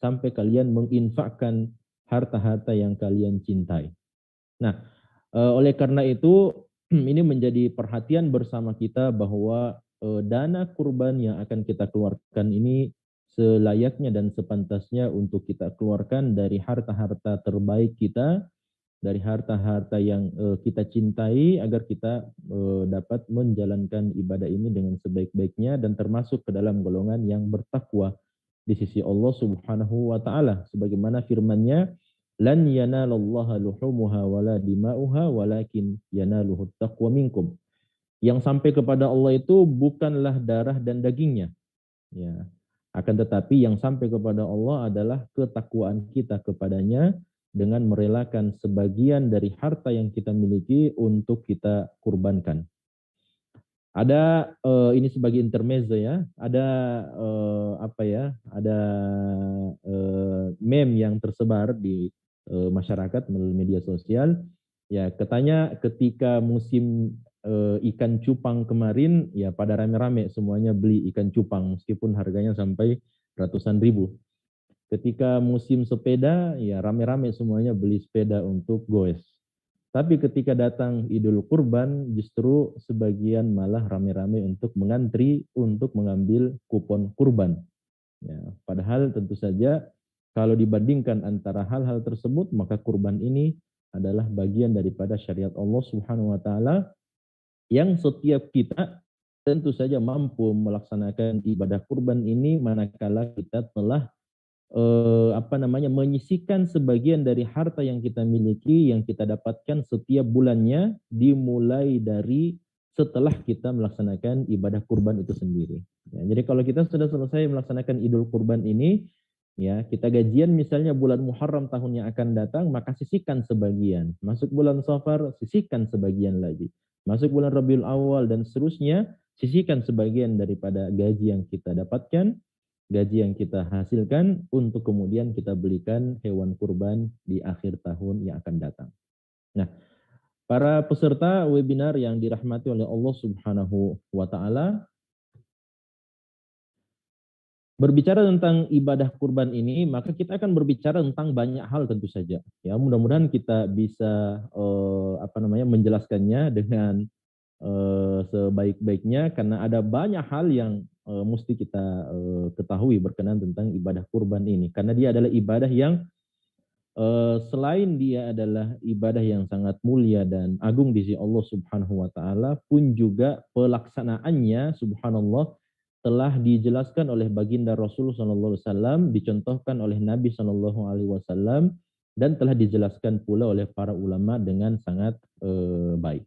sampai kalian menginfakkan harta-harta yang kalian cintai. Nah, oleh karena itu ini menjadi perhatian bersama kita bahwa dana kurban yang akan kita keluarkan ini selayaknya dan sepantasnya untuk kita keluarkan dari harta-harta terbaik kita, dari harta-harta yang kita cintai agar kita dapat menjalankan ibadah ini dengan sebaik-baiknya dan termasuk ke dalam golongan yang bertakwa di sisi Allah Subhanahu wa taala sebagaimana firman-Nya lan yanalallaha luhumuha wala dima'uha walakin yanaluhut taqwa minkum. Yang sampai kepada Allah itu bukanlah darah dan dagingnya, ya. Akan tetapi yang sampai kepada Allah adalah ketakwaan kita kepadanya dengan merelakan sebagian dari harta yang kita miliki untuk kita kurbankan. Ada ini sebagai intermezzo ya. Ada apa ya? Ada meme yang tersebar di masyarakat melalui media sosial. Ya, katanya ketika musim ikan cupang kemarin, ya pada rame-rame semuanya beli ikan cupang meskipun harganya sampai ratusan ribu. Ketika musim sepeda, ya rame-rame semuanya beli sepeda untuk goes. Tapi ketika datang Idul Kurban, justru sebagian malah rame-rame untuk mengantri untuk mengambil kupon kurban. Ya, padahal tentu saja kalau dibandingkan antara hal-hal tersebut, maka kurban ini adalah bagian daripada syariat Allah Subhanahu wa taala yang setiap kita tentu saja mampu melaksanakan ibadah kurban ini manakala kita telah menyisihkan sebagian dari harta yang kita miliki yang kita dapatkan setiap bulannya dimulai dari setelah kita melaksanakan ibadah kurban itu sendiri. Ya, jadi kalau kita sudah selesai melaksanakan Idul Kurban ini, ya kita gajian misalnya bulan Muharram tahun yang akan datang, maka sisihkan sebagian. Masuk bulan Safar, sisihkan sebagian lagi. Masuk bulan Rabiul Awal dan seterusnya, sisihkan sebagian daripada gaji yang kita dapatkan, gaji yang kita hasilkan untuk kemudian kita belikan hewan kurban di akhir tahun yang akan datang. Nah, para peserta webinar yang dirahmati oleh Allah Subhanahu wa taala, berbicara tentang ibadah kurban ini, maka kita akan berbicara tentang banyak hal tentu saja. Ya, mudah-mudahan kita bisa menjelaskannya dengan sebaik-baiknya karena ada banyak hal yang mesti kita ketahui berkenaan tentang ibadah kurban ini karena dia adalah ibadah yang selain dia adalah ibadah yang sangat mulia dan agung di sisi Allah Subhanahu wa taala pun juga pelaksanaannya subhanallah telah dijelaskan oleh baginda Rasul sallallahu alaihi wasallam, dicontohkan oleh Nabi sallallahu alaihi wasallam dan telah dijelaskan pula oleh para ulama dengan sangat baik.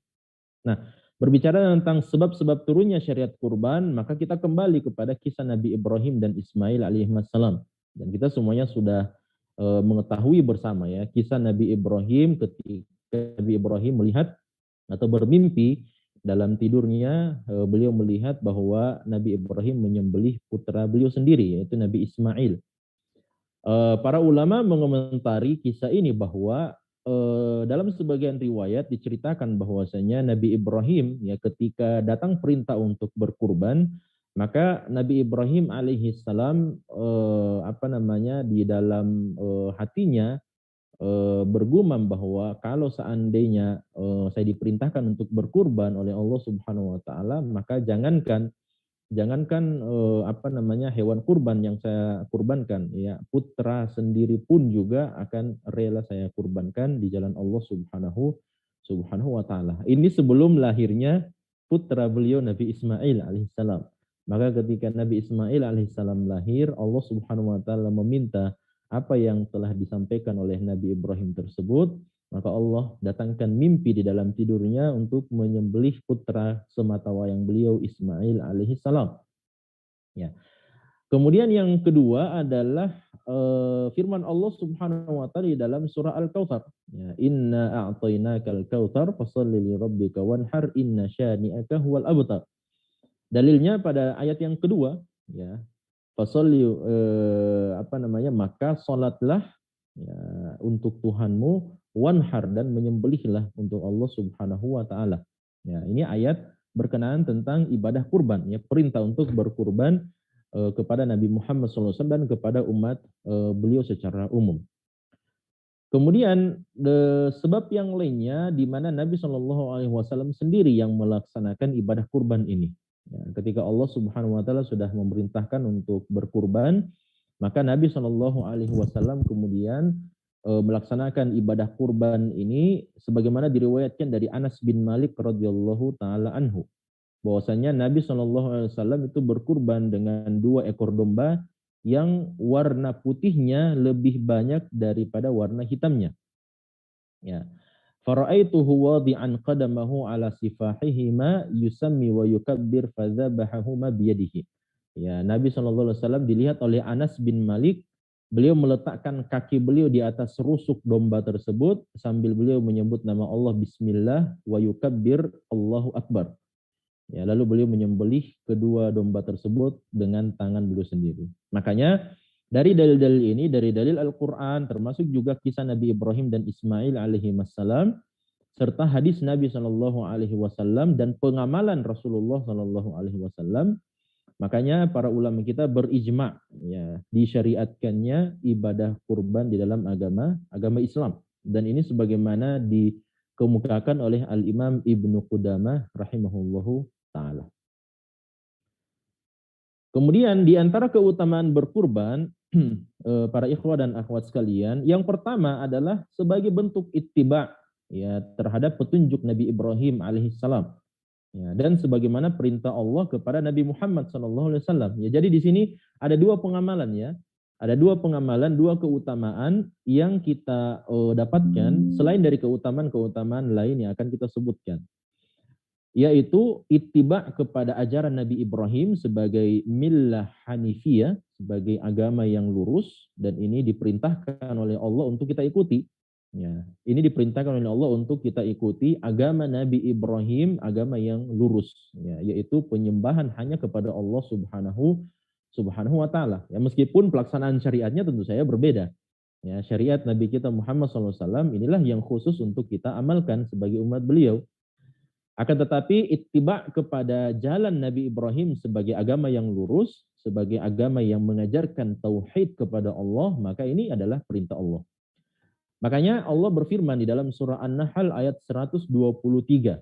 Nah, berbicara tentang sebab-sebab turunnya syariat kurban, maka kita kembali kepada kisah Nabi Ibrahim dan Ismail alaihissalam. Dan kita semuanya sudah mengetahui bersama ya, kisah Nabi Ibrahim ketika Nabi Ibrahim melihat atau bermimpi dalam tidurnya, beliau melihat bahwa Nabi Ibrahim menyembelih putra beliau sendiri, yaitu Nabi Ismail. Para ulama mengomentari kisah ini bahwa dalam sebagian riwayat diceritakan bahwasanya Nabi Ibrahim ya ketika datang perintah untuk berkurban, maka Nabi Ibrahim alaihi salam di dalam hatinya bergumam bahwa kalau seandainya saya diperintahkan untuk berkurban oleh Allah Subhanahu wa taala, maka jangankan hewan kurban yang saya kurbankan, ya putra sendiri pun juga akan rela saya kurbankan di jalan Allah Subhanahu wa taala. Ini sebelum lahirnya putra beliau Nabi Ismail alaihissalam. Maka ketika Nabi Ismail alaihissalam lahir, Allah Subhanahu wa taala meminta apa yang telah disampaikan oleh Nabi Ibrahim tersebut, maka Allah datangkan mimpi di dalam tidurnya untuk menyembelih putra sematawayang beliau Ismail alaihi salam. Ya. Kemudian yang kedua adalah firman Allah Subhanahu wa taala di dalam surah Al-Kautsar. Ya, inna a'tainakal kautsar fashalli li rabbika wanhar inna syani'aka huwal abtar. Dalilnya pada ayat yang kedua, ya. Fashalli maka salatlah ya, untuk Tuhanmu, wanhar dan menyembelihlah untuk Allah Subhanahu wa taala. Ya, ini ayat berkenaan tentang ibadah kurban, ya, perintah untuk berkurban kepada Nabi Muhammad SAW dan kepada umat beliau secara umum. Kemudian sebab yang lainnya di mana Nabi SAW sendiri yang melaksanakan ibadah kurban ini. Ya, ketika Allah Subhanahu Wa Taala sudah memerintahkan untuk berkurban, maka Nabi SAW kemudian melaksanakan ibadah kurban ini sebagaimana diriwayatkan dari Anas bin Malik radhiyallahu taala anhu, bahwasanya Nabi SAW itu berkurban dengan 2 ekor domba yang warna putihnya lebih banyak daripada warna hitamnya. Ya. Fara'aituhu wadi'an qadamahu ala sifahihima yusammi wa yukabbir fadzabahahuma biyadihi. Ya, Nabi SAW dilihat oleh Anas bin Malik, beliau meletakkan kaki beliau di atas rusuk domba tersebut sambil beliau menyebut nama Allah bismillah wa yukabbir Allahu akbar. Ya, lalu beliau menyembelih kedua domba tersebut dengan tangan beliau sendiri. Makanya dari dalil-dalil ini, dari dalil Al-Quran, termasuk juga kisah Nabi Ibrahim dan Ismail alaihi wassalam, serta hadis Nabi SAW dan pengamalan Rasulullah SAW, makanya para ulama kita berijma, ya, disyariatkannya ibadah kurban di dalam agama Islam. Dan ini sebagaimana dikemukakan oleh Al-Imam Ibnu Qudamah rahimahullahu ta'ala. Kemudian di antara keutamaan berkurban, para ikhwah dan akhwat sekalian, yang pertama adalah sebagai bentuk ittiba, ya, terhadap petunjuk Nabi Ibrahim alaihissalam. Ya, dan sebagaimana perintah Allah kepada Nabi Muhammad SAW. Ya, jadi di sini ada 2 pengamalan, ya. Ada 2 pengamalan, 2 keutamaan yang kita dapatkan selain dari keutamaan-keutamaan lain yang akan kita sebutkan. Yaitu ittiba kepada ajaran Nabi Ibrahim sebagai millah hanifiyah, sebagai agama yang lurus, dan ini diperintahkan oleh Allah untuk kita ikuti. Ya, ini diperintahkan oleh Allah untuk kita ikuti agama Nabi Ibrahim, agama yang lurus, ya, yaitu penyembahan hanya kepada Allah Subhanahu wa taala. Ya, meskipun pelaksanaan syariatnya tentu saja berbeda. Ya, syariat Nabi kita Muhammad SAW inilah yang khusus untuk kita amalkan sebagai umat beliau. Akan tetapi ittiba kepada jalan Nabi Ibrahim sebagai agama yang lurus, sebagai agama yang mengajarkan tauhid kepada Allah, maka ini adalah perintah Allah. Makanya Allah berfirman di dalam surah An-Nahl ayat 123.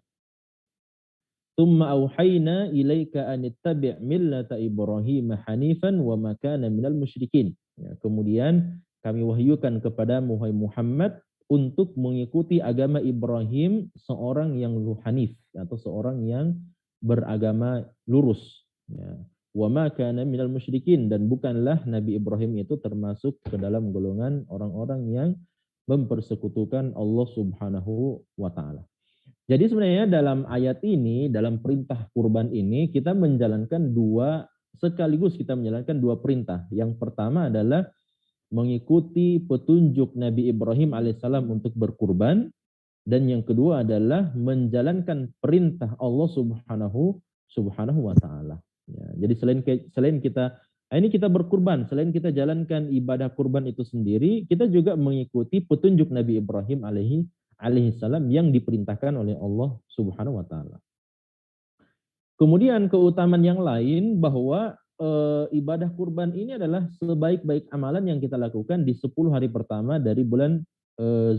Tsumma auhayna ilaika an ittabi' millata Ibrahim hanifan wa ma kana minal musyrikin. Ya, kemudian kami wahyukan kepadamu wahai Muhammad untuk mengikuti agama Ibrahim, seorang yang hanif atau seorang yang beragama lurus. Ya. Wa ma kana minal musyrikin, dan bukanlah Nabi Ibrahim itu termasuk ke dalam golongan orang-orang yang mempersekutukan Allah Subhanahu wa taala. Jadi sebenarnya dalam ayat ini, dalam perintah kurban ini, kita menjalankan sekaligus kita menjalankan 2 perintah. Yang pertama adalah mengikuti petunjuk Nabi Ibrahim alaihissalam untuk berkurban, dan yang kedua adalah menjalankan perintah Allah Subhanahu wa taala. Ya, jadi selain kita berkurban, selain kita jalankan ibadah kurban itu sendiri, kita juga mengikuti petunjuk Nabi Ibrahim alaihissalam yang diperintahkan oleh Allah Subhanahu wa taala. Kemudian keutamaan yang lain bahwa ibadah kurban ini adalah sebaik-baik amalan yang kita lakukan di 10 hari pertama dari bulan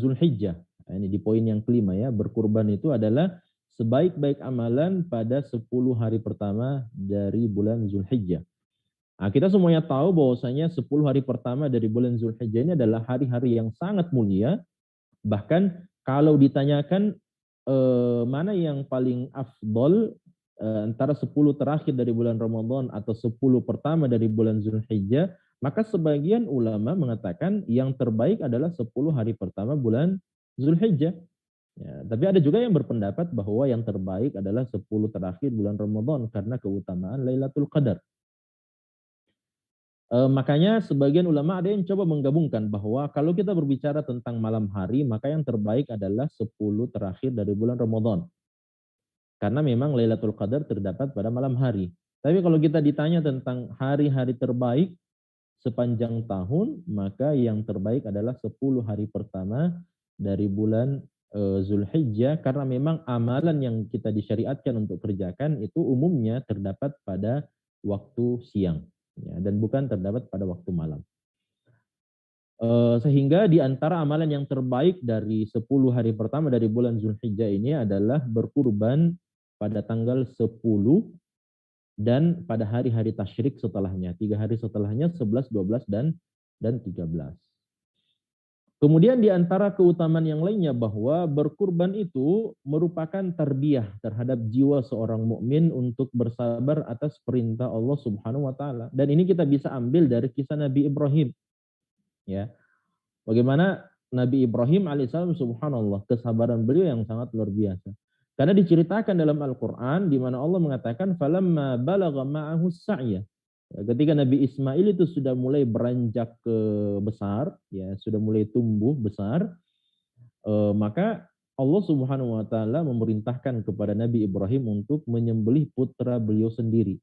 Zulhijjah. Nah, ini di poin yang kelima, ya, berkurban itu adalah sebaik-baik amalan pada 10 hari pertama dari bulan Zulhijjah. Nah, kita semuanya tahu bahwasanya 10 hari pertama dari bulan Zulhijjah ini adalah hari-hari yang sangat mulia. Bahkan kalau ditanyakan mana yang paling afdol antara 10 terakhir dari bulan Ramadan atau 10 pertama dari bulan Zulhijjah, maka sebagian ulama mengatakan yang terbaik adalah 10 hari pertama bulan Zulhijjah. Ya, tapi ada juga yang berpendapat bahwa yang terbaik adalah 10 terakhir bulan Ramadan karena keutamaan Lailatul Qadar. Makanya sebagian ulama ada yang coba menggabungkan bahwa kalau kita berbicara tentang malam hari, maka yang terbaik adalah 10 terakhir dari bulan Ramadan. Karena memang Lailatul Qadar terdapat pada malam hari. Tapi kalau kita ditanya tentang hari-hari terbaik sepanjang tahun, maka yang terbaik adalah 10 hari pertama dari bulan Zulhijjah, karena memang amalan yang kita disyariatkan untuk kerjakan itu umumnya terdapat pada waktu siang. ya, dan bukan terdapat pada waktu malam. Sehingga di antara amalan yang terbaik dari 10 hari pertama dari bulan Zulhijjah ini adalah berkurban pada tanggal 10 dan pada hari-hari tasyrik setelahnya, 3 hari setelahnya, 11, 12, dan 13. Kemudian di antara keutamaan yang lainnya bahwa berkurban itu merupakan tarbiyah terhadap jiwa seorang mukmin untuk bersabar atas perintah Allah Subhanahu wa taala. Dan ini kita bisa ambil dari kisah Nabi Ibrahim, ya. Bagaimana Nabi Ibrahim alaihissalam, subhanallah, kesabaran beliau yang sangat luar biasa. Karena diceritakan dalam Al-Quran di mana Allah mengatakan falamma balagha ma'ahu sa'ya. Ketika Nabi Ismail itu sudah mulai beranjak ke besar, ya sudah mulai tumbuh besar, maka Allah Subhanahu wa taala memerintahkan kepada Nabi Ibrahim untuk menyembelih putra beliau sendiri.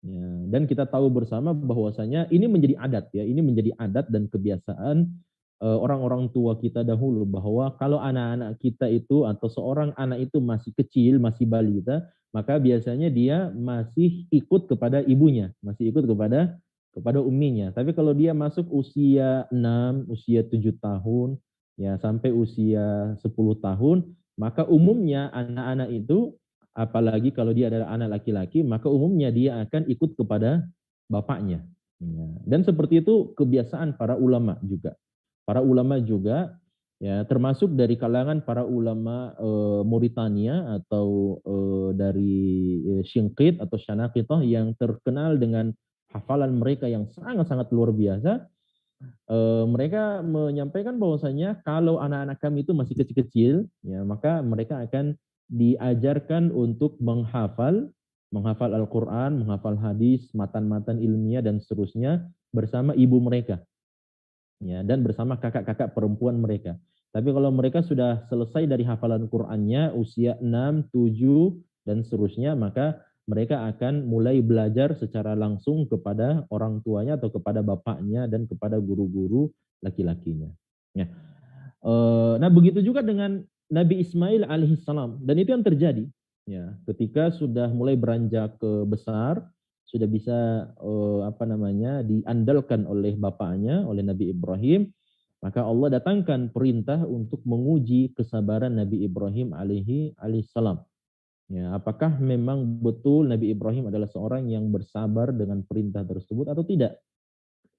Ya, dan kita tahu bersama bahwasanya ini menjadi adat, ya, ini menjadi adat dan kebiasaan orang-orang tua kita dahulu, bahwa kalau anak-anak kita itu atau seorang anak itu masih kecil, masih balita, maka biasanya dia masih ikut kepada ibunya, masih ikut kepada umminya. Tapi kalau dia masuk usia 6, usia 7 tahun, ya sampai usia 10 tahun, maka umumnya anak-anak itu, apalagi kalau dia adalah anak laki-laki, maka umumnya dia akan ikut kepada bapaknya. Ya. Dan seperti itu kebiasaan para ulama juga. Para ulama juga, ya termasuk dari kalangan para ulama Mauritania atau dari Shinqit atau Shanaqitah yang terkenal dengan hafalan mereka yang sangat-sangat luar biasa. Mereka menyampaikan bahwasanya kalau anak-anak kami itu masih kecil-kecil, ya maka mereka akan diajarkan untuk menghafal Al-Quran, menghafal hadis, matan-matan ilmiah dan seterusnya bersama ibu mereka, ya, dan bersama kakak-kakak perempuan mereka. Tapi kalau mereka sudah selesai dari hafalan Qur'annya usia 6, 7 dan seterusnya, maka mereka akan mulai belajar secara langsung kepada orang tuanya atau kepada bapaknya dan kepada guru-guru laki-lakinya. Ya. Nah, begitu juga dengan Nabi Ismail alaihissalam, dan itu yang terjadi. Ya, ketika sudah mulai beranjak ke besar, sudah bisa diandalkan oleh bapaknya, oleh Nabi Ibrahim, maka Allah datangkan perintah untuk menguji kesabaran Nabi Ibrahim alaihissalam. Ya, apakah memang betul Nabi Ibrahim adalah seorang yang bersabar dengan perintah tersebut atau tidak?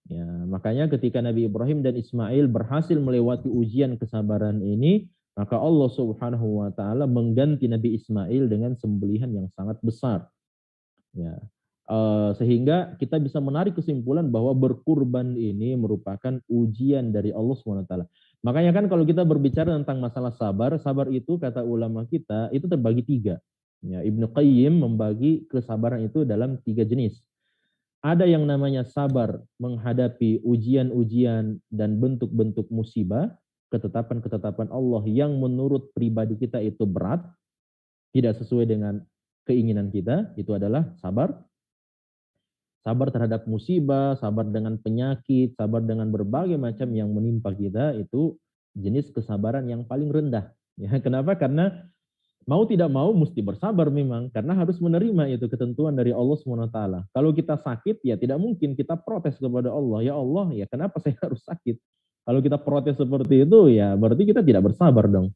Ya, makanya ketika Nabi Ibrahim dan Ismail berhasil melewati ujian kesabaran ini, maka Allah Subhanahu wa taala mengganti Nabi Ismail dengan sembelihan yang sangat besar. Ya. Sehingga kita bisa menarik kesimpulan bahwa berkurban ini merupakan ujian dari Allah Subhanahu wa taala. Makanya kan kalau kita berbicara tentang masalah sabar, sabar itu kata ulama kita itu terbagi 3. Ya, Ibnu Qayyim membagi kesabaran itu dalam 3 jenis. Ada yang namanya sabar menghadapi ujian-ujian dan bentuk-bentuk musibah, ketetapan-ketetapan Allah yang menurut pribadi kita itu berat, tidak sesuai dengan keinginan kita, itu adalah sabar. Sabar terhadap musibah, sabar dengan penyakit, sabar dengan berbagai macam yang menimpa kita, itu jenis kesabaran yang paling rendah. Ya, kenapa? Karena mau tidak mau mesti bersabar memang, karena harus menerima itu ketentuan dari Allah SWT. Kalau kita sakit, ya tidak mungkin kita protes kepada Allah. Ya Allah, ya kenapa saya harus sakit? Kalau kita protes seperti itu, ya berarti kita tidak bersabar dong.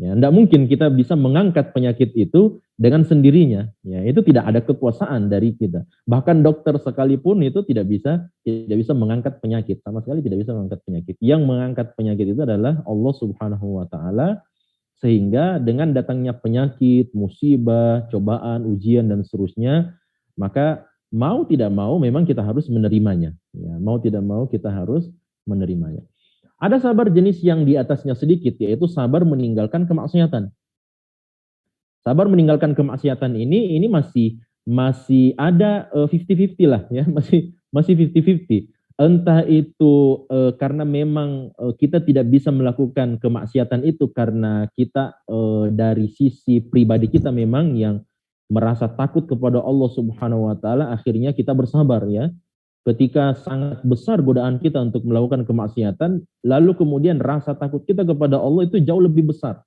Ya, tidak mungkin kita bisa mengangkat penyakit itu dengan sendirinya. Ya, itu tidak ada kekuasaan dari kita. Bahkan dokter sekalipun itu tidak bisa mengangkat penyakit, sama sekali tidak bisa mengangkat penyakit. Yang mengangkat penyakit itu adalah Allah Subhanahu wa taala. Sehingga dengan datangnya penyakit, musibah, cobaan, ujian dan seterusnya, maka mau tidak mau memang kita harus menerimanya. Ya, mau tidak mau kita harus menerimanya. Ada sabar jenis yang di atasnya sedikit, yaitu sabar meninggalkan kemaksiatan. Sabar meninggalkan kemaksiatan ini masih ada 50-50 lah, ya, masih 50-50. Entah itu karena memang kita tidak bisa melakukan kemaksiatan itu karena kita dari sisi pribadi kita memang yang merasa takut kepada Allah Subhanahu wa taala, akhirnya kita bersabar, ya. Ketika sangat besar godaan kita untuk melakukan kemaksiatan, lalu kemudian rasa takut kita kepada Allah itu jauh lebih besar.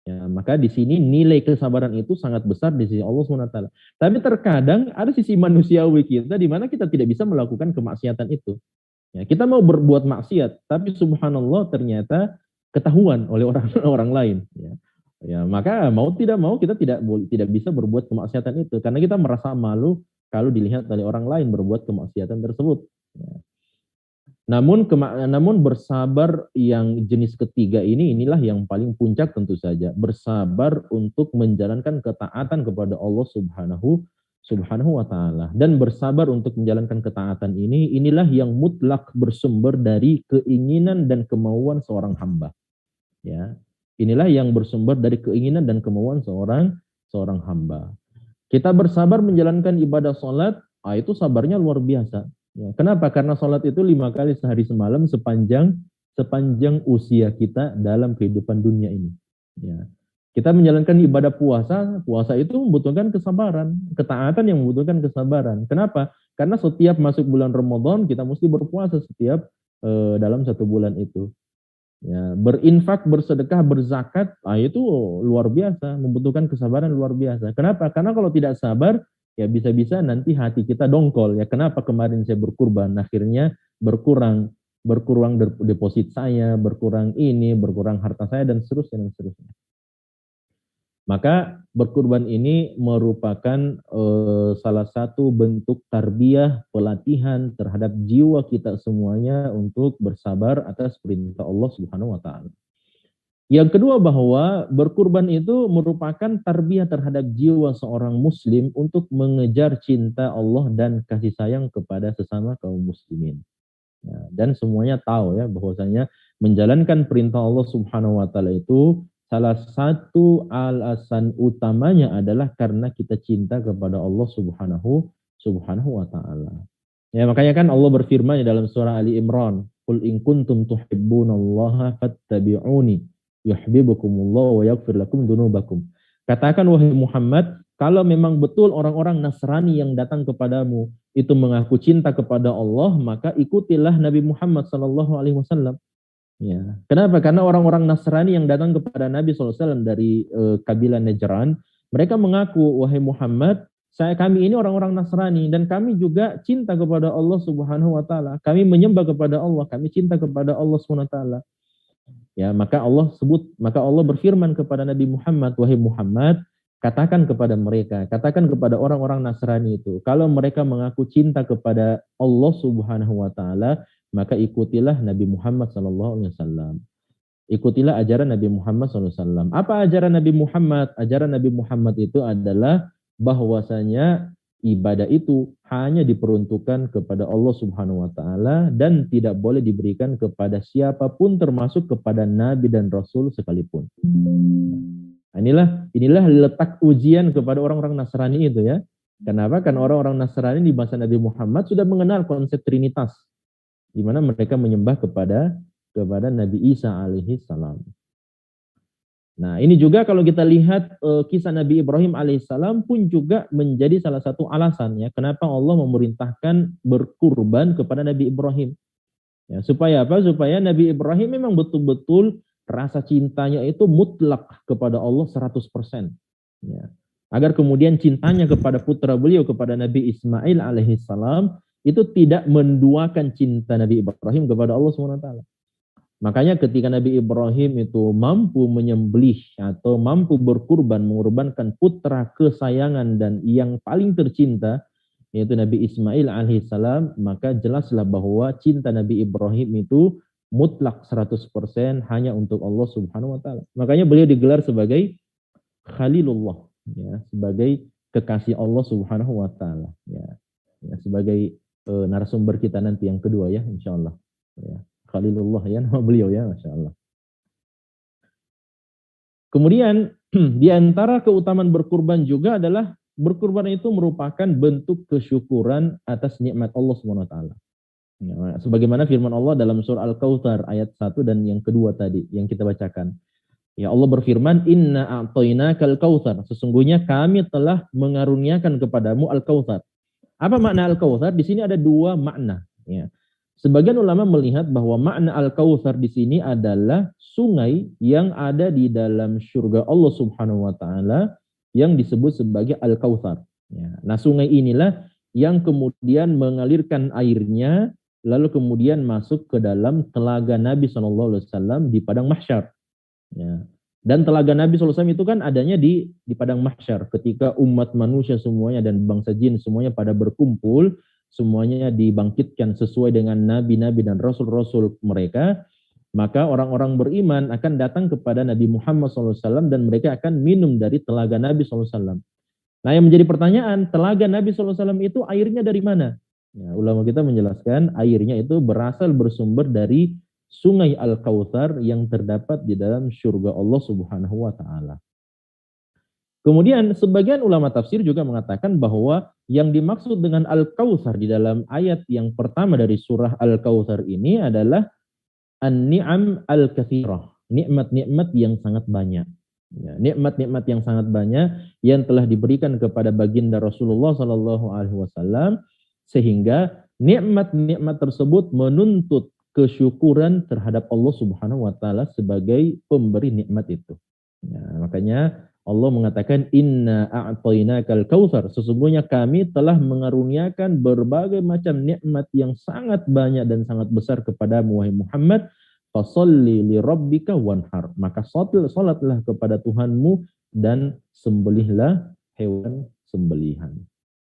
Ya, maka di sini nilai kesabaran itu sangat besar di sisi Allah SWT. Tapi terkadang ada sisi manusiawi kita di mana kita tidak bisa melakukan kemaksiatan itu. Ya, kita mau berbuat maksiat, tapi subhanallah ternyata ketahuan oleh orang orang lain. Ya. Ya, maka mau tidak mau kita tidak bisa berbuat kemaksiatan itu karena kita merasa malu kalau dilihat oleh orang lain berbuat kemaksiatan tersebut. Ya. Namun bersabar yang jenis ketiga inilah yang paling puncak tentu saja. Bersabar untuk menjalankan ketaatan kepada Allah Subhanahu wa taala. Dan bersabar untuk menjalankan ketaatan inilah yang mutlak bersumber dari keinginan dan kemauan seorang hamba. Ya. Inilah yang bersumber dari keinginan dan kemauan seorang hamba. Kita bersabar menjalankan ibadah salat, itu sabarnya luar biasa. Ya, kenapa? Karena sholat itu 5 kali sehari semalam sepanjang usia kita dalam kehidupan dunia ini. Ya. Kita menjalankan ibadah puasa itu membutuhkan kesabaran, ketaatan yang membutuhkan kesabaran. Kenapa? Karena setiap masuk bulan Ramadan kita mesti berpuasa setiap dalam 1 bulan itu. Ya, berinfak, bersedekah, berzakat, itu luar biasa, membutuhkan kesabaran luar biasa. Kenapa? Karena kalau tidak sabar, ya bisa-bisa nanti hati kita dongkol. Ya kenapa kemarin saya berkurban, akhirnya berkurang deposit saya, berkurang ini, berkurang harta saya, dan seterusnya, dan seterusnya. Maka berkurban ini merupakan salah satu bentuk tarbiyah, pelatihan terhadap jiwa kita semuanya untuk bersabar atas perintah Allah Subhanahu wa taala. Yang kedua bahwa berkurban itu merupakan tarbiyah terhadap jiwa seorang muslim untuk mengejar cinta Allah dan kasih sayang kepada sesama kaum muslimin. Ya, dan semuanya tahu ya bahwasanya menjalankan perintah Allah Subhanahu wa taala itu salah satu alasan utamanya adalah karena kita cinta kepada Allah Subhanahu wa taala. Ya, makanya kan Allah berfirman dalam surah Ali Imran, "Qul in kuntum tuhibbunallaha fattabi'uni yuhibbukumullah wa yaghfir lakum dzunubakum." Katakan wahai Muhammad, kalau memang betul orang-orang Nasrani yang datang kepadamu itu mengaku cinta kepada Allah, maka ikutilah Nabi Muhammad sallallahu alaihi wasallam. Ya. Kenapa? Karena orang-orang Nasrani yang datang kepada Nabi sallallahu alaihi wasallam dari kabilah Najran, mereka mengaku, wahai Muhammad, kami ini orang-orang Nasrani dan kami juga cinta kepada Allah Subhanahu wa taala. Kami menyembah kepada Allah, kami cinta kepada Allah Subhanahu wa taala. Ya, maka Allah berfirman kepada Nabi Muhammad, wahai Muhammad, katakan kepada mereka, katakan kepada orang-orang Nasrani itu, kalau mereka mengaku cinta kepada Allah Subhanahu wa taala, maka ikutilah Nabi Muhammad sallallahu alaihi wasallam. Ikutilah ajaran Nabi Muhammad sallallahu alaihi wasallam. Apa ajaran Nabi Muhammad? Ajaran Nabi Muhammad itu adalah bahwasanya ibadah itu hanya diperuntukkan kepada Allah Subhanahu wa taala dan tidak boleh diberikan kepada siapapun termasuk kepada nabi dan rasul sekalipun. Nah, inilah letak ujian kepada orang-orang Nasrani itu ya. Kenapa? Karena orang-orang Nasrani di masa Nabi Muhammad sudah mengenal konsep Trinitas, di mana mereka menyembah kepada Nabi Isa alaihi salam. Nah, ini juga kalau kita lihat kisah Nabi Ibrahim alaihissalam pun juga menjadi salah satu alasan ya kenapa Allah memerintahkan berkurban kepada Nabi Ibrahim. Ya, supaya apa? Supaya Nabi Ibrahim memang betul-betul rasa cintanya itu mutlak kepada Allah 100%. Ya. Agar kemudian cintanya kepada putra beliau kepada Nabi Ismail alaihissalam itu tidak menduakan cinta Nabi Ibrahim kepada Allah SWT. Makanya ketika Nabi Ibrahim itu mampu menyembelih atau mampu mengorbankan putra kesayangan dan yang paling tercinta, yaitu Nabi Ismail alaihissalam, maka jelaslah bahwa cinta Nabi Ibrahim itu mutlak 100% hanya untuk Allah Subhanahu wa taala. Makanya beliau digelar sebagai Khalilullah, ya, sebagai kekasih Allah Subhanahu wa taala, ya. Ya, sebagai narasumber kita nanti yang kedua ya, insyaallah. Ya. Khalilullah ya nama beliau ya, Masya Allah. Kemudian di antara keutamaan berkurban juga adalah berkurban itu merupakan bentuk kesyukuran atas nikmat Allah SWT. Ya, sebagaimana firman Allah dalam surah Al-Kautsar ayat 1 dan yang kedua tadi yang kita bacakan. Ya, Allah berfirman, "Inna a'tainakal kautsar." Sesungguhnya kami telah mengaruniakan kepadamu Al-Kautsar. Apa makna Al-Kautsar? Di sini ada dua makna. Ya. Sebagian ulama melihat bahwa makna Al-Kautsar di sini adalah sungai yang ada di dalam surga Allah Subhanahu wa taala yang disebut sebagai Al-Kautsar. Ya. Nah, sungai inilah yang kemudian mengalirkan airnya lalu kemudian masuk ke dalam telaga Nabi SAW di padang mahsyar. Ya. Dan telaga Nabi SAW itu kan adanya di padang mahsyar ketika umat manusia semuanya dan bangsa jin semuanya pada berkumpul, semuanya dibangkitkan sesuai dengan nabi-nabi dan rasul-rasul mereka, maka orang-orang beriman akan datang kepada Nabi Muhammad SAW dan mereka akan minum dari telaga Nabi SAW. Nah, yang menjadi pertanyaan, telaga Nabi SAW itu airnya dari mana? Ya, ulama kita menjelaskan airnya itu berasal bersumber dari sungai Al-Kautsar yang terdapat di dalam surga Allah Subhanahu wa taala. Kemudian sebagian ulama tafsir juga mengatakan bahwa yang dimaksud dengan Al-Kautsar di dalam ayat yang pertama dari surah Al-Kautsar ini adalah an-ni'am al-katsirah, nikmat-nikmat yang sangat banyak. Ya, nikmat-nikmat yang sangat banyak yang telah diberikan kepada baginda Rasulullah Sallallahu Alaihi Wasallam sehingga nikmat-nikmat tersebut menuntut kesyukuran terhadap Allah Subhanahu Wa Taala sebagai pemberi nikmat itu. Ya, makanya Allah mengatakan inna a'tainakal kautsar, sesungguhnya kami telah mengaruniakan berbagai macam nikmat yang sangat banyak dan sangat besar kepada Muhammad. Fasalli li rabbika wanhar, maka salatlah kepada Tuhanmu dan sembelihlah hewan sembelihan.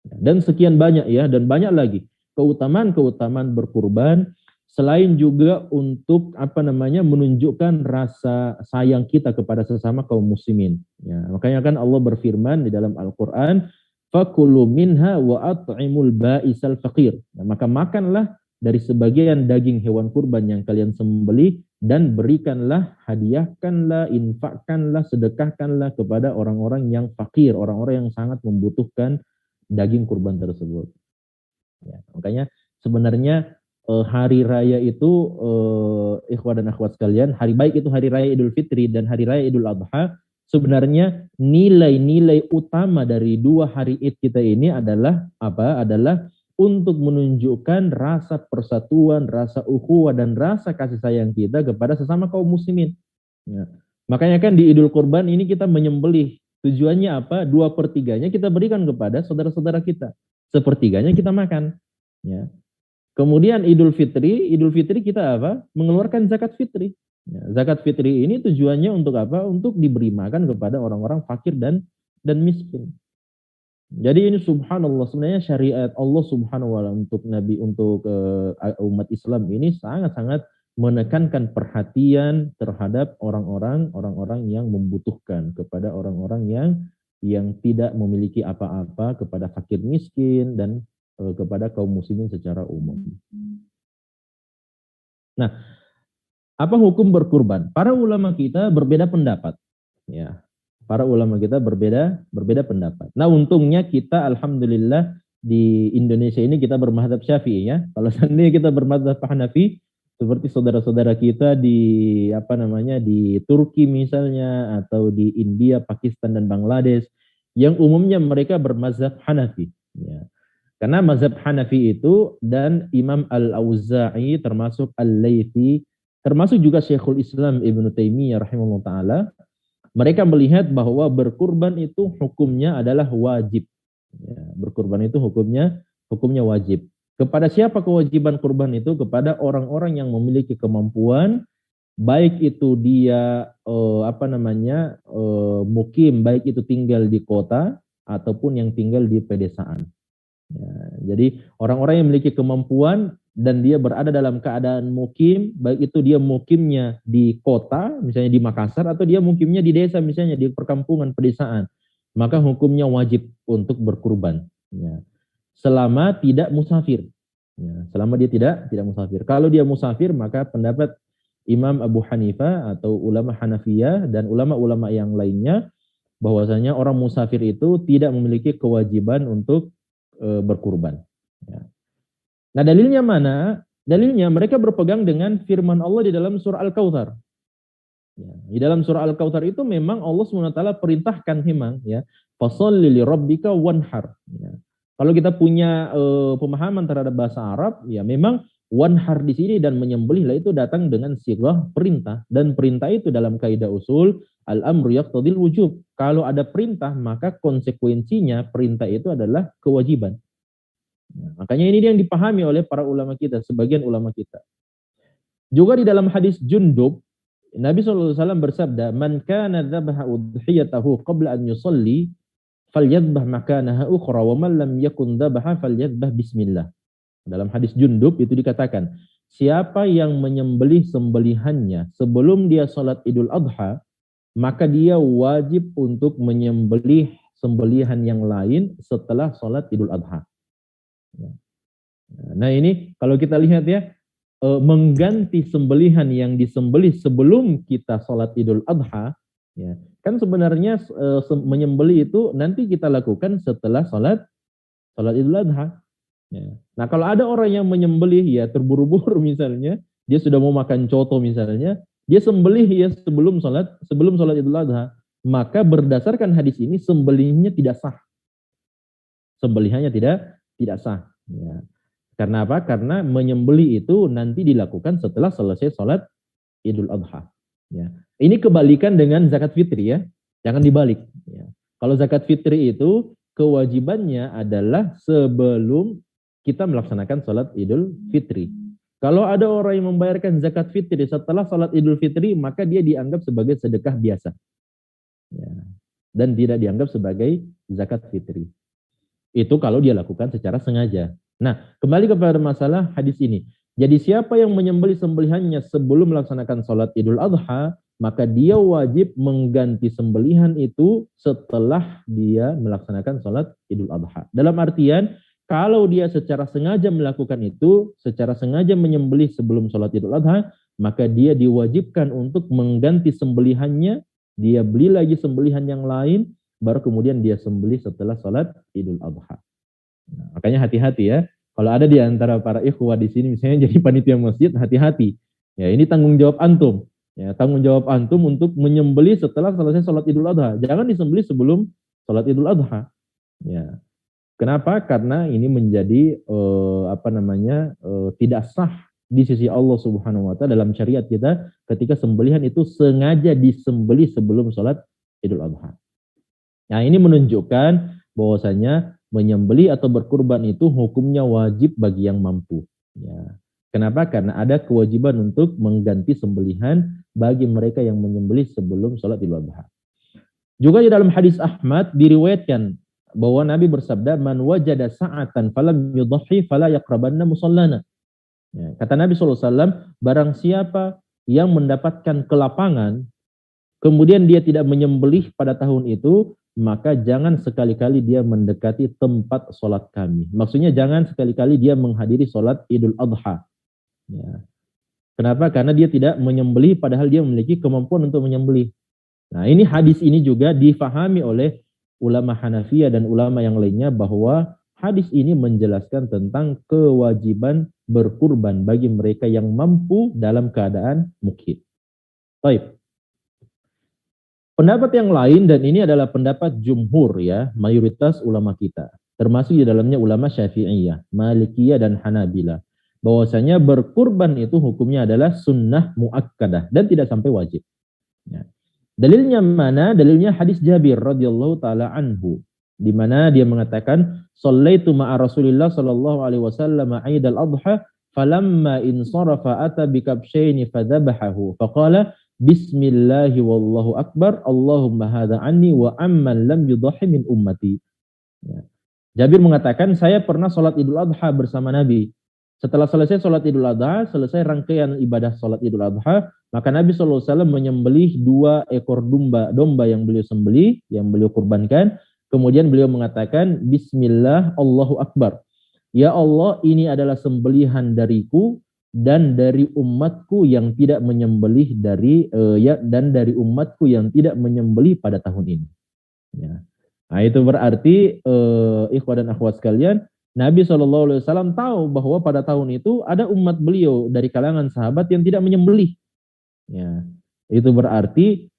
Dan sekian banyak ya, dan banyak lagi keutamaan-keutamaan berkurban selain juga untuk menunjukkan rasa sayang kita kepada sesama kaum muslimin. Ya, makanya kan Allah berfirman di dalam Al-Qur'an, "Fakulu minha wa at'imul ba'isal faqir." Ya, maka makanlah dari sebagian daging hewan kurban yang kalian sembelih dan berikanlah, hadiahkanlah, infakkanlah, sedekahkanlah kepada orang-orang yang fakir, orang-orang yang sangat membutuhkan daging kurban tersebut. Ya, makanya sebenarnya hari raya itu ikhwan dan akhwat sekalian, hari baik itu hari raya Idul Fitri dan hari raya Idul Adha, sebenarnya nilai-nilai utama dari dua hari Id kita ini adalah apa? Adalah untuk menunjukkan rasa persatuan, rasa ukhuwah dan rasa kasih sayang kita kepada sesama kaum muslimin. Ya. Makanya kan di Idul Kurban ini kita menyembelih. Tujuannya apa? 2/3-nya kita berikan kepada saudara-saudara kita. Sepertiganya kita makan. Ya. Kemudian Idul Fitri kita apa? Mengeluarkan zakat fitri. Ya, zakat fitri ini tujuannya untuk apa? Untuk diberi makan kepada orang-orang fakir dan miskin. Jadi ini subhanallah, sebenarnya syariat Allah Subhanahu wa taala untuk umat Islam ini sangat-sangat menekankan perhatian terhadap orang-orang yang membutuhkan, kepada orang-orang yang tidak memiliki apa-apa, kepada fakir miskin dan kepada kaum muslimin secara umum. Nah, apa hukum berkurban? Para ulama kita berbeda pendapat. Ya, para ulama kita berbeda pendapat. Nah, untungnya kita alhamdulillah di Indonesia ini kita bermadzhab Syafi'i ya. Kalau seandainya kita bermadzhab Hanafi seperti saudara-saudara kita di di Turki misalnya, atau di India, Pakistan dan Bangladesh yang umumnya mereka bermadzhab Hanafi ya. Karena mazhab Hanafi itu dan Imam Al-Auza'i termasuk Al-Laythi termasuk juga Syekhul Islam Ibnu Taimiyah rahimahullah taala, mereka melihat bahwa berkurban itu hukumnya adalah wajib. Ya, berkurban itu hukumnya wajib. Kepada siapa kewajiban kurban itu? Kepada orang-orang yang memiliki kemampuan, baik itu dia mukim, baik itu tinggal di kota ataupun yang tinggal di pedesaan. Ya, jadi orang-orang yang memiliki kemampuan dan dia berada dalam keadaan mukim, baik itu dia mukimnya di kota, misalnya di Makassar, atau dia mukimnya di desa, misalnya di perkampungan, pedesaan, maka hukumnya wajib untuk berkurban. Ya. Selama tidak musafir. Ya, selama dia tidak musafir. Kalau dia musafir, maka pendapat Imam Abu Hanifah atau ulama Hanafiyah dan ulama-ulama yang lainnya, bahwasanya orang musafir itu tidak memiliki kewajiban untuk berkurban. Ya. Nah, dalilnya mana? Dalilnya mereka berpegang dengan firman Allah di dalam surah Al-Kautsar. Ya, di dalam surah Al-Kautsar itu memang Allah SWT perintahkan memang ya, fasholli li rabbika wanhar. Ya. Kalau kita punya pemahaman terhadap bahasa Arab, ya memang Wanhar di sini dan menyembelihlah itu datang dengan sighah perintah, dan perintah itu dalam kaidah usul al-amru yaqtadil wujub. Kalau ada perintah maka konsekuensinya perintah itu adalah kewajiban. Nah, makanya ini yang dipahami oleh para ulama kita, sebagian ulama kita. Juga di dalam hadis Jundub, Nabi SAW bersabda, "Man kana dzabaha udhiyatahu qabla an yusalli, falyadbah makanaha ukhra, wa man lam yakun dzabaha falyadbah bismillah." Dalam hadis Jundub itu dikatakan, siapa yang menyembelih sembelihannya sebelum dia salat Idul Adha, maka dia wajib untuk menyembelih sembelihan yang lain setelah salat Idul Adha. Nah ini kalau kita lihat ya, mengganti sembelihan yang disembelih sebelum kita sholat Idul Adha, ya, kan sebenarnya menyembelih itu nanti kita lakukan setelah sholat Idul Adha. Ya. Nah kalau ada orang yang menyembelih ya terburu-buru misalnya, dia sudah mau makan coto misalnya, dia sembelih ya sebelum sholat Idul Adha, maka berdasarkan hadis ini sembelihnya tidak sah, sembelihannya tidak sah. Ya. Karena apa? Karena menyembelih itu nanti dilakukan setelah selesai sholat Idul Adha. Ya. Ini kebalikan dengan zakat fitri ya. Jangan dibalik. Ya. Kalau zakat fitri itu kewajibannya adalah sebelum kita melaksanakan sholat Idul Fitri. Kalau ada orang yang membayarkan zakat fitri setelah sholat Idul Fitri, maka dia dianggap sebagai sedekah biasa. Ya. Dan tidak dianggap sebagai zakat fitri. Itu kalau dia lakukan secara sengaja. Nah, kembali kepada masalah hadis ini. Jadi siapa yang menyembelih sembelihannya sebelum melaksanakan sholat Idul Adha, maka dia wajib mengganti sembelihan itu setelah dia melaksanakan sholat Idul Adha. Dalam artian, kalau dia secara sengaja melakukan itu, secara sengaja menyembelih sebelum sholat Idul Adha, maka dia diwajibkan untuk mengganti sembelihannya, dia beli lagi sembelihan yang lain, baru kemudian dia sembelih setelah sholat Idul Adha. Nah, makanya hati-hati ya. Kalau ada di antara para ikhwah di sini misalnya jadi panitia masjid, hati-hati. Ya, ini tanggung jawab antum. Ya, tanggung jawab antum untuk menyembelih setelah selesai sholat Idul Adha. Jangan disembelih sebelum sholat Idul Adha. Ya. Kenapa? Karena ini menjadi tidak sah di sisi Allah Subhanahu wa taala dalam syariat kita ketika sembelihan itu sengaja disembelih sebelum sholat Idul Adha. Nah, ini menunjukkan bahwasanya menyembelih atau berkurban itu hukumnya wajib bagi yang mampu. Ya. Kenapa? Karena ada kewajiban untuk mengganti sembelihan bagi mereka yang menyembelih sebelum sholat Idul Adha. Juga di dalam hadis Ahmad diriwayatkan bahwa Nabi bersabda, "Man wajada sa'atan falam yudhi fala yaqrabanna musallana." Ya, kata Nabi SAW, barang siapa yang mendapatkan kelapangan, kemudian dia tidak menyembelih pada tahun itu, maka jangan sekali-kali dia mendekati tempat sholat kami. Maksudnya jangan sekali-kali dia menghadiri sholat Idul Adha. Ya. Kenapa? Karena dia tidak menyembelih padahal dia memiliki kemampuan untuk menyembelih. Nah, ini hadis ini juga difahami oleh ulama Hanafiyah dan ulama yang lainnya bahwa hadis ini menjelaskan tentang kewajiban berkurban bagi mereka yang mampu dalam keadaan mukhid. Baik. Pendapat yang lain, dan ini adalah pendapat jumhur ya, mayoritas ulama kita, termasuk di dalamnya ulama Syafi'iyah, Malikiyah dan Hanabila, bahwasanya berkurban itu hukumnya adalah sunnah muakkadah dan tidak sampai wajib. Ya. Dalilnya mana? Dalilnya hadis Jabir radhiyallahu taala anhu, di mana dia mengatakan, "Shallaitu ma'a Rasulillah sallallahu alaihi wasallam 'Aidal Adha, falamma insarafa ata bikabshaini fadhabahahu, faqala Bismillahi wallahu akbar, Allahumma hadha anni wa amman lam yudhahi min ummati." Ya. Jabir mengatakan, saya pernah sholat Idul Adha bersama Nabi. Setelah selesai sholat Idul Adha, selesai rangkaian ibadah sholat Idul Adha, maka Nabi SAW menyembelih 2 ekor domba yang beliau sembelih, yang beliau kurbankan. Kemudian beliau mengatakan, Bismillah, Allahu Akbar. Ya Allah, ini adalah sembelihan dariku dan dari umatku yang tidak menyembelih dan dari umatku yang tidak menyembelih pada tahun ini. Ya. Nah, itu berarti ikhwah dan akhwat sekalian, Nabi SAW tahu bahwa pada tahun itu ada umat beliau dari kalangan sahabat yang tidak menyembelih. Ya. Itu berarti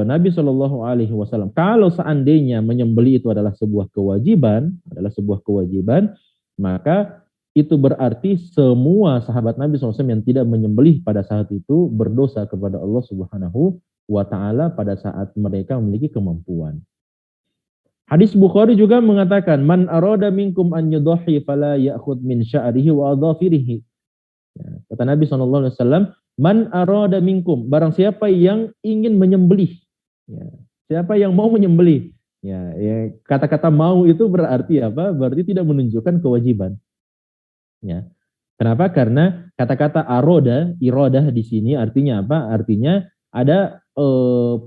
Nabi SAW kalau seandainya menyembelih itu adalah sebuah kewajiban, maka itu berarti semua sahabat Nabi SAW yang tidak menyembelih pada saat itu berdosa kepada Allah Subhanahu wa Ta'ala pada saat mereka memiliki kemampuan. Hadis Bukhari juga mengatakan, man arada minkum an yudhi fala ya'khud min sya'rihi wa adhafirihi. Ya, kata Nabi SAW, man arada minkum, barang siapa yang ingin menyembelih. Ya, siapa yang mau menyembelih. Ya, kata-kata mau itu berarti apa? Berarti tidak menunjukkan kewajiban. Ya. Kenapa? Karena kata-kata aroda, irodah di sini artinya apa? Artinya ada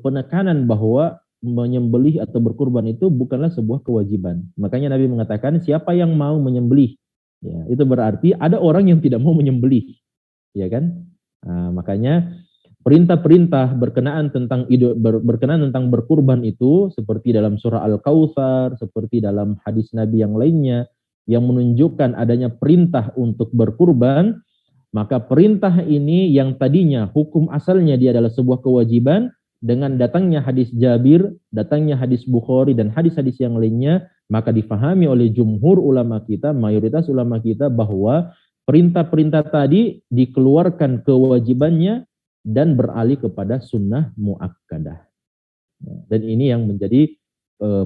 penekanan bahwa menyembelih atau berkurban itu bukanlah sebuah kewajiban. Makanya Nabi mengatakan siapa yang mau menyembelih, ya, itu berarti ada orang yang tidak mau menyembelih, ya kan? Nah, makanya perintah-perintah berkenaan tentang berkurban itu seperti dalam surah Al-Kautsar, seperti dalam hadis Nabi yang lainnya yang menunjukkan adanya perintah untuk berkurban, maka perintah ini yang tadinya hukum asalnya dia adalah sebuah kewajiban, dengan datangnya hadis Jabir, datangnya hadis Bukhari dan hadis-hadis yang lainnya, maka difahami oleh jumhur ulama kita, mayoritas ulama kita bahwa perintah-perintah tadi dikeluarkan kewajibannya dan beralih kepada sunnah muakkadah. Dan ini yang menjadi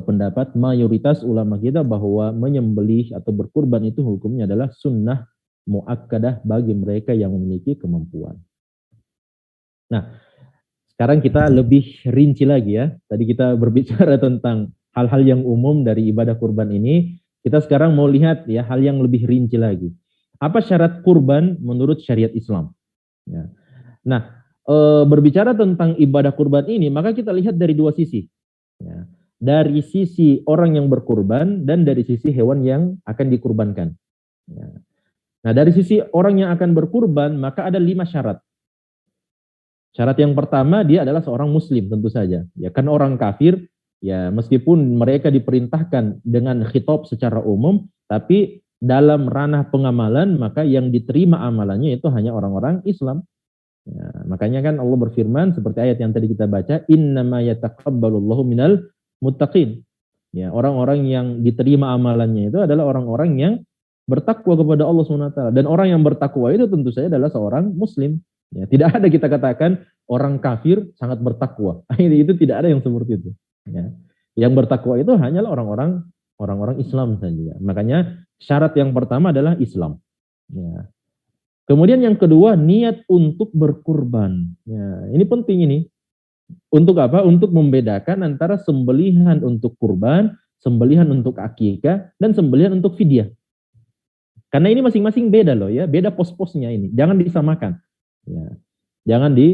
pendapat mayoritas ulama kita bahwa menyembelih atau berkurban itu hukumnya adalah sunnah muakkadah bagi mereka yang memiliki kemampuan. Nah, sekarang kita lebih rinci lagi ya. Tadi kita berbicara tentang hal-hal yang umum dari ibadah kurban ini. Kita sekarang mau lihat ya hal yang lebih rinci lagi. Apa syarat kurban menurut syariat Islam? Ya. Nah, berbicara tentang ibadah kurban ini, maka kita lihat dari dua sisi. Ya. Dari sisi orang yang berkurban dan dari sisi hewan yang akan dikurbankan. Ya. Nah, dari sisi orang yang akan berkurban, maka ada 5 syarat. Syarat yang pertama, dia adalah seorang muslim tentu saja. Ya, kan orang kafir, ya meskipun mereka diperintahkan dengan khitab secara umum, tapi dalam ranah pengamalan, maka yang diterima amalannya itu hanya orang-orang Islam. Ya, makanya kan Allah berfirman seperti ayat yang tadi kita baca, innama yataqabbalullahu minal muttaqin. Ya, orang-orang yang diterima amalannya itu adalah orang-orang yang bertakwa kepada Allah SWT. Dan orang yang bertakwa itu tentu saja adalah seorang muslim. Ya, tidak ada kita katakan orang kafir sangat bertakwa. Itu tidak ada yang seperti itu. Ya. Yang bertakwa itu hanyalah orang-orang Islam saja. Makanya syarat yang pertama adalah Islam. Ya. Kemudian yang kedua, niat untuk berkurban. Ya, ini penting ini. Untuk apa? Untuk membedakan antara sembelihan untuk kurban, sembelihan untuk akikah, dan sembelihan untuk fidyah. Karena ini masing-masing beda loh ya, beda pos-posnya ini. Jangan disamakan. Ya.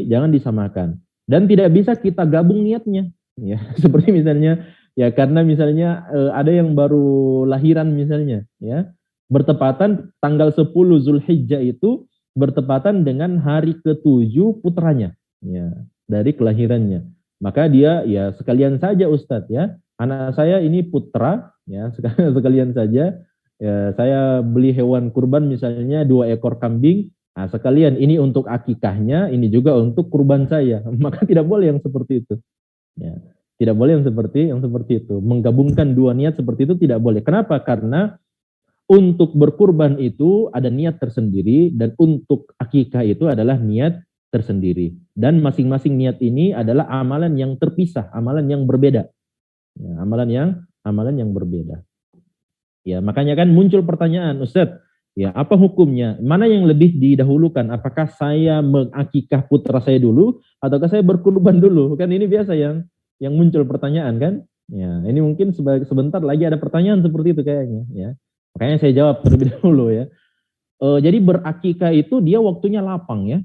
Jangan disamakan. Dan tidak bisa kita gabung niatnya. Ya, seperti misalnya ya karena misalnya ada yang baru lahiran misalnya ya, bertepatan tanggal 10 Zulhijjah itu bertepatan dengan hari ke-7 putranya ya, dari kelahirannya. Maka dia ya sekalian saja Ustadz ya, anak saya ini putra ya, sekalian saja ya, saya beli hewan kurban misalnya 2 ekor kambing. Nah, sekalian ini untuk akikahnya, ini juga untuk kurban saya. Maka tidak boleh yang seperti itu. Ya, tidak boleh yang seperti itu. Menggabungkan dua niat seperti itu tidak boleh. Kenapa? Karena untuk berkurban itu ada niat tersendiri dan untuk akikah itu adalah niat tersendiri. Dan masing-masing niat ini adalah amalan yang terpisah, amalan yang berbeda. Ya, amalan yang berbeda. Ya, makanya kan muncul pertanyaan, Ustadz, ya, apa hukumnya? Mana yang lebih didahulukan? Apakah saya mengakikah putra saya dulu ataukah saya berkurban dulu? Kan ini biasa yang muncul pertanyaan kan? Ya, ini mungkin sebentar lagi ada pertanyaan seperti itu kayaknya, ya. Makanya saya jawab terlebih dahulu ya. Jadi berakikah itu dia waktunya lapang ya.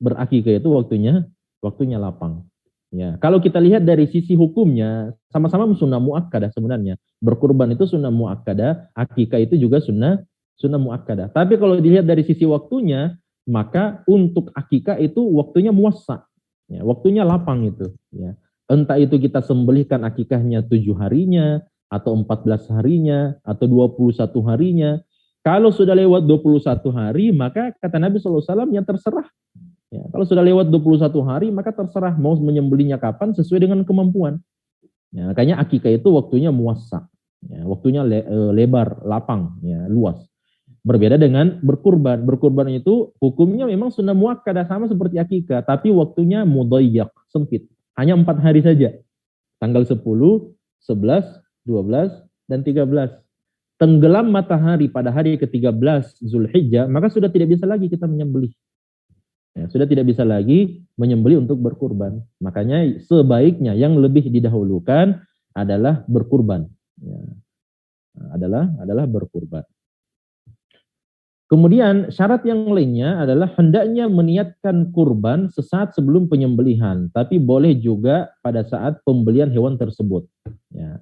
Berakikah itu waktunya lapang. Ya, kalau kita lihat dari sisi hukumnya sama-sama sunnah muakkadah sebenarnya. Berkurban itu sunnah muakkadah, akikah itu juga sunnah muakkadah. Tapi kalau dilihat dari sisi waktunya, maka untuk akikah itu waktunya muwassa. Ya, waktunya lapang itu. Ya. Entah itu kita sembelihkan akikahnya 7 harinya, atau 14 harinya, atau 21 harinya. Kalau sudah lewat 21 hari, maka kata Nabi SAW ya terserah. Ya, kalau sudah lewat 21 hari, maka terserah mau menyembelihnya kapan sesuai dengan kemampuan. Ya, makanya akikah itu waktunya muwassa. Ya, waktunya lebar, lapang, ya, luas. Berbeda dengan berkurban. Berkurban itu hukumnya memang sunnah muakkadah sama seperti akikah, tapi waktunya mudayyak, sempit. Hanya 4 hari saja. Tanggal 10, 11, 12, dan 13. Tenggelam matahari pada hari ke-13 Zulhijjah, maka sudah tidak bisa lagi kita menyembelih. Ya, sudah tidak bisa lagi menyembelih untuk berkurban. Makanya sebaiknya yang lebih didahulukan adalah berkurban. Ya, adalah berkurban. Kemudian syarat yang lainnya adalah hendaknya meniatkan kurban sesaat sebelum penyembelihan, tapi boleh juga pada saat pembelian hewan tersebut. Ya.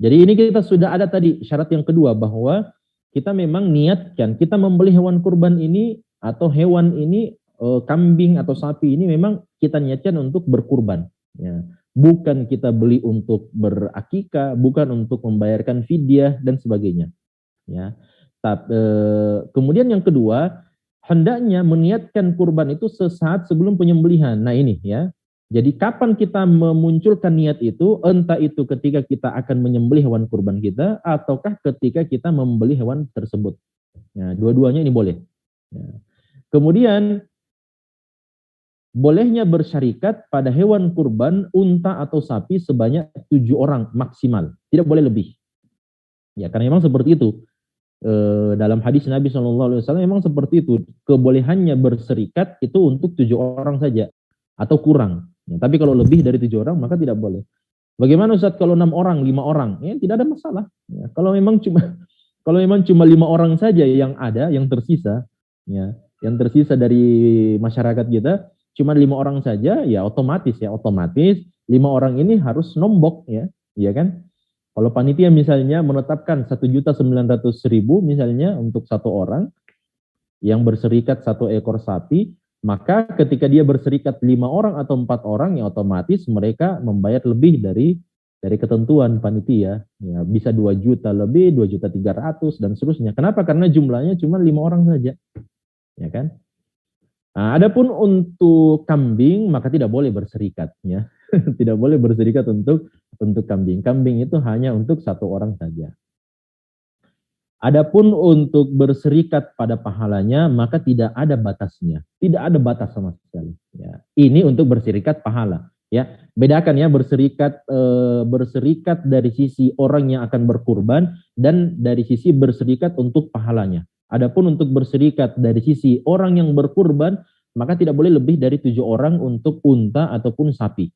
Jadi ini kita sudah ada tadi syarat yang kedua, bahwa kita memang niatkan kita membeli hewan kurban ini atau hewan ini, kambing atau sapi ini memang kita niatkan untuk berkurban. Ya. Bukan kita beli untuk berakikah, bukan untuk membayarkan fidyah dan sebagainya. Ya. Kemudian yang kedua, hendaknya meniatkan kurban itu sesaat sebelum penyembelihan. Nah ini ya. Jadi kapan kita memunculkan niat itu, entah itu ketika kita akan menyembelih hewan kurban kita, ataukah ketika kita membeli hewan tersebut. Ya, dua-duanya ini boleh. Ya. Kemudian, bolehnya bersyarikat pada hewan kurban, unta atau sapi sebanyak 7 orang maksimal. Tidak boleh lebih. Ya, karena memang seperti itu. Dalam hadis Nabi SAW memang seperti itu, kebolehannya berserikat itu untuk 7 orang saja atau kurang. Ya, tapi kalau lebih dari 7 orang maka tidak boleh. Bagaimana Ustaz kalau 6 orang, 5 orang? Ya, tidak ada masalah. Ya, kalau memang cuma 5 orang saja yang ada, yang tersisa, ya, yang tersisa dari masyarakat kita, cuma 5 orang saja, ya otomatis 5 orang ini harus nombok, ya kan? Kalau panitia misalnya menetapkan 1.900.000 misalnya untuk 1 orang yang berserikat 1 ekor sapi, maka ketika dia berserikat 5 orang atau 4 orang, ya otomatis mereka membayar lebih dari ketentuan panitia. Ya, bisa 2 juta lebih, 2.300.000 dan seterusnya. Kenapa? Karena jumlahnya cuma 5 orang saja. Ya kan? Nah, adapun untuk kambing maka tidak boleh berserikat, ya. Tidak boleh berserikat untuk kambing. Kambing itu hanya untuk 1 orang saja. Adapun untuk berserikat pada pahalanya maka tidak ada batasnya. Tidak ada batas sama sekali. Ya. Ini untuk berserikat pahala. Ya, bedakan ya berserikat dari sisi orang yang akan berkurban dan dari sisi berserikat untuk pahalanya. Adapun untuk berserikat dari sisi orang yang berkurban maka tidak boleh lebih dari 7 orang untuk unta ataupun sapi.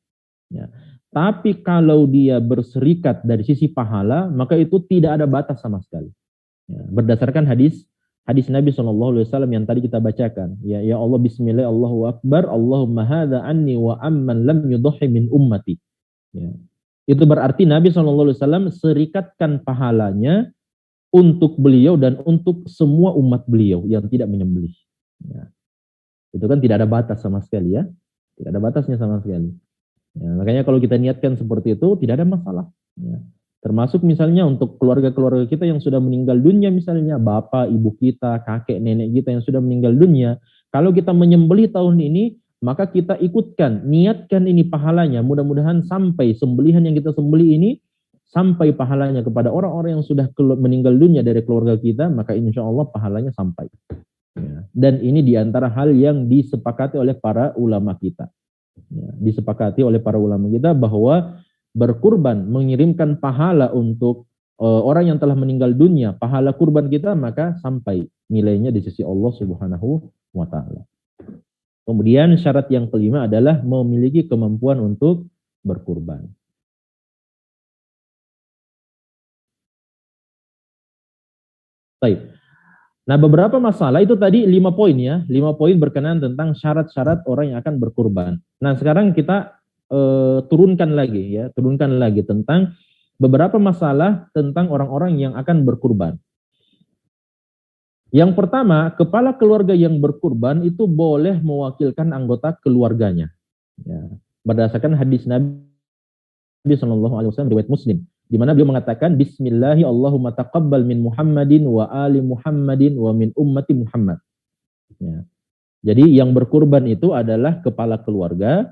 Ya. Tapi kalau dia berserikat dari sisi pahala, maka itu tidak ada batas sama sekali. Ya. Berdasarkan hadis Nabi SAW yang tadi kita bacakan. Ya Allah, bismillah, Allahu Akbar, Allahumma hadha anni wa amman lam yudhi min ummati. Ya. Itu berarti Nabi SAW serikatkan pahalanya untuk beliau dan untuk semua umat beliau yang tidak menyembelih. Ya. Itu kan tidak ada batas sama sekali ya. Tidak ada batasnya sama sekali. Ya, makanya kalau kita niatkan seperti itu tidak ada masalah. Ya. Termasuk misalnya untuk keluarga-keluarga kita yang sudah meninggal dunia, misalnya bapak, ibu kita, kakek, nenek kita yang sudah meninggal dunia. Kalau kita menyembelih tahun ini, maka kita ikutkan, niatkan ini pahalanya. Mudah-mudahan sampai sembelihan yang kita sembelih ini, sampai pahalanya kepada orang-orang yang sudah meninggal dunia dari keluarga kita, maka insya Allah pahalanya sampai. Ya. Dan ini diantara hal yang disepakati oleh para ulama kita. Ya, disepakati oleh para ulama kita bahwa berkurban mengirimkan pahala untuk orang yang telah meninggal dunia, pahala kurban kita maka sampai nilainya di sisi Allah Subhanahu wa taala. Kemudian syarat yang kelima adalah memiliki kemampuan untuk berkurban. Baik. Nah, beberapa masalah itu tadi 5 poin ya, 5 poin berkenaan tentang syarat-syarat orang yang akan berkurban. Nah, sekarang kita turunkan lagi tentang beberapa masalah tentang orang-orang yang akan berkurban. Yang pertama, kepala keluarga yang berkurban itu boleh mewakilkan anggota keluarganya. Ya, berdasarkan hadis Nabi SAW riwayat Muslim, di mana beliau mengatakan Bismillahi Allahumma taqabbal min Muhammadin wa ali Muhammadin wa min ummati Muhammad. Ya. Jadi yang berkurban itu adalah kepala keluarga,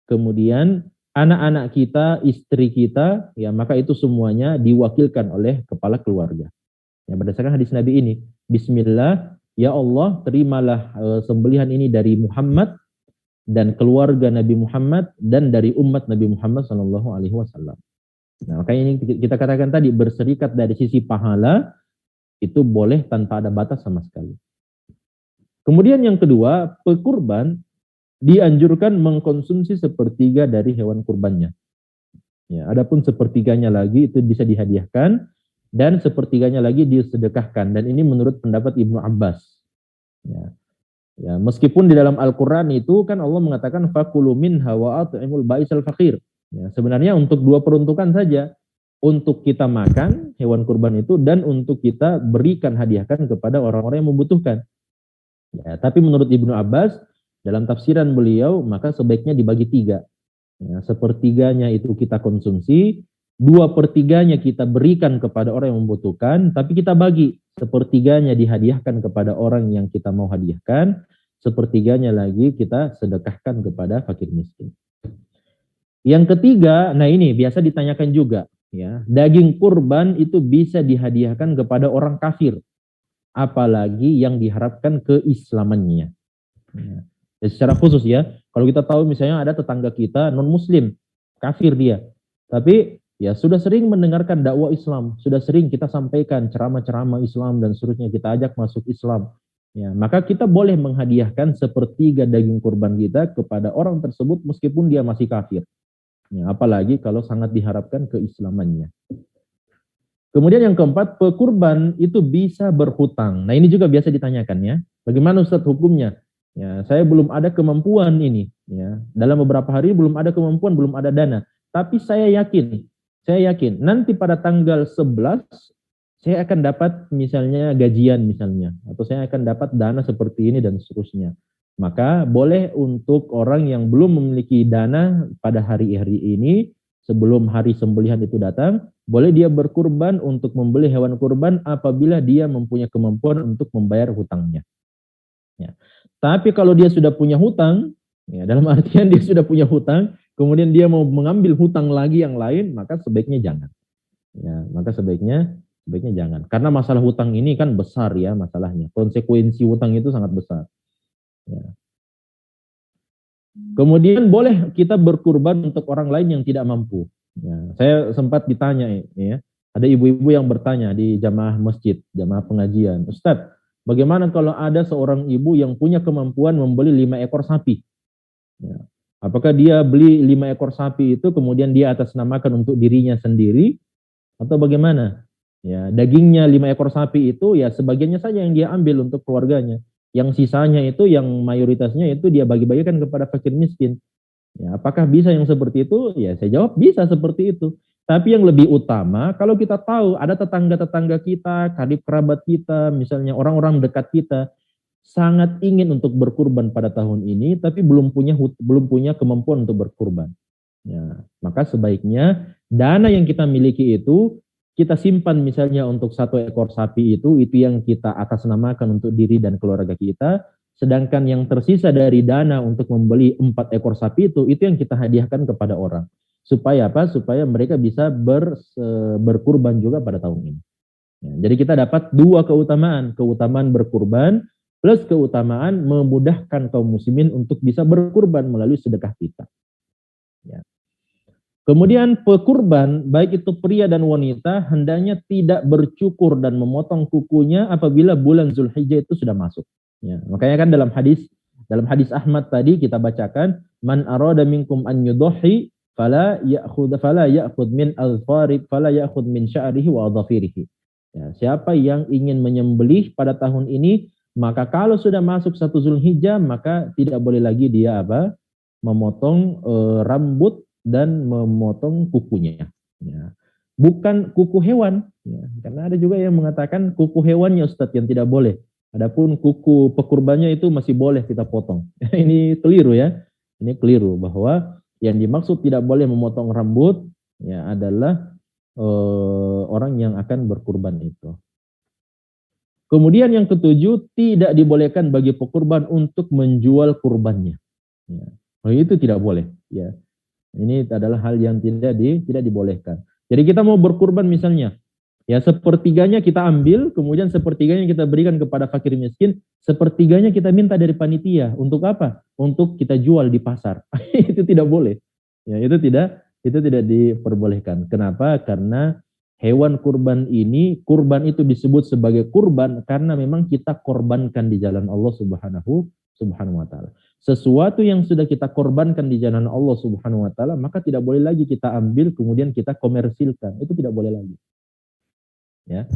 kemudian anak-anak kita, istri kita, ya maka itu semuanya diwakilkan oleh kepala keluarga. Ya, berdasarkan hadis Nabi ini. Bismillah, ya Allah, terimalah sembelihan ini dari Muhammad dan keluarga Nabi Muhammad dan dari umat Nabi Muhammad sallallahu alaihi wasallam. Nah, makanya ini kita katakan tadi, berserikat dari sisi pahala itu boleh tanpa ada batas sama sekali. Kemudian yang kedua, pekurban dianjurkan mengkonsumsi sepertiga dari hewan kurbannya. Ya, adapun sepertiganya lagi itu bisa dihadiahkan dan sepertiganya lagi disedekahkan, dan ini menurut pendapat Ibnu Abbas. Ya. Ya, meskipun di dalam Al-Qur'an itu kan Allah mengatakan fakulu minha wa at'imul ba'isal faqir. Ya, sebenarnya untuk dua peruntukan saja. Untuk kita makan hewan kurban itu dan untuk kita berikan, hadiahkan kepada orang-orang yang membutuhkan. Ya, tapi menurut Ibnu Abbas dalam tafsiran beliau maka sebaiknya dibagi tiga. Ya, sepertiganya itu kita konsumsi, 2/3 kita berikan kepada orang yang membutuhkan, tapi kita bagi, sepertiganya dihadiahkan kepada orang yang kita mau hadiahkan, sepertiganya lagi kita sedekahkan kepada fakir miskin. Yang ketiga, nah ini biasa ditanyakan juga, ya, daging kurban itu bisa dihadiahkan kepada orang kafir, apalagi yang diharapkan keislamannya. Ya. Secara khusus ya, kalau kita tahu misalnya ada tetangga kita non muslim, kafir dia, tapi ya sudah sering mendengarkan dakwah Islam, sudah sering kita sampaikan ceramah-ceramah Islam dan seterusnya, kita ajak masuk Islam. Ya, maka kita boleh menghadiahkan sepertiga daging kurban kita kepada orang tersebut meskipun dia masih kafir. Ya, apalagi kalau sangat diharapkan keislamannya. Kemudian yang keempat, pekurban itu bisa berhutang. Nah ini juga biasa ditanyakan ya, bagaimana Ustadz hukumnya? Ya, saya belum ada kemampuan ini. Ya, dalam beberapa hari belum ada kemampuan, belum ada dana. Tapi saya yakin nanti pada tanggal 11 saya akan dapat misalnya gajian misalnya, atau saya akan dapat dana seperti ini dan seterusnya. Maka boleh untuk orang yang belum memiliki dana pada hari-hari ini, sebelum hari sembelihan itu datang, boleh dia berkurban untuk membeli hewan kurban apabila dia mempunyai kemampuan untuk membayar hutangnya. Ya. Tapi kalau dia sudah punya hutang, ya, dalam artian dia sudah punya hutang, kemudian dia mau mengambil hutang lagi yang lain, maka sebaiknya jangan. Ya, maka sebaiknya jangan. Karena masalah hutang ini kan besar ya masalahnya. Konsekuensi hutang itu sangat besar. Ya. Kemudian boleh kita berkurban untuk orang lain yang tidak mampu. Ya, saya sempat ditanya ya, ada ibu-ibu yang bertanya di jamaah masjid, jamaah pengajian, Ustadz, bagaimana kalau ada seorang ibu yang punya kemampuan membeli 5 ekor sapi? Ya. Apakah dia beli 5 ekor sapi itu kemudian dia atasnamakan untuk dirinya sendiri atau bagaimana? Ya, dagingnya 5 ekor sapi itu ya sebagiannya saja yang dia ambil untuk keluarganya. Yang sisanya itu, yang mayoritasnya itu dia bagi-bagikan kepada fakir miskin. Ya, apakah bisa yang seperti itu? Ya, saya jawab bisa seperti itu. Tapi yang lebih utama, kalau kita tahu ada tetangga-tetangga kita, karib kerabat kita, misalnya orang-orang dekat kita, sangat ingin untuk berkurban pada tahun ini, tapi belum punya kemampuan untuk berkurban. Ya, maka sebaiknya dana yang kita miliki itu kita simpan misalnya untuk 1 ekor sapi itu yang kita atasnamakan untuk diri dan keluarga kita, sedangkan yang tersisa dari dana untuk membeli 4 ekor sapi itu yang kita hadiahkan kepada orang. Supaya apa? Supaya mereka bisa berkurban juga pada tahun ini. Ya, jadi kita dapat 2 keutamaan berkurban plus keutamaan memudahkan kaum muslimin untuk bisa berkurban melalui sedekah kita. Ya. Kemudian pekurban, baik itu pria dan wanita, hendaknya tidak bercukur dan memotong kukunya apabila bulan Zulhijjah itu sudah masuk. Ya, makanya kan dalam hadis Ahmad tadi kita bacakan, man arada minkum an yudhi fala ya'khudh min alfarib fala ya'khudh min sya'rihi wa adhafirihi. Ya, siapa yang ingin menyembelih pada tahun ini, maka kalau sudah masuk 1 Zulhijjah maka tidak boleh lagi dia memotong rambut dan memotong kukunya. Ya. Bukan kuku hewan, ya. Karena ada juga yang mengatakan kuku hewannya Ustadz yang tidak boleh. Adapun kuku pekurbannya itu masih boleh kita potong. Ini keliru ya. Ini keliru bahwa yang dimaksud tidak boleh memotong rambut ya adalah orang yang akan berkurban itu. Kemudian yang ketujuh, tidak dibolehkan bagi pekurban untuk menjual kurbannya. Ya. Itu tidak boleh. Ya. Ini adalah hal yang tidak dibolehkan. Jadi kita mau berkurban misalnya, Ya, sepertiganya kita ambil, kemudian sepertiganya kita berikan kepada fakir miskin, sepertiganya kita minta dari panitia. Untuk apa? Untuk kita jual di pasar. Itu tidak boleh. Ya, itu tidak diperbolehkan. Kenapa? Karena hewan kurban ini, kurban itu disebut sebagai kurban karena memang kita korbankan di jalan Allah Subhanahu wa taala. Sesuatu yang sudah kita korbankan di jalan Allah Subhanahu wa taala, maka tidak boleh lagi kita ambil kemudian kita komersilkan. Itu tidak boleh lagi. Ya.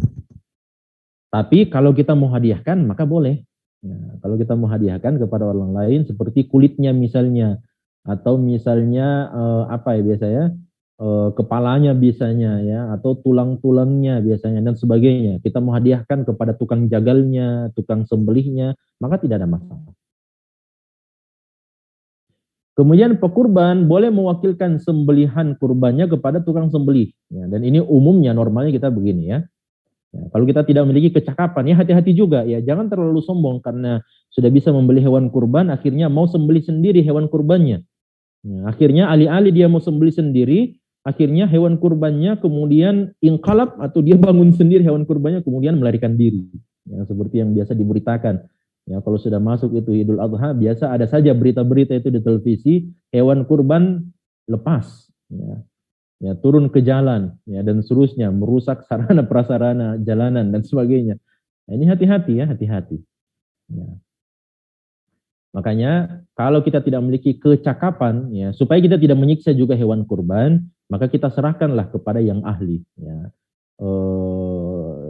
Tapi kalau kita mau hadiahkan maka boleh. Ya, kalau kita mau hadiahkan kepada orang lain seperti kulitnya misalnya atau misalnya apa ya biasanya kepalanya biasanya ya atau tulang-tulangnya biasanya dan sebagainya. Kita mau hadiahkan kepada tukang jagalnya, tukang sembelihnya, maka tidak ada masalah. Kemudian pekurban boleh mewakilkan sembelihan kurbannya kepada tukang sembelih. Ya, dan ini umumnya normalnya kita begini ya. Ya, kalau kita tidak memiliki kecakapan, ya hati-hati juga ya. Jangan terlalu sombong karena sudah bisa membeli hewan kurban, akhirnya mau sembelih sendiri hewan kurbannya. Ya, akhirnya alih-alih dia mau sembelih sendiri, akhirnya hewan kurbannya kemudian ingkalap atau dia bangun sendiri hewan kurbannya kemudian melarikan diri. Ya, seperti yang biasa diberitakan. Ya, kalau sudah masuk itu Idul Adha, biasa ada saja berita-berita itu di televisi, hewan kurban lepas. Ya, ya turun ke jalan ya dan seterusnya merusak sarana prasarana jalanan dan sebagainya. Nah, ini hati-hati ya, hati-hati. Ya. Makanya kalau kita tidak memiliki kecakapan ya supaya kita tidak menyiksa juga hewan kurban, maka kita serahkanlah kepada yang ahli ya.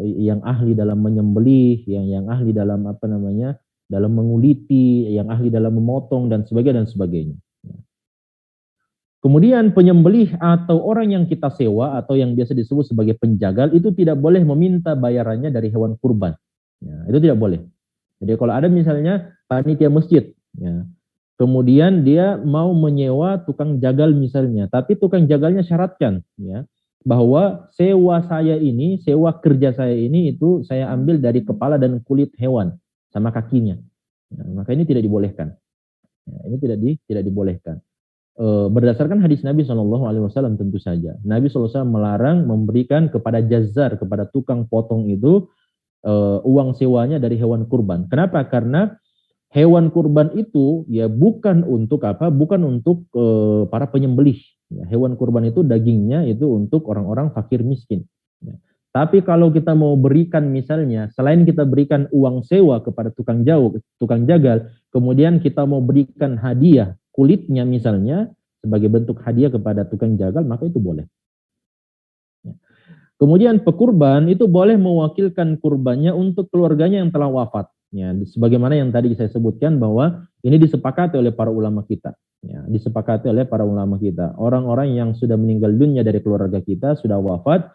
Yang ahli dalam menyembelih, yang ahli dalam apa namanya? Dalam menguliti, yang ahli dalam memotong dan sebagainya dan sebagainya. Kemudian penyembelih atau orang yang kita sewa atau yang biasa disebut sebagai penjagal itu tidak boleh meminta bayarannya dari hewan kurban. Ya, itu tidak boleh. Jadi kalau ada misalnya panitia masjid, ya, kemudian dia mau menyewa tukang jagal misalnya, tapi tukang jagalnya syaratkan, ya, bahwa sewa saya ini, sewa kerja saya ini itu saya ambil dari kepala dan kulit hewan sama kakinya. Ya, maka ini tidak dibolehkan. Ya, ini tidak dibolehkan. Berdasarkan hadis Nabi SAW tentu saja. Nabi SAW melarang memberikan kepada jazar, kepada tukang potong itu uang sewanya dari hewan kurban. Kenapa? Karena hewan kurban itu ya bukan untuk apa? Bukan untuk para penyembelih. Ya, hewan kurban itu dagingnya itu untuk orang-orang fakir miskin. Ya. Tapi kalau kita mau berikan misalnya, selain kita berikan uang sewa kepada tukang tukang jagal, kemudian kita mau berikan hadiah kulitnya misalnya sebagai bentuk hadiah kepada tukang jagal, maka itu boleh. Ya. Kemudian pekurban itu boleh mewakilkan kurbannya untuk keluarganya yang telah wafat. Ya, sebagaimana yang tadi saya sebutkan bahwa ini disepakati oleh para ulama kita. Ya, disepakati oleh para ulama kita. Orang-orang yang sudah meninggal dunia dari keluarga kita sudah wafat,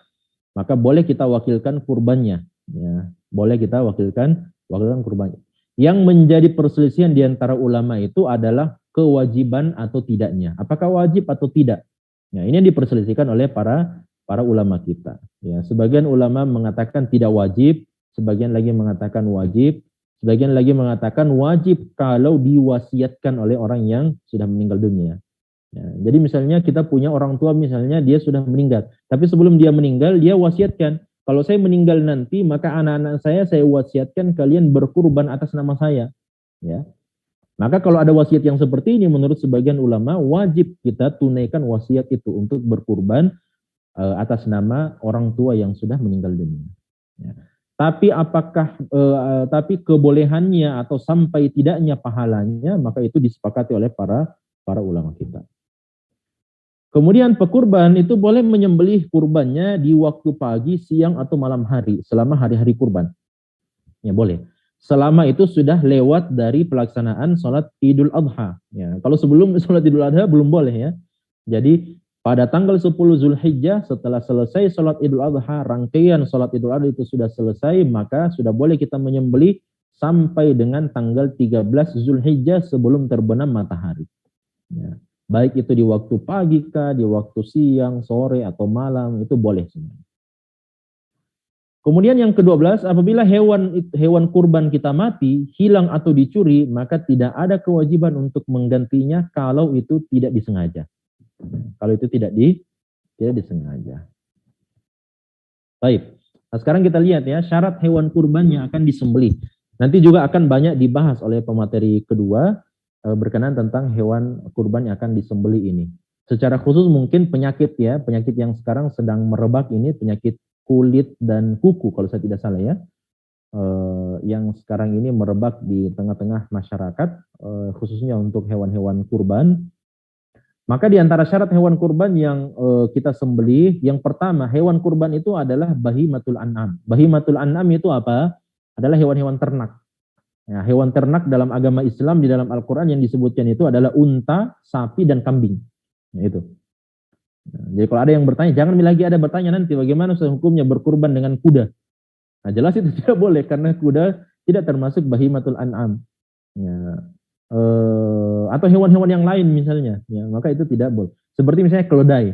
maka boleh kita wakilkan kurbannya. Ya, boleh kita wakilkan kurbannya. Yang menjadi perselisihan di antara ulama itu adalah kewajiban atau tidaknya. Apakah wajib atau tidak? Ya, ini yang diperselisihkan oleh para ulama kita. Ya, sebagian ulama mengatakan tidak wajib, sebagian lagi mengatakan wajib, sebagian lagi mengatakan wajib kalau diwasiatkan oleh orang yang sudah meninggal dunia. Ya, jadi misalnya kita punya orang tua misalnya dia sudah meninggal, tapi sebelum dia meninggal dia wasiatkan, kalau saya meninggal nanti maka anak-anak saya wasiatkan kalian berkurban atas nama saya. Ya. Maka kalau ada wasiat yang seperti ini menurut sebagian ulama wajib kita tunaikan wasiat itu untuk berkurban atas nama orang tua yang sudah meninggal dunia. Ya. Tapi apakah tapi kebolehannya atau sampai tidaknya pahalanya maka itu disepakati oleh para ulama kita. Kemudian pekurban itu boleh menyembelih kurbannya di waktu pagi, siang, atau malam hari, selama hari-hari kurban. Ya boleh. Selama itu sudah lewat dari pelaksanaan sholat Idul Adha. Ya, kalau sebelum sholat Idul Adha belum boleh ya. Jadi pada tanggal 10 Zulhijjah setelah selesai sholat Idul Adha, rangkaian sholat Idul Adha itu sudah selesai, maka sudah boleh kita menyembelih sampai dengan tanggal 13 Zulhijjah sebelum terbenam matahari. Ya. Baik itu di waktu pagi kah, di waktu siang, sore, atau malam, itu boleh semua. Kemudian yang ke-12, apabila hewan kurban kita mati, hilang atau dicuri, maka tidak ada kewajiban untuk menggantinya kalau itu tidak disengaja. Kalau itu tidak disengaja. Baik. Nah, sekarang kita lihat ya, syarat hewan kurban yang akan disembelih. Nanti juga akan banyak dibahas oleh pemateri kedua berkenaan tentang hewan kurban yang akan disembelih ini. Secara khusus mungkin penyakit ya, penyakit yang sekarang sedang merebak ini, penyakit kulit dan kuku kalau saya tidak salah ya, yang sekarang ini merebak di tengah-tengah masyarakat, khususnya untuk hewan-hewan kurban. Maka di antara syarat hewan kurban yang kita sembelih, yang pertama hewan kurban itu adalah bahimatul an'am. Bahimatul an'am itu apa? Adalah hewan-hewan ternak. Ya, hewan ternak dalam agama Islam di dalam Al-Quran yang disebutkan itu adalah unta, sapi, dan kambing. Nah, itu. Nah, jadi kalau ada yang bertanya, jangan lagi ada bertanya nanti bagaimana hukumnya berkurban dengan kuda. Nah, jelas itu tidak boleh karena kuda tidak termasuk bahimatul an'am. Ya, atau hewan-hewan yang lain misalnya, ya, maka itu tidak boleh. Seperti misalnya keledai,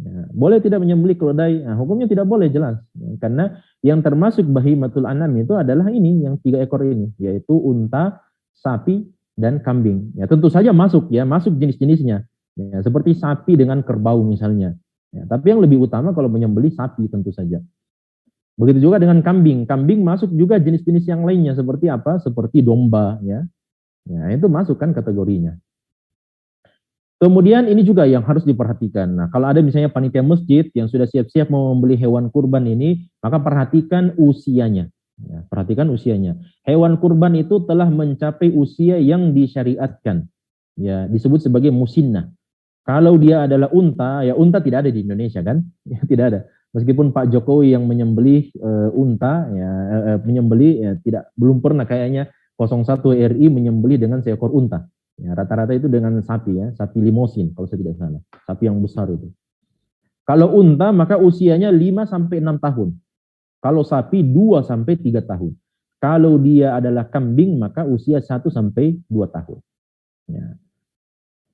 ya, boleh tidak menyembelih keledai? Nah, hukumnya tidak boleh jelas, ya, karena yang termasuk bahimatul an'am itu adalah ini, yang 3 ekor ini, yaitu unta, sapi, dan kambing. Ya, tentu saja masuk ya, masuk jenis-jenisnya, ya, seperti sapi dengan kerbau misalnya. Ya, tapi yang lebih utama kalau menyembelih sapi tentu saja. Begitu juga dengan kambing. Kambing masuk juga jenis-jenis yang lainnya seperti apa? Seperti domba, ya. Ya, itu masuk kan kategorinya. Kemudian ini juga yang harus diperhatikan. Nah, kalau ada misalnya panitia masjid yang sudah siap-siap mau membeli hewan kurban ini, maka perhatikan usianya. Ya, perhatikan usianya. Hewan kurban itu telah mencapai usia yang disyariatkan. Ya, disebut sebagai musinnah. Kalau dia adalah unta, ya unta tidak ada di Indonesia kan? Ya, tidak ada. Meskipun Pak Jokowi yang menyembelih unta, ya menyembelih ya tidak, belum pernah kayaknya 01 RI menyembelih dengan seekor unta. Ya, rata-rata itu dengan sapi ya, sapi limosin kalau saya tidak salah. Sapi yang besar itu. Kalau unta maka usianya 5 sampai 6 tahun. Kalau sapi 2 sampai 3 tahun. Kalau dia adalah kambing maka usia 1 sampai 2 tahun. Ya.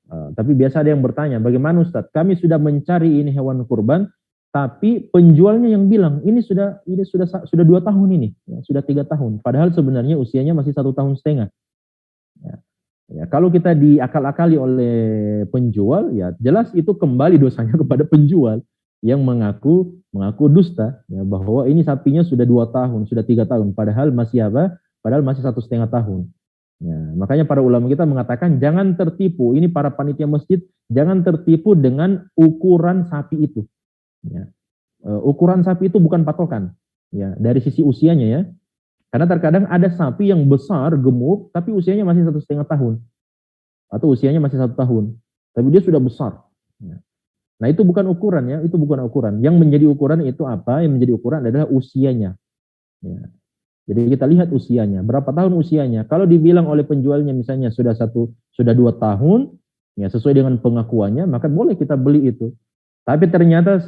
Tapi biasa ada yang bertanya, bagaimana Ustadz? Kami sudah mencari ini hewan kurban, tapi penjualnya yang bilang ini sudah 2 tahun ini, ya, sudah 3 tahun. Padahal sebenarnya usianya masih 1,5 tahun. Ya. Ya, kalau kita diakal-akali oleh penjual, ya jelas itu kembali dosanya kepada penjual yang mengaku dusta, ya, bahwa ini sapinya sudah 2 tahun, sudah 3 tahun, padahal masih apa? Padahal masih 1,5 tahun. Ya, makanya para ulama kita mengatakan jangan tertipu, ini para panitia masjid, jangan tertipu dengan ukuran sapi itu. Ya. Ukuran sapi itu bukan patokan, ya, dari sisi usianya ya. Karena terkadang ada sapi yang besar, gemuk, tapi usianya masih 1,5 tahun. Atau usianya masih 1 tahun. Tapi dia sudah besar. Ya. Nah itu bukan ukuran ya, itu bukan ukuran. Yang menjadi ukuran itu apa? Yang menjadi ukuran adalah usianya. Ya. Jadi kita lihat usianya, berapa tahun usianya. Kalau dibilang oleh penjualnya misalnya sudah 2 tahun, ya sesuai dengan pengakuannya, maka boleh kita beli itu. Tapi ternyata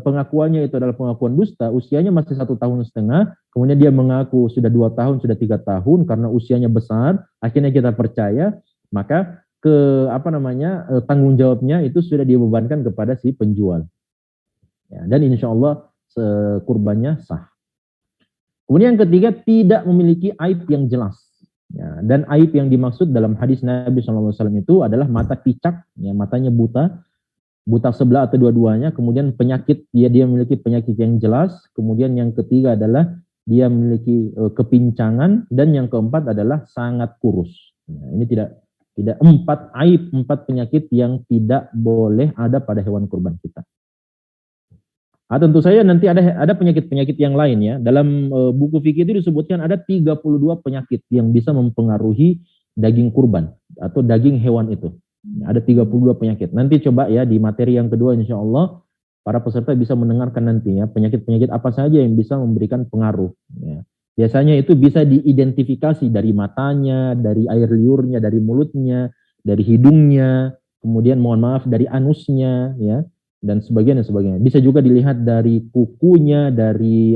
pengakuannya itu adalah pengakuan dusta, usianya masih 1,5 tahun, kemudian dia mengaku sudah 2 tahun, sudah 3 tahun karena usianya besar, akhirnya kita percaya, maka tanggung jawabnya itu sudah dibebankan kepada si penjual. Ya, dan insya Allah kurbannya sah. Kemudian yang ketiga, tidak memiliki aib yang jelas. Ya, dan aib yang dimaksud dalam hadis Nabi SAW itu adalah mata picak, ya, matanya buta sebelah atau dua-duanya. Kemudian penyakit, dia memiliki penyakit yang jelas. Kemudian yang ketiga adalah dia memiliki kepincangan. Dan yang keempat adalah sangat kurus. Ya, ini tidak 4 aib, 4 penyakit yang tidak boleh ada pada hewan kurban kita. Tentu saja nanti ada penyakit-penyakit yang lain ya. Dalam buku fikih itu disebutkan ada 32 penyakit yang bisa mempengaruhi daging kurban atau daging hewan itu. Ada 32 penyakit. Nanti coba ya di materi yang kedua insya Allah para peserta bisa mendengarkan nanti ya penyakit-penyakit apa saja yang bisa memberikan pengaruh. Ya. Biasanya itu bisa diidentifikasi dari matanya, dari air liurnya, dari mulutnya, dari hidungnya, kemudian mohon maaf dari anusnya ya. Dan sebagainya. Bisa juga dilihat dari kukunya, dari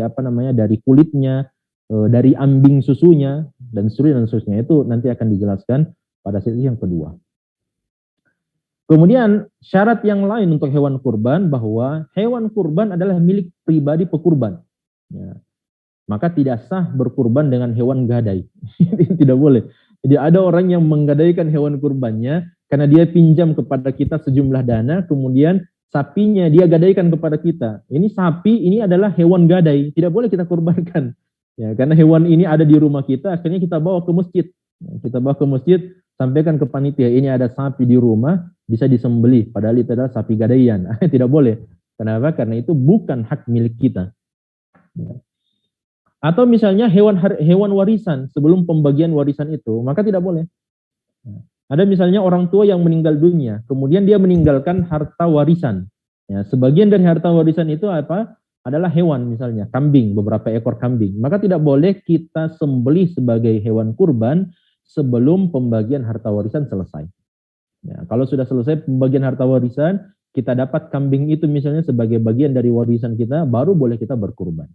dari kulitnya, dari ambing susunya dan seterusnya. Itu nanti akan dijelaskan pada sesi yang kedua. Kemudian syarat yang lain untuk hewan kurban bahwa hewan kurban adalah milik pribadi pekurban. Ya. Maka tidak sah berkurban dengan hewan gadai. Tidak boleh. Jadi ada orang yang menggadaikan hewan kurbannya karena dia pinjam kepada kita sejumlah dana, kemudian sapinya dia gadaikan kepada kita. Ini sapi ini adalah hewan gadai, tidak boleh kita kurbankan. Ya, karena hewan ini ada di rumah kita, akhirnya kita bawa ke masjid. Ya, kita bawa ke masjid, sampaikan ke panitia, ini ada sapi di rumah, bisa disembelih, padahal itu adalah sapi gadaian. Tidak boleh. Kenapa? Karena itu bukan hak milik kita. Ya. Atau misalnya hewan warisan, sebelum pembagian warisan itu, maka tidak boleh. Ada misalnya orang tua yang meninggal dunia, kemudian dia meninggalkan harta warisan. Ya, sebagian dari harta warisan itu apa? Adalah hewan misalnya, kambing, beberapa ekor kambing. Maka tidak boleh kita sembelih sebagai hewan kurban sebelum pembagian harta warisan selesai. Ya, kalau sudah selesai pembagian harta warisan, kita dapat kambing itu misalnya sebagai bagian dari warisan kita, baru boleh kita berkurban.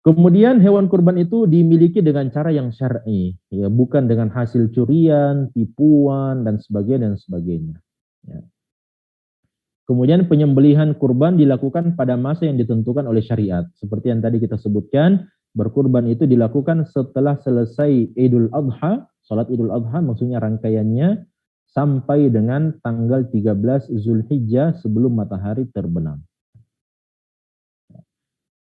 Kemudian hewan kurban itu dimiliki dengan cara yang syar'i, ya, bukan dengan hasil curian, tipuan, dan sebagainya. Ya. Kemudian penyembelihan kurban dilakukan pada masa yang ditentukan oleh syariat. Seperti yang tadi kita sebutkan, berkurban itu dilakukan setelah selesai Idul Adha, salat Idul Adha maksudnya rangkaiannya, sampai dengan tanggal 13 Zulhijjah sebelum matahari terbenam.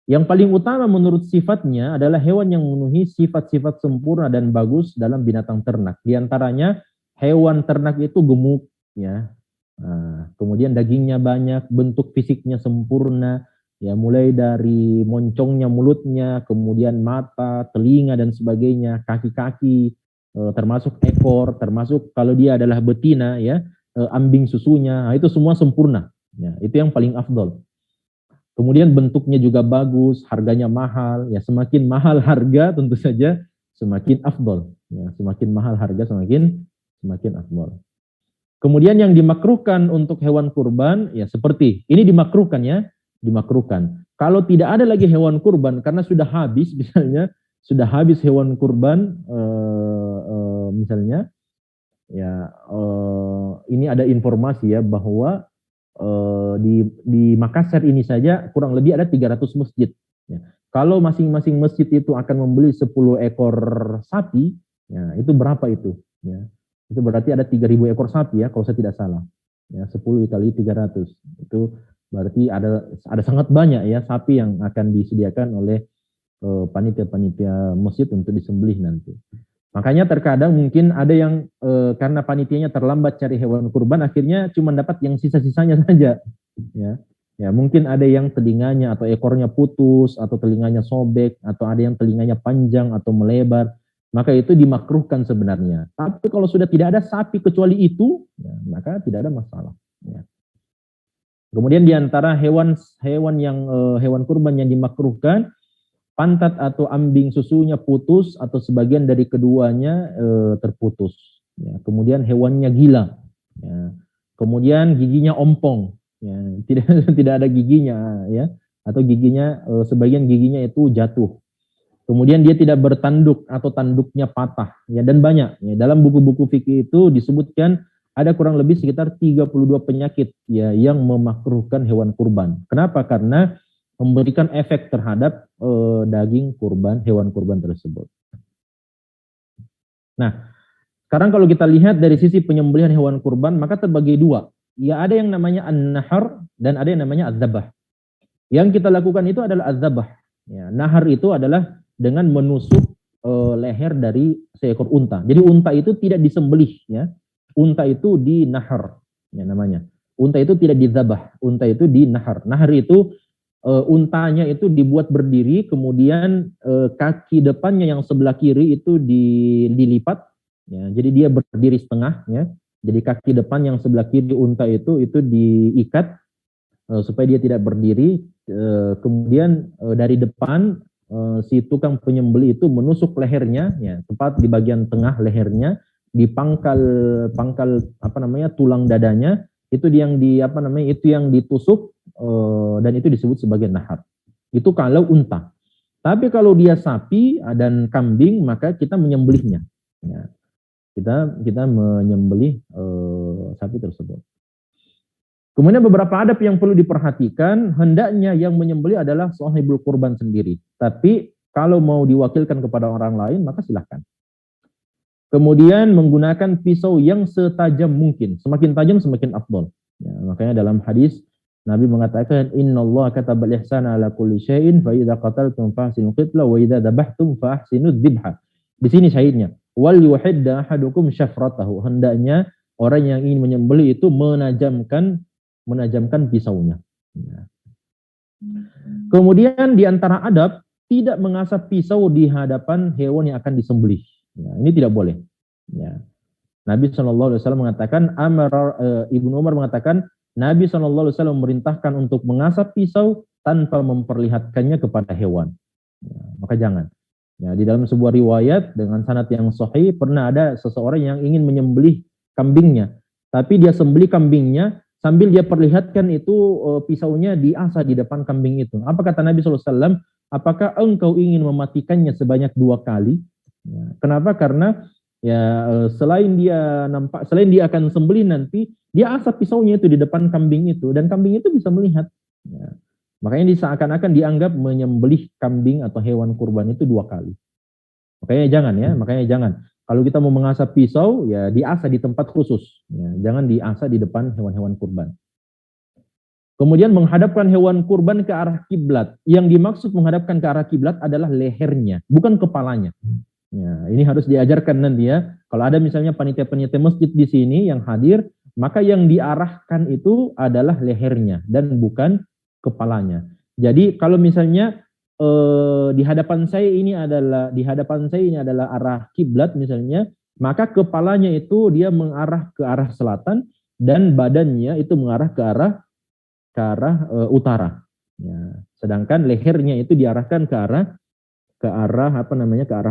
Yang paling utama menurut sifatnya adalah hewan yang memenuhi sifat-sifat sempurna dan bagus dalam binatang ternak. Di antaranya hewan ternak itu gemuk, ya. Nah, kemudian dagingnya banyak, bentuk fisiknya sempurna, ya, mulai dari moncongnya mulutnya, kemudian mata, telinga dan sebagainya, kaki-kaki, termasuk ekor, termasuk kalau dia adalah betina, ya, ambing susunya, nah, itu semua sempurna. Ya, itu yang paling afdol. Kemudian bentuknya juga bagus, harganya mahal. Ya, semakin mahal harga tentu saja semakin afdol. Ya, semakin mahal harga semakin afdol. Kemudian yang dimakruhkan untuk hewan kurban, ya seperti ini dimakruhkan, ya, dimakruhkan. Kalau tidak ada lagi hewan kurban karena sudah habis, misalnya sudah habis hewan kurban, misalnya, ya, ini ada informasi ya bahwa di Makassar ini saja kurang lebih ada 300 masjid. Ya. Kalau masing-masing masjid itu akan membeli 10 ekor sapi, ya, itu berapa itu? Ya. Itu berarti ada 3.000 ekor sapi, ya, kalau saya tidak salah. Ya, 10 kali 300. Itu berarti ada sangat banyak, ya, sapi yang akan disediakan oleh panitia-panitia masjid untuk disembelih nanti. Makanya terkadang mungkin ada yang karena panitianya terlambat cari hewan kurban, akhirnya cuma dapat yang sisa-sisanya saja. Ya, ya mungkin ada yang telinganya atau ekornya putus, atau telinganya sobek, atau ada yang telinganya panjang atau melebar. Maka itu dimakruhkan sebenarnya. Tapi kalau sudah tidak ada sapi kecuali itu, ya, maka tidak ada masalah. Ya. Kemudian diantara hewan kurban yang dimakruhkan, pantat atau ambing susunya putus atau sebagian dari keduanya terputus. Ya, kemudian hewannya gila. Ya. Kemudian giginya ompong. Ya, tidak ada giginya, ya. Atau giginya sebagian giginya itu jatuh. Kemudian dia tidak bertanduk atau tanduknya patah. Ya, dan banyak. Ya, dalam buku-buku fikih itu disebutkan ada kurang lebih sekitar 32 penyakit, ya, yang memakruhkan hewan kurban. Kenapa? Karena memberikan efek terhadap daging kurban, hewan kurban tersebut. Nah, sekarang kalau kita lihat dari sisi penyembelihan hewan kurban, maka terbagi dua. Ya, ada yang namanya an-nahar dan ada yang namanya az-zabah. Yang kita lakukan itu adalah az-zabah. Ya, nahar itu adalah dengan menusuk leher dari seekor unta. Jadi unta itu tidak disembelih, ya. Unta itu dinahar, ya namanya. Unta itu tidak dizabah, unta itu dinahar. Nahar itu untanya itu dibuat berdiri, kemudian kaki depannya yang sebelah kiri itu dilipat, ya, jadi dia berdiri setengah, ya. Jadi kaki depan yang sebelah kiri unta itu diikat supaya dia tidak berdiri. Kemudian dari depan si tukang penyembelih itu menusuk lehernya, ya, tepat di bagian tengah lehernya, di pangkal tulang dadanya. Itu yang ditusuk, dan itu disebut sebagai nahar. Itu kalau unta. Tapi kalau dia sapi dan kambing, maka kita menyembelihnya. Ya. Kita menyembelih sapi tersebut. Kemudian beberapa adab yang perlu diperhatikan, hendaknya yang menyembelih adalah sahibul kurban sendiri. Tapi kalau mau diwakilkan kepada orang lain, maka silahkan. Kemudian menggunakan pisau yang setajam mungkin. Semakin tajam semakin afdol. Ya, makanya dalam hadis Nabi mengatakan innallaha katabal ihsana ala kulli syai'in fa idza qataltum fahsinul qitla wa idza dabahtum fa ahsinud dzibha. Di sini syahidnya. Wal yuhidda ahadukum syafratahu. Hendaknya orang yang ingin menyembelih itu menajamkan pisaunya. Ya. Kemudian di antara adab tidak mengasah pisau di hadapan hewan yang akan disembelih. Ya, ini tidak boleh. Ya. Nabi SAW mengatakan, Ibnu Umar mengatakan, Nabi SAW memerintahkan untuk mengasah pisau tanpa memperlihatkannya kepada hewan. Ya, maka jangan. Ya, di dalam sebuah riwayat dengan sanad yang sahih, pernah ada seseorang yang ingin menyembelih kambingnya. Tapi dia sembelih kambingnya, sambil dia perlihatkan itu pisaunya diasah di depan kambing itu. Apa kata Nabi SAW? Apakah engkau ingin mematikannya sebanyak 2 kali? Ya, kenapa? Karena ya selain dia akan sembelih nanti, dia asap pisaunya itu di depan kambing itu dan kambing itu bisa melihat. Ya. Makanya seakan-akan dianggap menyembelih kambing atau hewan kurban itu 2 kali. Makanya jangan. Kalau kita mau mengasah pisau, ya diasah di tempat khusus. Ya, jangan diasah di depan hewan-hewan kurban. Kemudian menghadapkan hewan kurban ke arah kiblat. Yang dimaksud menghadapkan ke arah kiblat adalah lehernya, bukan kepalanya. Ya, ini harus diajarkan nanti ya. Kalau ada misalnya panitia-panitia masjid di sini yang hadir, maka yang diarahkan itu adalah lehernya dan bukan kepalanya. Jadi kalau misalnya di hadapan saya ini adalah arah kiblat misalnya, maka kepalanya itu dia mengarah ke arah selatan dan badannya itu mengarah ke arah utara. Ya, sedangkan lehernya itu diarahkan ke arah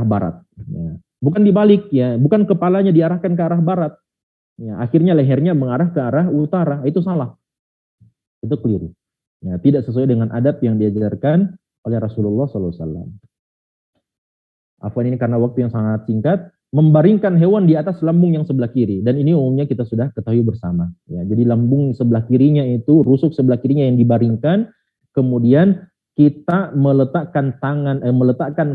barat. Ya. Bukan dibalik ya, bukan kepalanya diarahkan ke arah barat. Ya, akhirnya lehernya mengarah ke arah utara, itu salah. Itu keliru. Ya, tidak sesuai dengan adab yang diajarkan oleh Rasulullah SAW. Afwan, ini karena waktu yang sangat singkat, membaringkan hewan di atas lambung yang sebelah kiri, dan ini umumnya kita sudah ketahui bersama. Ya, jadi lambung sebelah kirinya itu, rusuk sebelah kirinya yang dibaringkan, kemudian kita meletakkan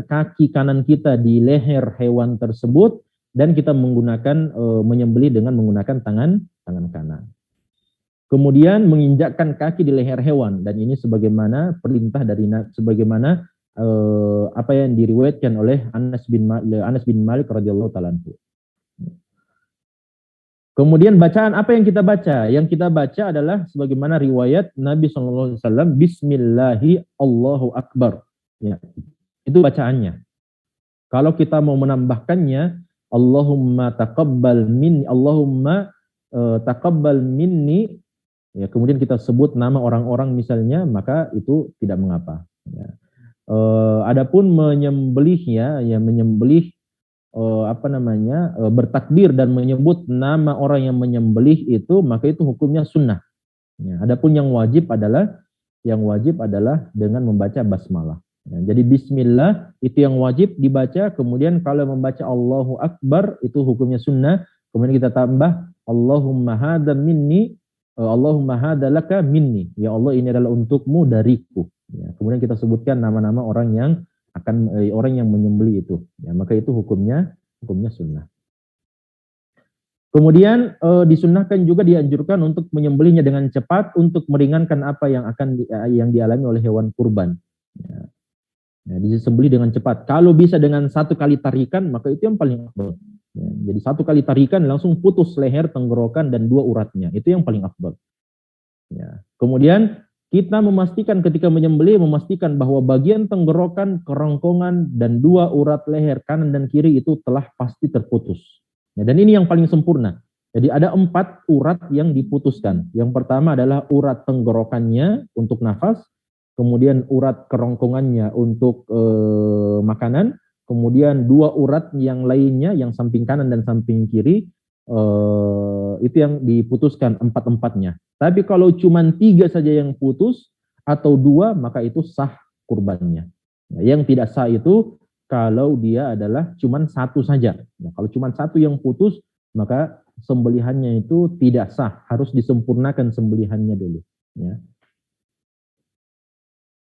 kaki kanan kita di leher hewan tersebut, dan kita menyembelih dengan menggunakan tangan kanan. Kemudian menginjakkan kaki di leher hewan, dan ini sebagaimana perintah sebagaimana apa yang diriwayatkan oleh Anas bin Malik radhiyallahu taala anhu. Kemudian bacaan apa yang kita baca? Yang kita baca adalah sebagaimana riwayat Nabi SAW, Bismillahi Allahu Akbar. Ya, itu bacaannya. Kalau kita mau menambahkannya, Allahumma taqabbal minni, ya, kemudian kita sebut nama orang-orang misalnya, maka itu tidak mengapa. Ya. Adapun menyembelihnya, ya menyembelih bertakbir dan menyebut nama orang yang menyembelih itu, maka itu hukumnya sunnah. Ya, adapun yang wajib adalah dengan membaca basmalah. Ya, jadi bismillah itu yang wajib dibaca, kemudian kalau membaca Allahu Akbar itu hukumnya sunnah, kemudian kita tambah Allahumma hadza minni, Allahumma hadza laka minni, ya Allah ini adalah untukmu dariku. Ya, kemudian kita sebutkan nama-nama orang yang menyembelih itu. Ya, maka itu hukumnya sunnah. Kemudian disunnahkan juga, dianjurkan untuk menyembelihnya dengan cepat untuk meringankan apa yang dialami oleh hewan kurban. Ya. Ya, disembelih dengan cepat. Kalau bisa dengan 1 kali tarikan, maka itu yang paling afdal. Ya, jadi 1 kali tarikan langsung putus leher, tenggorokan, dan 2 uratnya. Itu yang paling afdal. Ya. Kemudian kita ketika menyembelih, memastikan bahwa bagian tenggorokan, kerongkongan, dan 2 urat leher kanan dan kiri itu telah pasti terputus. Ya, dan ini yang paling sempurna. Jadi ada 4 urat yang diputuskan. Yang pertama adalah urat tenggorokannya untuk nafas, kemudian urat kerongkongannya untuk makanan, kemudian 2 urat yang lainnya, yang samping kanan dan samping kiri, itu yang diputuskan 4-empatnya. Tapi kalau cuma 3 saja yang putus atau 2, maka itu sah kurbannya. Nah, yang tidak sah itu kalau dia adalah cuma 1 saja. Nah, kalau cuma 1 yang putus, maka sembelihannya itu tidak sah, harus disempurnakan sembelihannya dulu. Ya.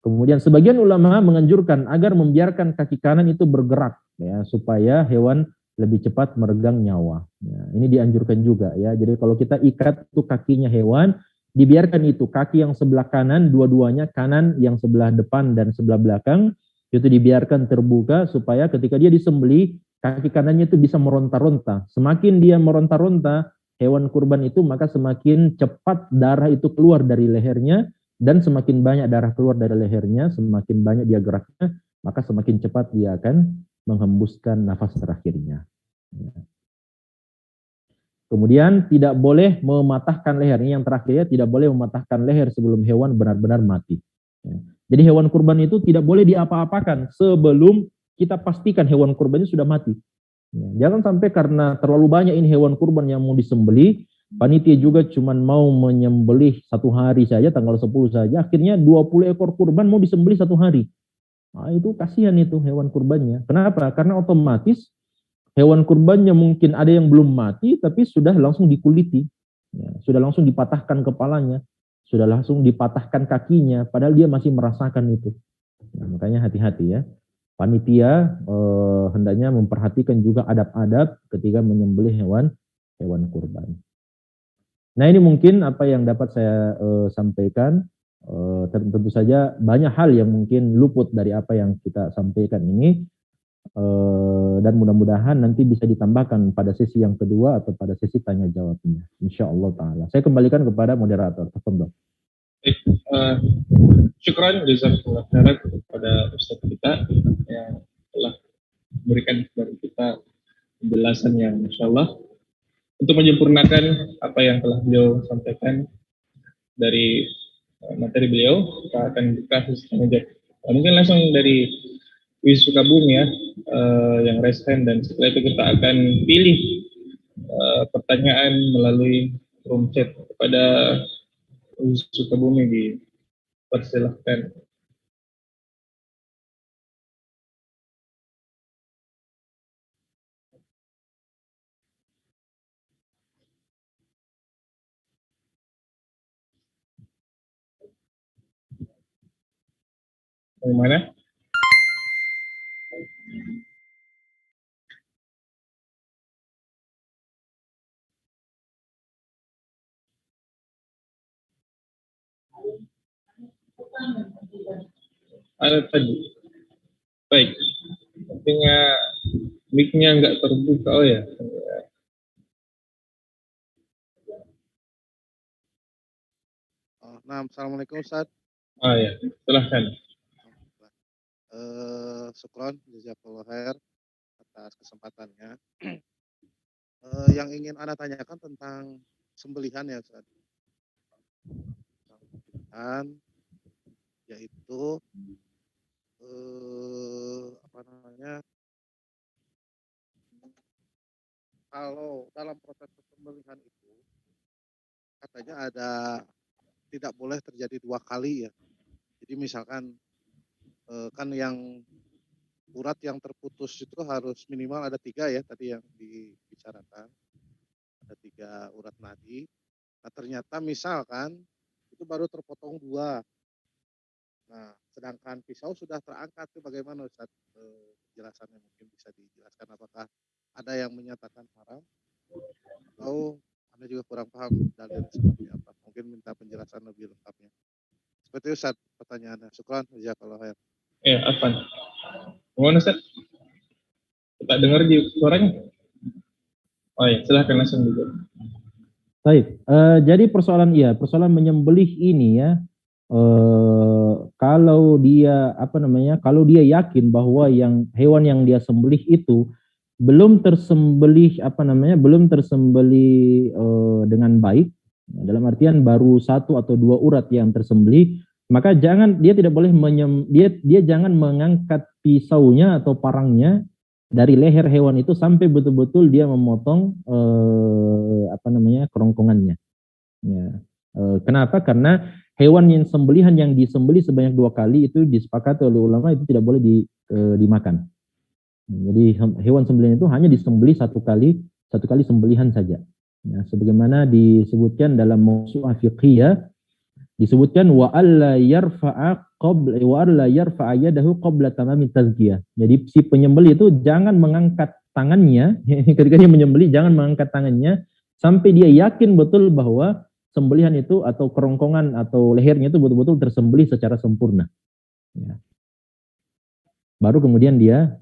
Kemudian sebagian ulama menganjurkan agar membiarkan kaki kanan itu bergerak, ya, supaya hewan lebih cepat meregang nyawa. Ya, ini dianjurkan juga, ya. Jadi kalau kita ikat tuh kakinya hewan, dibiarkan itu kaki yang sebelah kanan, dua-duanya kanan, yang sebelah depan dan sebelah belakang, itu dibiarkan terbuka supaya ketika dia disembelih, kaki kanannya itu bisa meronta-ronta. Semakin dia meronta-ronta, hewan kurban itu, maka semakin cepat darah itu keluar dari lehernya, dan semakin banyak darah keluar dari lehernya, semakin banyak dia geraknya, maka semakin cepat dia akan menghembuskan nafas terakhirnya. Kemudian tidak boleh mematahkan leher. Ini yang terakhir ya, tidak boleh mematahkan leher sebelum hewan benar-benar mati. Jadi hewan kurban itu tidak boleh diapa-apakan sebelum kita pastikan hewan kurban itu sudah mati. Jangan sampai karena terlalu banyak ini hewan kurban yang mau disembelih, panitia juga cuma mau menyembelih 1 hari saja, tanggal 10 saja, akhirnya 20 ekor kurban mau disembelih 1 hari. Nah, itu kasihan itu hewan kurbannya. Kenapa? Karena otomatis hewan kurbannya mungkin ada yang belum mati, tapi sudah langsung dikuliti. Ya, sudah langsung dipatahkan kepalanya, sudah langsung dipatahkan kakinya, padahal dia masih merasakan itu. Nah, makanya hati-hati ya. Panitia hendaknya memperhatikan juga adab-adab ketika menyembelih hewan kurban. Nah, ini mungkin apa yang dapat saya sampaikan. Tentu saja banyak hal yang mungkin luput dari apa yang kita sampaikan ini. Dan mudah-mudahan nanti bisa ditambahkan pada sesi yang kedua atau pada sesi tanya jawabnya, insyaallah taala. Saya kembalikan kepada moderator. Tafadhol. Syukran jazakallahu khairan kepada Ustaz kita yang telah memberikan kepada kita penjelasan yang insyaallah untuk menyempurnakan apa yang telah beliau sampaikan dari materi beliau. Kita akan buka sesi tanya jawab. Mungkin langsung dari Wis Sukabumi ya, yang raise hand, dan setelah itu kita akan pilih pertanyaan melalui room chat. Kepada Wis Sukabumi dipersilahkan. Bagaimana? Ada tadi. Baik. Artinya mic-nya nggak terbuka. Oh ya. Nah, assalamualaikum Ustaz. Oh ya, silahkan. Syukron, jazakallahu khair atas kesempatannya. Yang ingin Anda tanyakan tentang sembelihan ya Ustaz. Sembelihan yaitu apa namanya? Kalau dalam proses sembelihan itu katanya ada tidak boleh terjadi 2 kali ya. Jadi misalkan kan yang urat yang terputus itu harus minimal ada 3 ya tadi yang dibicarakan, ada 3 urat nadi. Nah ternyata misalkan itu baru terpotong 2. Nah sedangkan pisau sudah terangkat, itu bagaimana Ustaz? Penjelasannya mungkin bisa dijelaskan, apakah ada yang menyatakan haram atau Anda juga kurang paham dalilnya seperti apa? Mungkin minta penjelasan lebih lengkapnya. Seperti itu Ustaz pertanyaannya. Syukran, jazakallahu khair. Ya, apa? Gimana Ustaz? Kita dengar suaranya? Oh ya, silahkan langsung dulu. Baik, jadi persoalan menyembelih ini ya, kalau dia kalau dia yakin bahwa hewan yang dia sembelih itu belum tersembelih dengan baik, dalam artian baru 1 atau 2 urat yang tersembelih, maka dia tidak boleh dia jangan mengangkat pisaunya atau parangnya dari leher hewan itu sampai betul-betul dia memotong kerongkongannya. Ya. Kenapa? Karena hewan sembelihan yang disembelih sebanyak 2 kali itu disepakati oleh ulama itu tidak boleh dimakan. Jadi hewan sembelihan itu hanya disembelih 1 kali sembelihan saja. Ya, sebagaimana disebutkan dalam Mawsu'ah Fiqhiyah, disebutkan wa alla yarfa'a yadahu qabla tamami tazkiyah. Jadi si penyembelih itu jangan mengangkat tangannya ketika dia menyembelih, jangan mengangkat tangannya sampai dia yakin betul bahwa sembelihan itu atau kerongkongan atau lehernya itu betul-betul tersembelih secara sempurna. Ya. Baru kemudian dia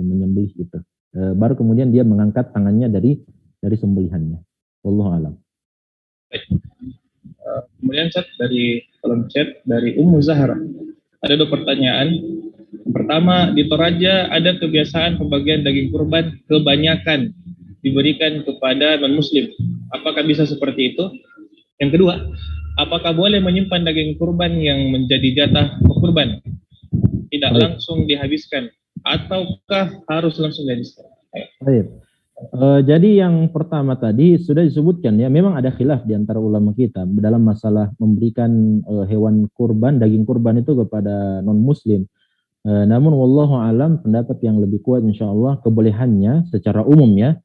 menyembelih itu. Baru kemudian dia mengangkat tangannya dari sembelihannya. Wallahu a'lam. Kemudian chat dari kolom chat dari Ummu Zahra. Ada 2 pertanyaan. Yang pertama, di Toraja ada kebiasaan pembagian daging kurban kebanyakan diberikan kepada non-muslim. Apakah bisa seperti itu? Yang kedua, apakah boleh menyimpan daging kurban yang menjadi jatah kurban? Tidak langsung dihabiskan ataukah harus langsung dihabiskan? Baik. Jadi yang pertama tadi sudah disebutkan ya, memang ada khilaf di antara ulama kita dalam masalah memberikan hewan kurban, daging kurban itu kepada non-muslim. Namun wallahu alam, pendapat yang lebih kuat insyaallah kebolehannya secara umum ya,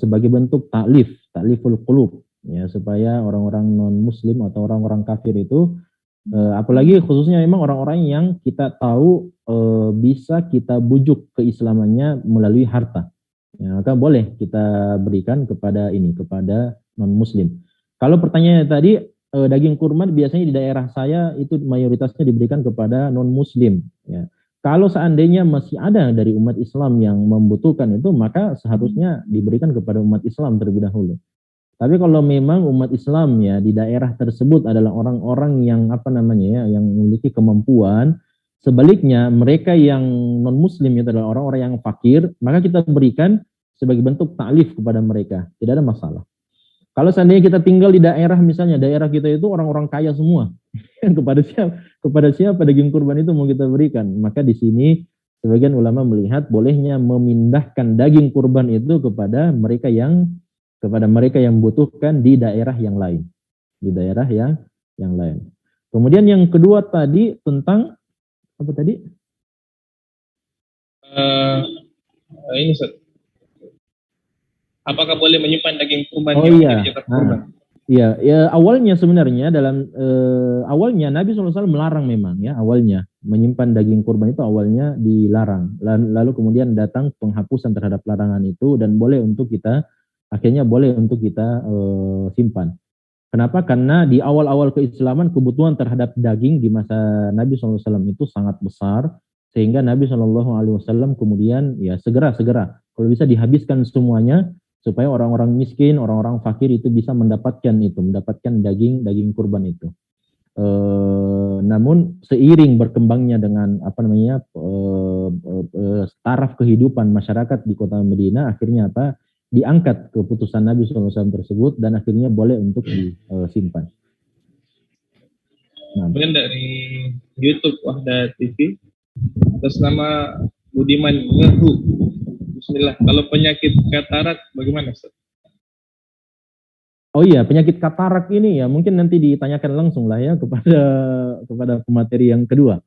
sebagai bentuk takliful qulub ya, supaya orang-orang non-muslim atau orang-orang kafir itu apalagi khususnya memang orang-orang yang kita tahu bisa kita bujuk keislamannya melalui harta. Ya, maka boleh kita berikan kepada non-muslim. Kalau pertanyaannya tadi, daging kurban biasanya di daerah saya itu mayoritasnya diberikan kepada non-muslim. Ya. Kalau seandainya masih ada dari umat Islam yang membutuhkan itu, maka seharusnya diberikan kepada umat Islam terlebih dahulu. Tapi kalau memang umat Islam ya di daerah tersebut adalah orang-orang yang yang memiliki kemampuan, sebaliknya mereka yang non muslim itu adalah orang-orang yang fakir, maka kita berikan sebagai bentuk taklif kepada mereka, tidak ada masalah. Kalau seandainya kita tinggal di daerah, misalnya daerah kita itu orang-orang kaya semua, kepada siapa daging kurban itu mau kita berikan? Maka di sini sebagian ulama melihat bolehnya memindahkan daging kurban itu kepada mereka yang membutuhkan di daerah yang lain. Kemudian yang kedua tadi tentang apa tadi? Ini Ustaz. Apakah boleh menyimpan daging kurban kurban? Iya, awalnya sebenarnya awalnya Nabi SAW melarang memang ya, awalnya menyimpan daging kurban itu awalnya dilarang. Lalu kemudian datang penghapusan terhadap larangan itu dan akhirnya boleh untuk kita simpan. Kenapa? Karena di awal-awal keislaman kebutuhan terhadap daging di masa Nabi SAW itu sangat besar, sehingga Nabi SAW kemudian ya segera kalau bisa dihabiskan semuanya supaya orang-orang miskin, orang-orang fakir itu bisa mendapatkan daging kurban itu. Namun seiring berkembangnya dengan taraf kehidupan masyarakat di kota Madinah, akhirnya diangkat keputusan Nabi SAW tersebut dan akhirnya boleh untuk disimpan. Kemudian dari YouTube Wahda TV atas nama Budiman Ngehu. Bismillah. Kalau penyakit katarak bagaimana Ustaz? Oh iya, penyakit katarak ini ya mungkin nanti ditanyakan langsung lah ya kepada pemateri yang kedua.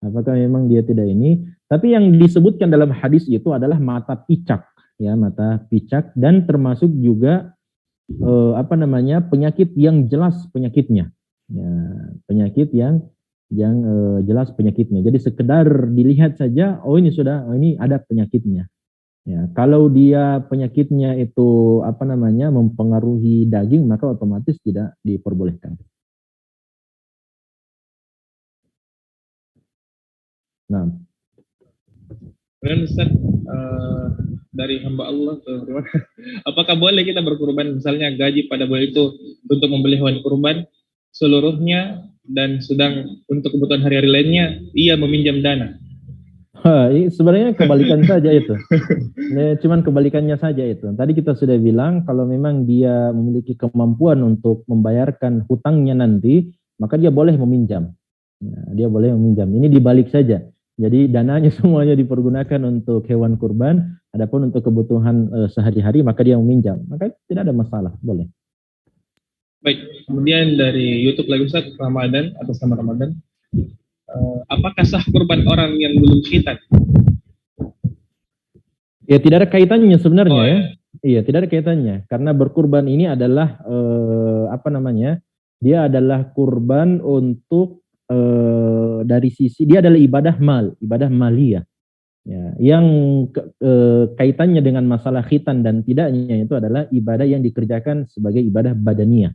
Apakah memang dia tidak ini? Tapi yang disebutkan dalam hadis itu adalah mata picak. Ya, mata picak dan termasuk juga penyakit yang jelas penyakitnya. Ya, penyakit yang jelas penyakitnya. Jadi sekedar dilihat saja, ini ada penyakitnya. Ya, kalau dia penyakitnya itu mempengaruhi daging, maka otomatis tidak diperbolehkan. Nah, kemudian Ustaz, dari hamba Allah, apakah boleh kita berkurban misalnya gaji pada bulan itu untuk membeli hewan kurban seluruhnya dan sedang untuk kebutuhan hari-hari lainnya ia meminjam dana? Sebenarnya kebalikan saja itu. Cuman kebalikannya saja itu. Tadi kita sudah bilang kalau memang dia memiliki kemampuan untuk membayarkan hutangnya nanti, maka dia boleh meminjam. Dia boleh meminjam. Ini dibalik saja. Jadi dananya semuanya dipergunakan untuk hewan kurban, adapun untuk kebutuhan sehari-hari maka dia meminjam. Maka tidak ada masalah, boleh. Baik, kemudian dari YouTube lagi Ustaz, Ramadan, atas nama Ramadan. Apakah sah kurban orang yang belum khitan? Ya tidak ada kaitannya sebenarnya ya. Iya, tidak ada kaitannya. Karena berkurban ini adalah dia adalah kurban untuk dari sisi dia adalah ibadah maliyah. Ya, yang kaitannya dengan masalah khitan dan tidaknya itu adalah ibadah yang dikerjakan sebagai ibadah badaniyah.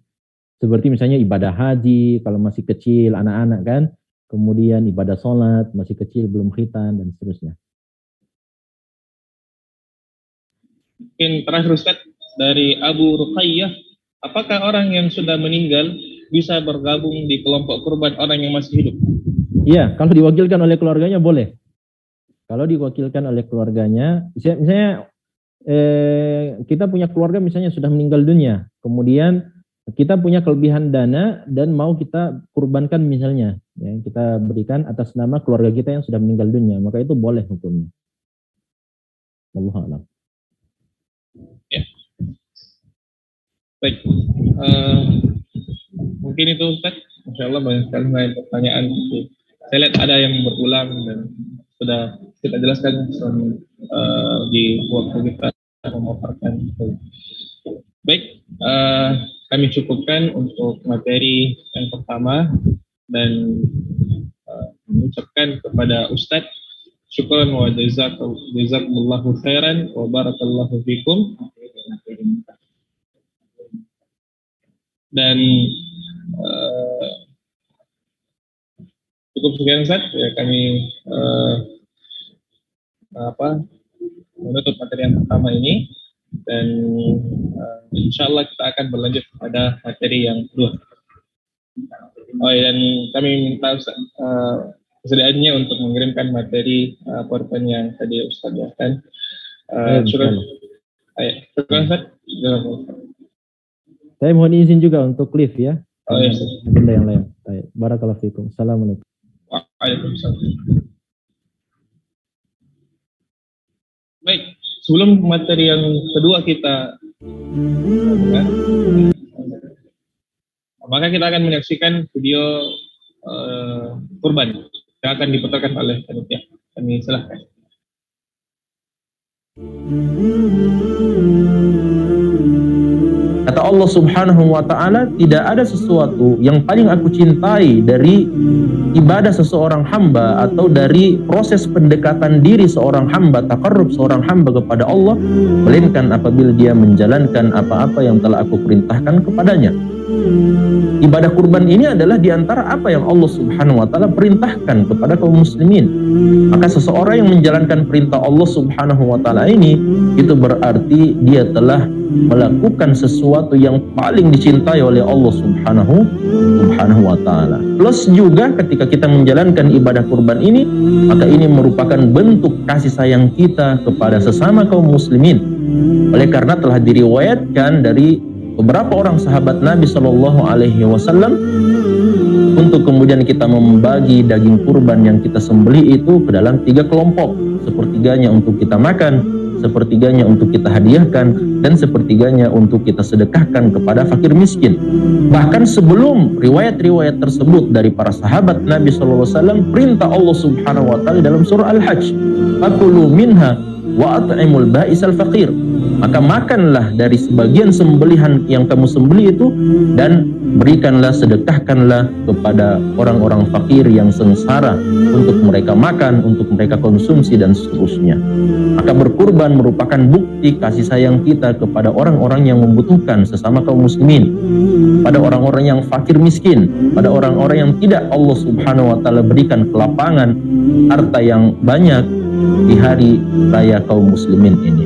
Seperti misalnya ibadah haji kalau masih kecil anak-anak kan, kemudian ibadah sholat masih kecil belum khitan dan seterusnya. Mungkin terakhir Ustaz dari Abu Ruqayyah, apakah orang yang sudah meninggal bisa bergabung di kelompok kurban orang yang masih hidup? Iya, kalau diwakilkan oleh keluarganya boleh. Kalau diwakilkan oleh keluarganya, misalnya kita punya keluarga misalnya sudah meninggal dunia, kemudian kita punya kelebihan dana dan mau kita kurbankan misalnya, ya, kita berikan atas nama keluarga kita yang sudah meninggal dunia, maka itu boleh hukumnya. Wallahu a'lam. Ya. Baik. Mungkin itu Ustaz. Insya Allah banyak sekali pertanyaan. Saya lihat ada yang berulang dan sudah kita jelaskan di waktu kita memaparkan. Baik, kami cukupkan untuk materi yang pertama dan mengucapkan kepada Ustadz syukran wa jazakumullahu khairan wa barakallahu fikum. Dan cukup sekian Ustaz, ya kami menutup materi yang pertama ini dan insya Allah kita akan berlanjut pada materi yang kedua. Oh dan kami minta kesediaannya untuk mengirimkan materi PowerPoint yang tadi Ustaz jelaskan. Syukur Ustaz. Saya mohon izin juga untuk live ya. Oh iya. Benda yang lain. Baik. Barakallahu fikum. Assalamualaikum. Waalaikumsalam. Baik, sebelum materi yang kedua kita maka kita akan menyaksikan video kurban yang akan diputarkan oleh panitia. Kami silahkan. Kata Allah Subhanahu wa ta'ala, tidak ada sesuatu yang paling aku cintai dari ibadah seseorang hamba atau dari proses pendekatan diri seorang hamba, taqarrub seorang hamba kepada Allah, melainkan apabila dia menjalankan apa-apa yang telah aku perintahkan kepadanya. Ibadah kurban ini adalah diantara apa yang Allah Subhanahu wa ta'ala perintahkan kepada kaum muslimin. Maka seseorang yang menjalankan perintah Allah Subhanahu wa ta'ala ini, itu berarti dia telah melakukan sesuatu yang paling dicintai oleh Allah Subhanahu wa ta'ala. Plus juga ketika kita menjalankan ibadah kurban ini, maka ini merupakan bentuk kasih sayang kita kepada sesama kaum muslimin. Oleh karena telah diriwayatkan dari beberapa orang sahabat Nabi Shallallahu Alaihi Wasallam untuk kemudian kita membagi daging kurban yang kita sembelih itu ke dalam 3 kelompok, sepertiganya untuk kita makan, sepertiganya untuk kita hadiahkan, dan sepertiganya untuk kita sedekahkan kepada fakir miskin. Bahkan sebelum riwayat-riwayat tersebut dari para sahabat Nabi Shallallahu Alaihi Wasallam, perintah Allah Subhanahu Wa Taala dalam surah Al-Hajj, "Fakulu minha wa at'imul ba'isal faqir." Maka makanlah dari sebagian sembelihan yang kamu sembelih itu dan berikanlah, sedekahkanlah kepada orang-orang fakir yang sengsara untuk mereka makan, untuk mereka konsumsi dan seterusnya. Maka berkurban merupakan bukti kasih sayang kita kepada orang-orang yang membutuhkan sesama kaum muslimin, pada orang-orang yang fakir miskin, pada orang-orang yang tidak Allah Subhanahu wa ta'ala berikan kelapangan harta yang banyak di hari raya kaum muslimin ini.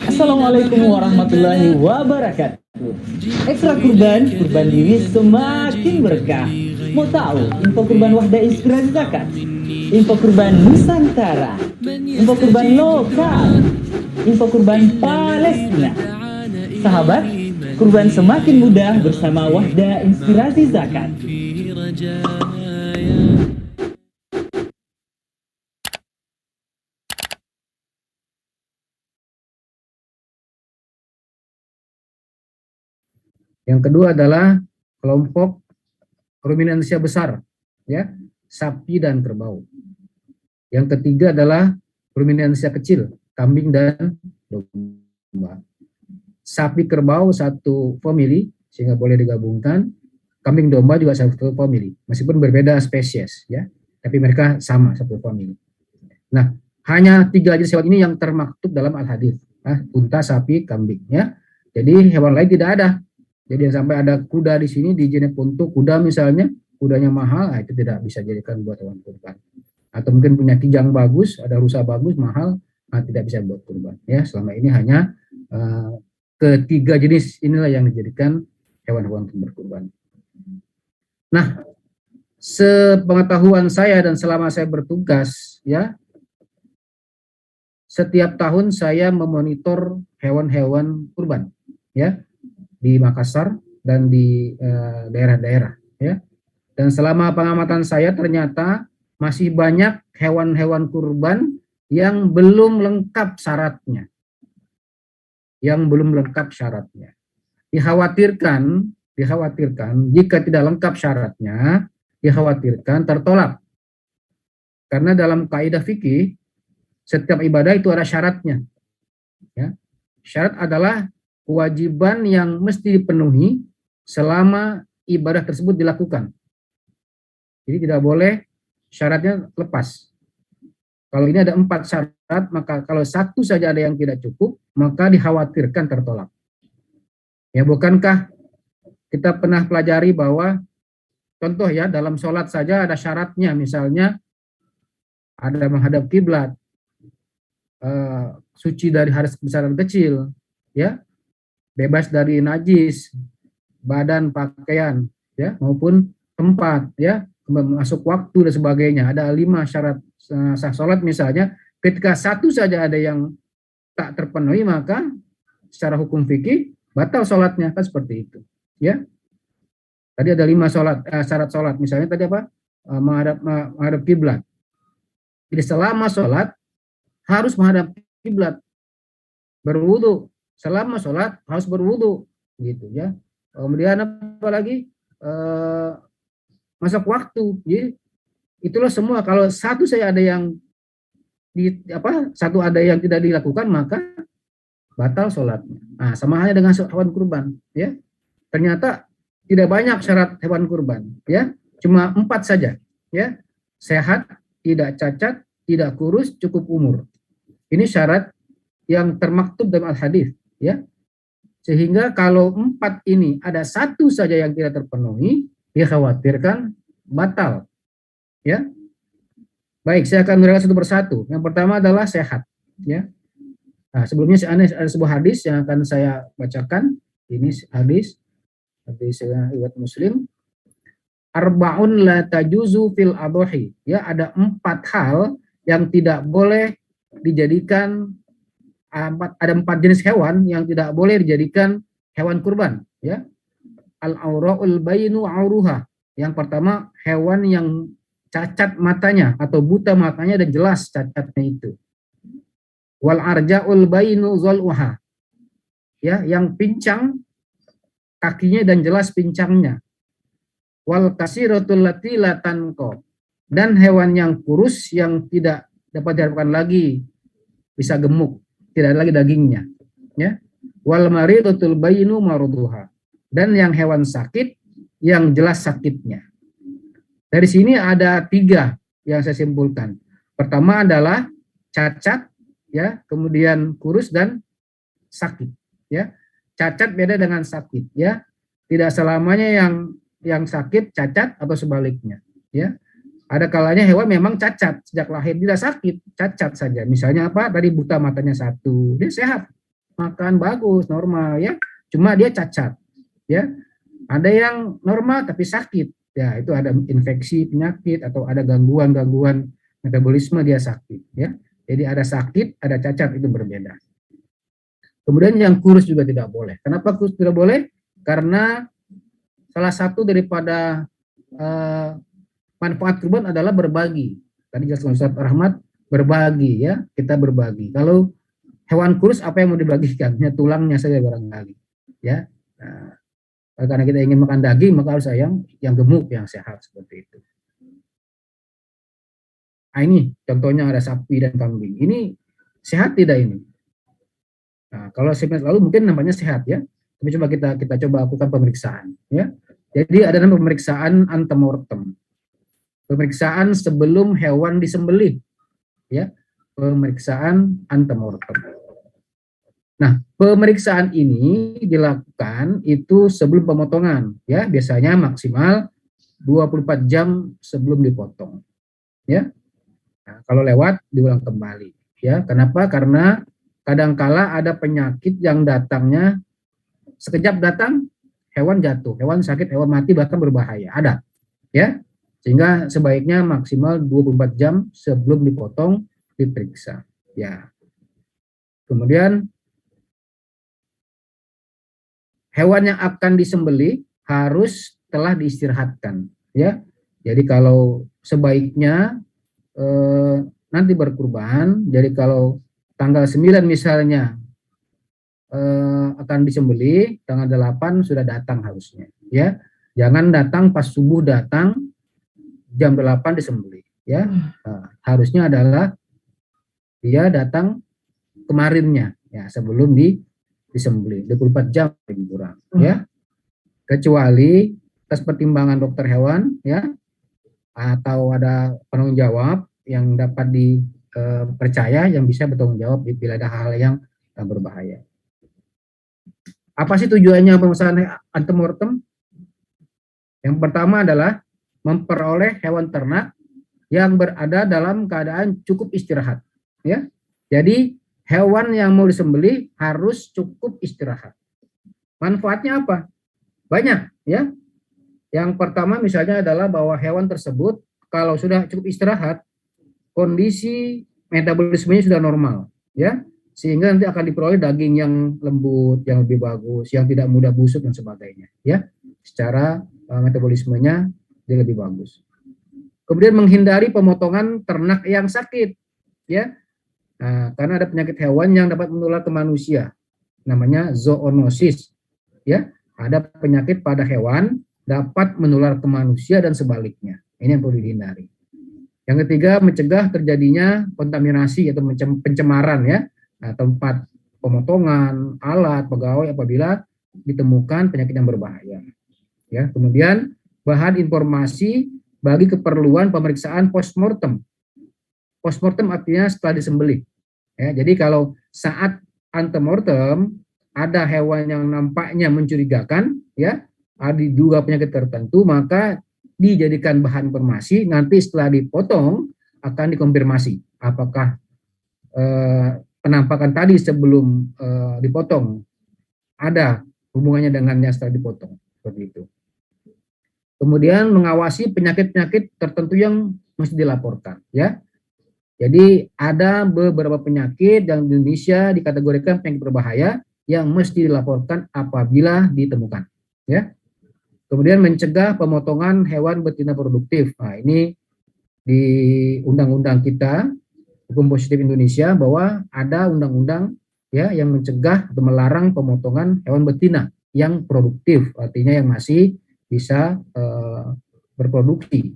Assalamualaikum warahmatullahi wabarakatuh. Ekstra kurban diri semakin berkah. Mau tahu info kurban Wahda Inspirasi Zakat? Info kurban Nusantara, info kurban lokal, info kurban Palestina. Sahabat, kurban semakin mudah bersama Wahda Inspirasi Zakat. Yang kedua adalah kelompok ruminansia besar, ya. sapi dan kerbau. Yang ketiga adalah ruminansia kecil, kambing dan domba. Sapi kerbau satu famili sehingga boleh digabungkan. Kambing domba juga satu famili, meskipun berbeda spesies ya, tapi mereka sama satu famili. Nah, hanya 3 jenis hewan ini yang termaktub dalam al-hadits. Unta, sapi, kambing ya. Jadi hewan lain tidak ada. Jadi sampai ada kuda di sini diizinkan untuk kuda misalnya, kudanya mahal, itu tidak bisa jadikan buat hewan kurban. Atau mungkin punya kijang bagus, ada rusa bagus, mahal, tidak bisa buat kurban. Ya, selama ini hanya ketiga jenis inilah yang dijadikan hewan-hewan berkurban. Nah, sepengetahuan saya dan selama saya bertugas, ya, setiap tahun saya memonitor hewan-hewan kurban, ya, di Makassar dan di daerah-daerah, ya. Dan selama pengamatan saya ternyata masih banyak hewan-hewan kurban yang belum lengkap syaratnya. Dikhawatirkan jika tidak lengkap syaratnya, dikhawatirkan tertolak. Karena dalam kaidah fikih, setiap ibadah itu ada syaratnya. Ya. Syarat adalah kewajiban yang mesti dipenuhi selama ibadah tersebut dilakukan. Jadi tidak boleh syaratnya lepas. Kalau ini ada 4 syarat, maka kalau satu saja ada yang tidak cukup, maka dikhawatirkan tertolak. Ya, bukankah kita pernah pelajari bahwa contoh ya, dalam sholat saja ada syaratnya, misalnya ada menghadap kiblat, suci dari hadas besar dan kecil, ya, bebas dari najis, badan, pakaian, ya, maupun tempat, ya, masuk waktu dan sebagainya. Ada 5 syarat sah sholat misalnya. Ketika satu saja ada yang tak terpenuhi, maka secara hukum fikih batal sholatnya, kan seperti itu, ya. Tadi ada 5 syarat sholat, misalnya tadi apa? Menghadap kiblat. Jadi selama sholat harus menghadap kiblat, berwudu. Selama sholat harus berwudu, gitu ya. Kemudian apa lagi? Masuk waktu. Jadi itulah semua. Kalau satu saya ada yang satu ada yang tidak dilakukan, maka batal sholatnya. Nah, sama halnya dengan hewan kurban, ya. Ternyata tidak banyak syarat hewan kurban, ya. Cuma 4 saja, ya. Sehat, tidak cacat, tidak kurus, cukup umur. Ini syarat yang termaktub dalam al-hadits, ya. Sehingga kalau 4 ini ada satu saja yang tidak terpenuhi, dikhawatirkan batal, ya. Baik, saya akan menerangkan satu persatu. Yang pertama adalah sehat, ya. Nah, sebelumnya ada sebuah hadis yang akan saya bacakan. Ini hadis riwayat Muslim. Arba'un la tajuzu fil adhi. Ya, ada 4 hal yang tidak boleh dijadikan, ada 4 jenis hewan yang tidak boleh dijadikan hewan kurban, ya. Al-aura'ul bayinu auruha. Yang pertama, hewan yang cacat matanya atau buta matanya dan jelas cacatnya itu. Wal arja'ul bayinu zal'uha. Ya, yang pincang kakinya dan jelas pincangnya. Wal kasiratul lati la tanqa. Dan hewan yang kurus yang tidak dapat diharapkan lagi bisa gemuk, tidak ada lagi dagingnya, ya. Wal maridatul bayinu maruduha. Dan yang hewan sakit yang jelas sakitnya. Dari sini ada 3 yang saya simpulkan. Pertama adalah cacat, ya, kemudian kurus dan sakit, ya. Cacat beda dengan sakit, ya. Tidak selamanya yang sakit cacat atau sebaliknya, ya. Ada kalanya hewan memang cacat sejak lahir, tidak sakit, cacat saja. Misalnya apa? Tadi buta matanya 1, dia sehat, makan bagus, normal, ya. Cuma dia cacat, ya. Ada yang normal tapi sakit, ya, itu ada infeksi penyakit atau ada gangguan metabolisme, dia sakit, ya. Jadi ada sakit, ada cacat, itu berbeda. Kemudian yang kurus juga tidak boleh. Kenapa kurus tidak boleh? Karena salah satu daripada manfaat kurban adalah berbagi. Tadi jelaskan Ustaz Rahmat, berbagi, ya, kita berbagi. Kalau hewan kurus apa yang mau dibagikan? Hanya tulangnya saja barangkali, ya. Nah, karena kita ingin makan daging, maka harus yang gemuk, yang sehat, seperti itu. Ini contohnya ada sapi dan kambing. Ini sehat tidak ini? Nah, kalau segmen lalu mungkin nampaknya sehat ya. Tapi coba kita coba lakukan pemeriksaan ya. Jadi ada namanya pemeriksaan antemortem. Pemeriksaan sebelum hewan disembelih ya. Pemeriksaan antemortem. Nah, pemeriksaan ini dilakukan itu sebelum pemotongan ya, biasanya maksimal 24 jam sebelum dipotong. Ya. Nah, kalau lewat diulang kembali ya. Kenapa? Karena kadangkala ada penyakit yang datangnya sekejap datang, hewan jatuh, hewan sakit, hewan mati, bahkan berbahaya. Ada ya. Sehingga sebaiknya maksimal 24 jam sebelum dipotong diperiksa ya. Kemudian hewan yang akan disembelih harus telah diistirahatkan ya. Jadi kalau sebaiknya nanti berkurban, jadi kalau tanggal 9 misalnya akan disembelih, tanggal 8 sudah datang harusnya ya. Jangan datang pas subuh, datang jam 8 disembelih ya. Nah, harusnya adalah dia datang kemarinnya ya, sebelum disembelih 24 jam lebih kurang ya. Kecuali atas pertimbangan dokter hewan ya, atau ada penanggung jawab yang dapat dipercaya yang bisa bertanggung jawab bila ada hal yang berbahaya. Apa sih tujuannya pemeriksaan antemortem? Yang pertama adalah memperoleh hewan ternak yang berada dalam keadaan cukup istirahat ya. Jadi hewan yang mau disembelih harus cukup istirahat. Manfaatnya apa? Banyak ya. Yang pertama misalnya adalah bahwa hewan tersebut kalau sudah cukup istirahat, kondisi metabolismenya sudah normal ya. Sehingga nanti akan diperoleh daging yang lembut, yang lebih bagus, yang tidak mudah busuk dan sebagainya ya. Secara metabolismenya dia lebih bagus. Kemudian menghindari pemotongan ternak yang sakit ya. Nah, karena ada penyakit hewan yang dapat menular ke manusia, namanya zoonosis ya. Ada penyakit pada hewan dapat menular ke manusia dan sebaliknya. Ini yang perlu dihindari. Yang ketiga, mencegah terjadinya kontaminasi atau pencemaran ya. Nah, tempat pemotongan, alat, pegawai apabila ditemukan penyakit yang berbahaya. Ya, kemudian bahan informasi bagi keperluan pemeriksaan postmortem. Postmortem artinya setelah disembelih. Ya, jadi kalau saat antemortem ada hewan yang nampaknya mencurigakan, ya, diduga penyakit tertentu, maka dijadikan bahan informasi. Nanti setelah dipotong akan dikonfirmasi apakah penampakan tadi sebelum dipotong ada hubungannya dengannya setelah dipotong, seperti itu. Kemudian mengawasi penyakit-penyakit tertentu yang mesti dilaporkan, ya. Jadi ada beberapa penyakit yang di Indonesia dikategorikan penyakit berbahaya yang mesti dilaporkan apabila ditemukan, ya. Kemudian mencegah pemotongan hewan betina produktif. Nah, ini di undang-undang kita hukum positif Indonesia bahwa ada undang-undang ya yang mencegah atau melarang pemotongan hewan betina yang produktif, artinya yang masih bisa berproduksi,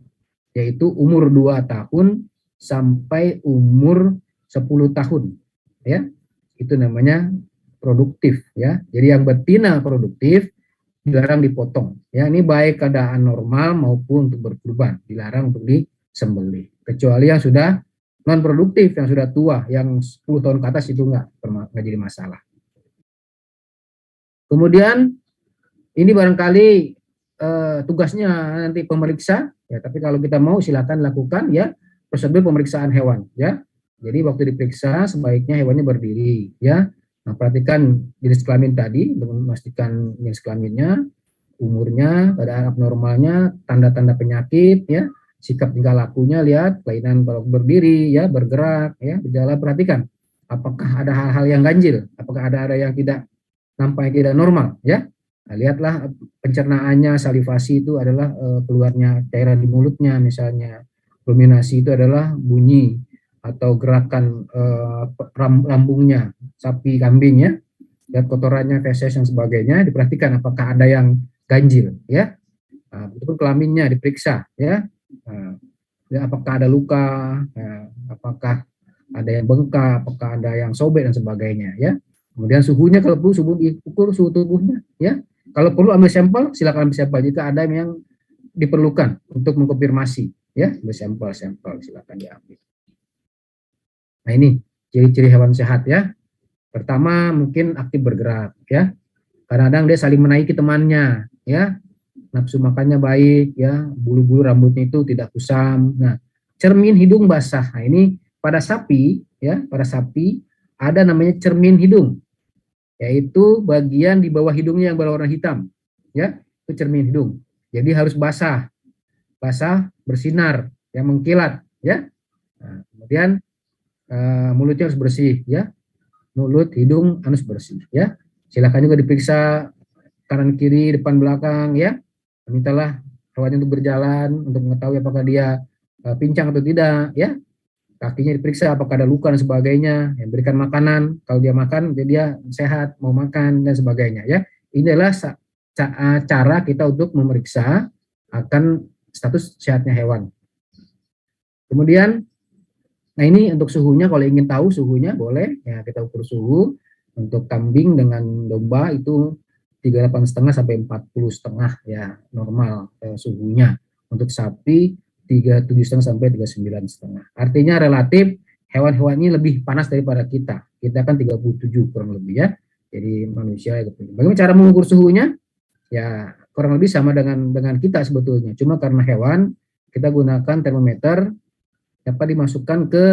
yaitu umur 2 tahun sampai umur 10 tahun, ya. Itu namanya produktif, ya. Jadi yang betina produktif dilarang dipotong, ya. Ini baik keadaan normal maupun untuk berkurban, dilarang untuk disembelih. Kecuali yang sudah non produktif, yang sudah tua, yang 10 tahun ke atas itu nggak jadi masalah. Kemudian ini barangkali tugasnya nanti pemeriksa, ya. Tapi kalau kita mau silakan lakukan, ya, prosedur pemeriksaan hewan, ya. Jadi waktu diperiksa sebaiknya hewannya berdiri, ya. Nah, perhatikan jenis kelamin tadi, memastikan jenis kelaminnya, umurnya, keadaan abnormalnya, tanda-tanda penyakit, ya, sikap tingkah lakunya, lihat kelainan kalau berdiri, ya, bergerak, ya, berjalan, perhatikan apakah ada hal-hal yang ganjil, apakah ada yang tidak nampaknya tidak normal, ya. Nah, lihatlah pencernaannya, salivasi itu adalah keluarnya cairan di mulutnya misalnya, ruminasi itu adalah bunyi atau gerakan lambungnya sapi kambing, ya, lihat kotorannya, feses dan sebagainya, diperhatikan apakah ada yang ganjil, ya. Nah, itu kelaminnya diperiksa, ya. Nah, ya, apakah ada luka, ya, apakah ada yang bengkak, apakah ada yang sobek dan sebagainya, ya. Kemudian suhunya kalau perlu suhu diukur suhu tubuhnya, ya. Kalau perlu ambil sampel, silakan ambil sampel jika ada yang diperlukan untuk mengkonfirmasi, ya. Ambil sampel silakan diambil. Nah, ini ciri-ciri hewan sehat, ya. Pertama mungkin aktif bergerak, ya. Kadang-kadang dia saling menaiki temannya, ya. Nafsu makannya baik, ya. Bulu-bulu rambutnya itu tidak kusam. Nah, cermin hidung basah. Nah, ini pada sapi, ya, pada sapi ada namanya cermin hidung, yaitu bagian di bawah hidungnya yang berwarna hitam, ya, itu cermin hidung. Jadi harus basah, bersinar, yang mengkilat, ya. Nah, kemudian mulutnya harus bersih, ya, mulut, hidung, anus bersih, ya. Silakan juga diperiksa kanan kiri, depan belakang, ya. Mintalah hewannya untuk berjalan untuk mengetahui apakah dia pincang atau tidak, ya. Kakinya diperiksa apakah ada luka dan sebagainya, yang berikan makanan, kalau dia makan dia sehat, mau makan dan sebagainya, ya. Ini adalah cara kita untuk memeriksa akan status sehatnya hewan. Kemudian, nah ini untuk suhunya, kalau ingin tahu suhunya boleh, ya, kita ukur suhu. Untuk kambing dengan domba itu 38,5 sampai 40,5, ya, normal suhunya. Untuk sapi 37,5 sampai 39,5. Artinya relatif hewan-hewan ini lebih panas daripada kita. Kita kan 37 kurang lebih, ya. Jadi manusia itu. Bagaimana cara mengukur suhunya? Ya, kurang lebih sama dengan kita sebetulnya. Cuma karena hewan kita gunakan termometer dapat dimasukkan ke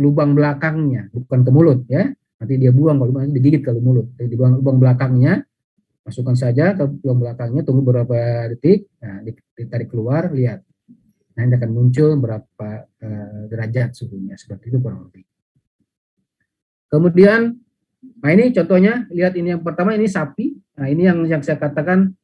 lubang belakangnya, bukan ke mulut, ya. Nanti dia buang, kalau nanti digigit kalau mulut. Jadi dibuang lubang belakangnya, masukkan saja ke lubang belakangnya, tunggu beberapa detik, nah, ditarik keluar, lihat. Nah, ini akan muncul berapa derajat suhunya, seperti itu kurang lebih. Kemudian, nah ini contohnya, lihat ini yang pertama, ini sapi. Nah, ini yang saya katakan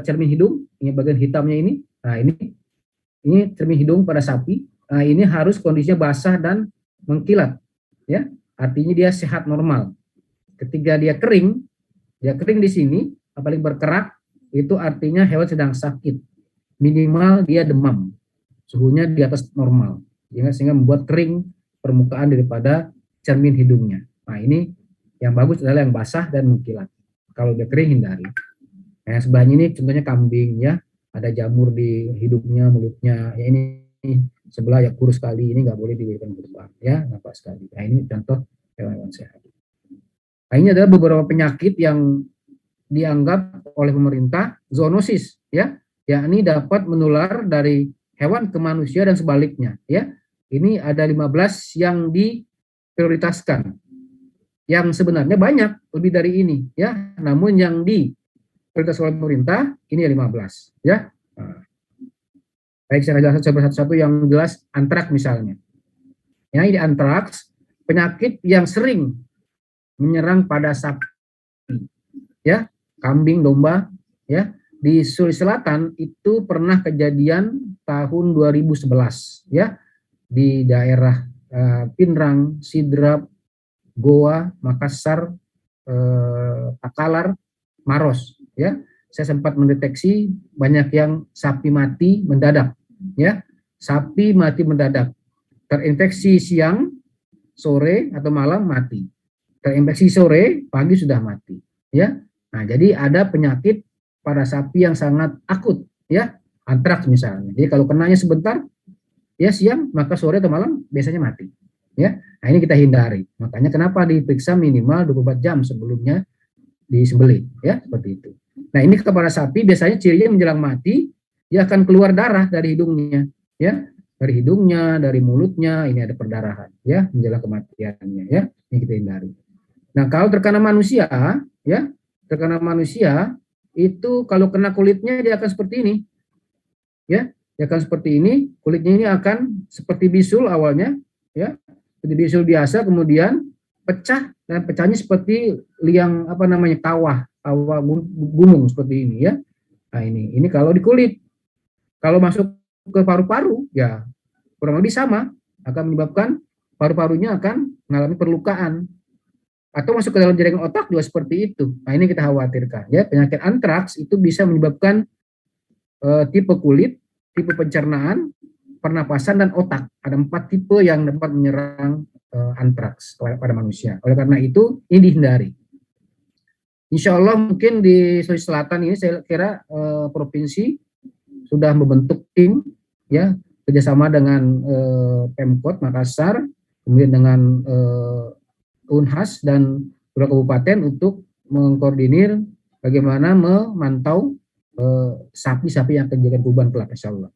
cermin hidung, ini bagian hitamnya ini. Nah, ini cermin hidung pada sapi. Nah, ini harus kondisinya basah dan mengkilat, ya. Artinya dia sehat normal. Ketika dia kering di sini, apalagi berkerak, itu artinya hewan sedang sakit. Minimal dia demam, suhunya di atas normal, sehingga membuat kering permukaan daripada cermin hidungnya. Nah, ini yang bagus adalah yang basah dan mengkilat. Kalau dia kering, hindari. Nah, yang sebelahnya ini contohnya kambing, ya, ada jamur di hidungnya, mulutnya, ya, ini sebelah ya kurus sekali, ini nggak boleh diberikan kurban, ya, nampak sekali. Nah, ini contoh hewan sehat. Nah, ini adalah beberapa penyakit yang dianggap oleh pemerintah zoonosis, ya, yakni dapat menular dari hewan ke manusia dan sebaliknya, ya. Ini ada 15 yang diprioritaskan. Yang sebenarnya banyak lebih dari ini, ya. Namun yang diprioritaskan oleh pemerintah ini 15, ya. Nah, baik, saya jelaskan satu-satu. Yang jelas antraks misalnya. Ya, ini antraks, penyakit yang sering menyerang pada sapi, ya, kambing, domba, ya. Di Sulawesi Selatan itu pernah kejadian tahun 2011, ya, di daerah Pinrang, Sidrap, Goa, Makassar, Takalar, Maros, ya. Saya sempat mendeteksi banyak yang sapi mati mendadak, ya. Sapi mati mendadak, terinfeksi siang, sore atau malam mati, terinfeksi sore, pagi sudah mati, ya. Nah, jadi ada penyakit pada sapi yang sangat akut, ya, antraks misalnya. Jadi kalau kenanya sebentar, ya, siang, maka sore atau malam biasanya mati, ya. Nah, ini kita hindari. Makanya kenapa diperiksa minimal 24 jam sebelumnya disembelih, ya, seperti itu. Nah, ini kepada sapi biasanya cirinya menjelang mati, dia akan keluar darah dari hidungnya, ya, dari hidungnya, dari mulutnya, ini ada perdarahan, ya, menjelang kematiannya, ya. Ini kita hindari. Nah, kalau terkena manusia, ya, terkena manusia itu kalau kena kulitnya dia akan seperti ini, ya, dia akan seperti ini, kulitnya ini akan seperti bisul awalnya, ya, seperti bisul biasa, kemudian pecah, dan pecahnya seperti liang kawah gunung seperti ini, ya. Nah, ini kalau di kulit. Kalau masuk ke paru-paru, ya kurang lebih sama, akan menyebabkan paru-parunya akan mengalami perlukaan. Atau masuk ke dalam jaringan otak juga seperti itu. Nah, ini kita khawatirkan, ya. Penyakit antraks itu bisa menyebabkan tipe kulit, tipe pencernaan, pernapasan, dan otak. Ada 4 tipe yang dapat menyerang antraks pada manusia. Oleh karena itu, ini dihindari. Insya Allah mungkin di Sulawesi Selatan ini saya kira provinsi sudah membentuk tim, ya, kerjasama dengan Pemkot Makassar, kemudian dengan Unhas dan beberapa kabupaten untuk mengkoordinir bagaimana memantau sapi-sapi yang akan dijadikan kurban kelak, insya Allah.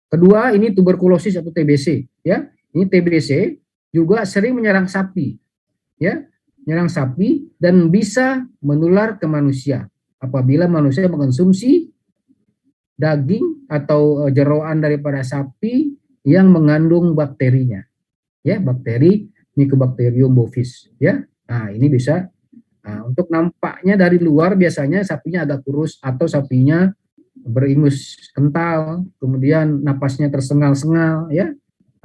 Kedua, ini tuberkulosis atau TBC, ya. Ini TBC juga sering menyerang sapi, ya, menyerang sapi dan bisa menular ke manusia apabila manusia mengkonsumsi daging atau jeroan daripada sapi yang mengandung bakterinya, ya, bakteri Mycobacterium bovis, ya. Nah, ini bisa. Nah, untuk nampaknya dari luar biasanya sapinya agak kurus atau sapinya beringus kental, kemudian napasnya tersengal-sengal, ya.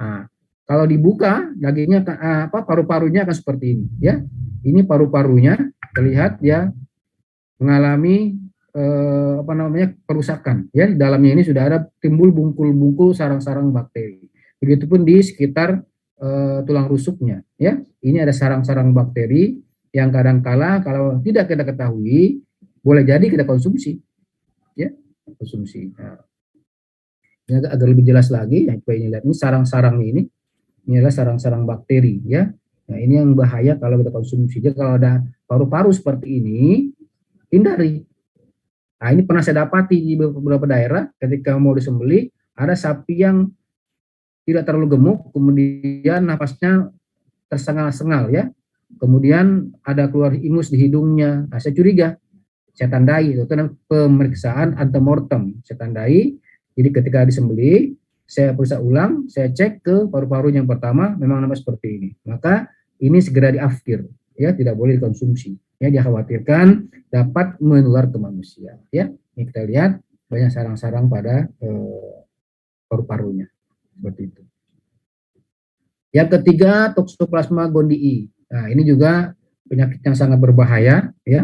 Nah, kalau dibuka dagingnya paru-parunya akan seperti ini, ya. Ini paru-parunya terlihat ya mengalami perusakan, ya. Di dalamnya ini sudah ada timbul bungkul-bungkul sarang-sarang bakteri. Begitupun di sekitar tulang rusuknya, ya. Ini ada sarang-sarang bakteri yang kadang-kala kalau tidak kita ketahui boleh jadi kita konsumsi, ya, konsumsi. Nah, ini agak lebih jelas lagi, ya, ini lihat ini sarang-sarang ini adalah sarang-sarang bakteri, ya. Nah, ini yang bahaya kalau kita konsumsi. Jadi kalau ada paru-paru seperti ini, hindari. Nah, ini pernah saya dapati di beberapa daerah ketika mau disembelih, ada sapi yang tidak terlalu gemuk, kemudian napasnya tersengal-sengal, ya. Kemudian ada keluar ingus di hidungnya. Nah, saya curiga, saya tandai, itu pemeriksaan antemortem, saya tandai. Jadi ketika disembelih, saya periksa ulang, saya cek ke paru-paru yang pertama, memang nampak seperti ini. Maka ini segera diafkir, ya, tidak boleh dikonsumsi. Ya, dikhawatirkan dapat menular ke manusia. Ya, ini kita lihat banyak sarang-sarang pada paru-parunya, seperti itu. Yang ketiga, Toxoplasma gondii. Nah, ini juga penyakit yang sangat berbahaya, ya.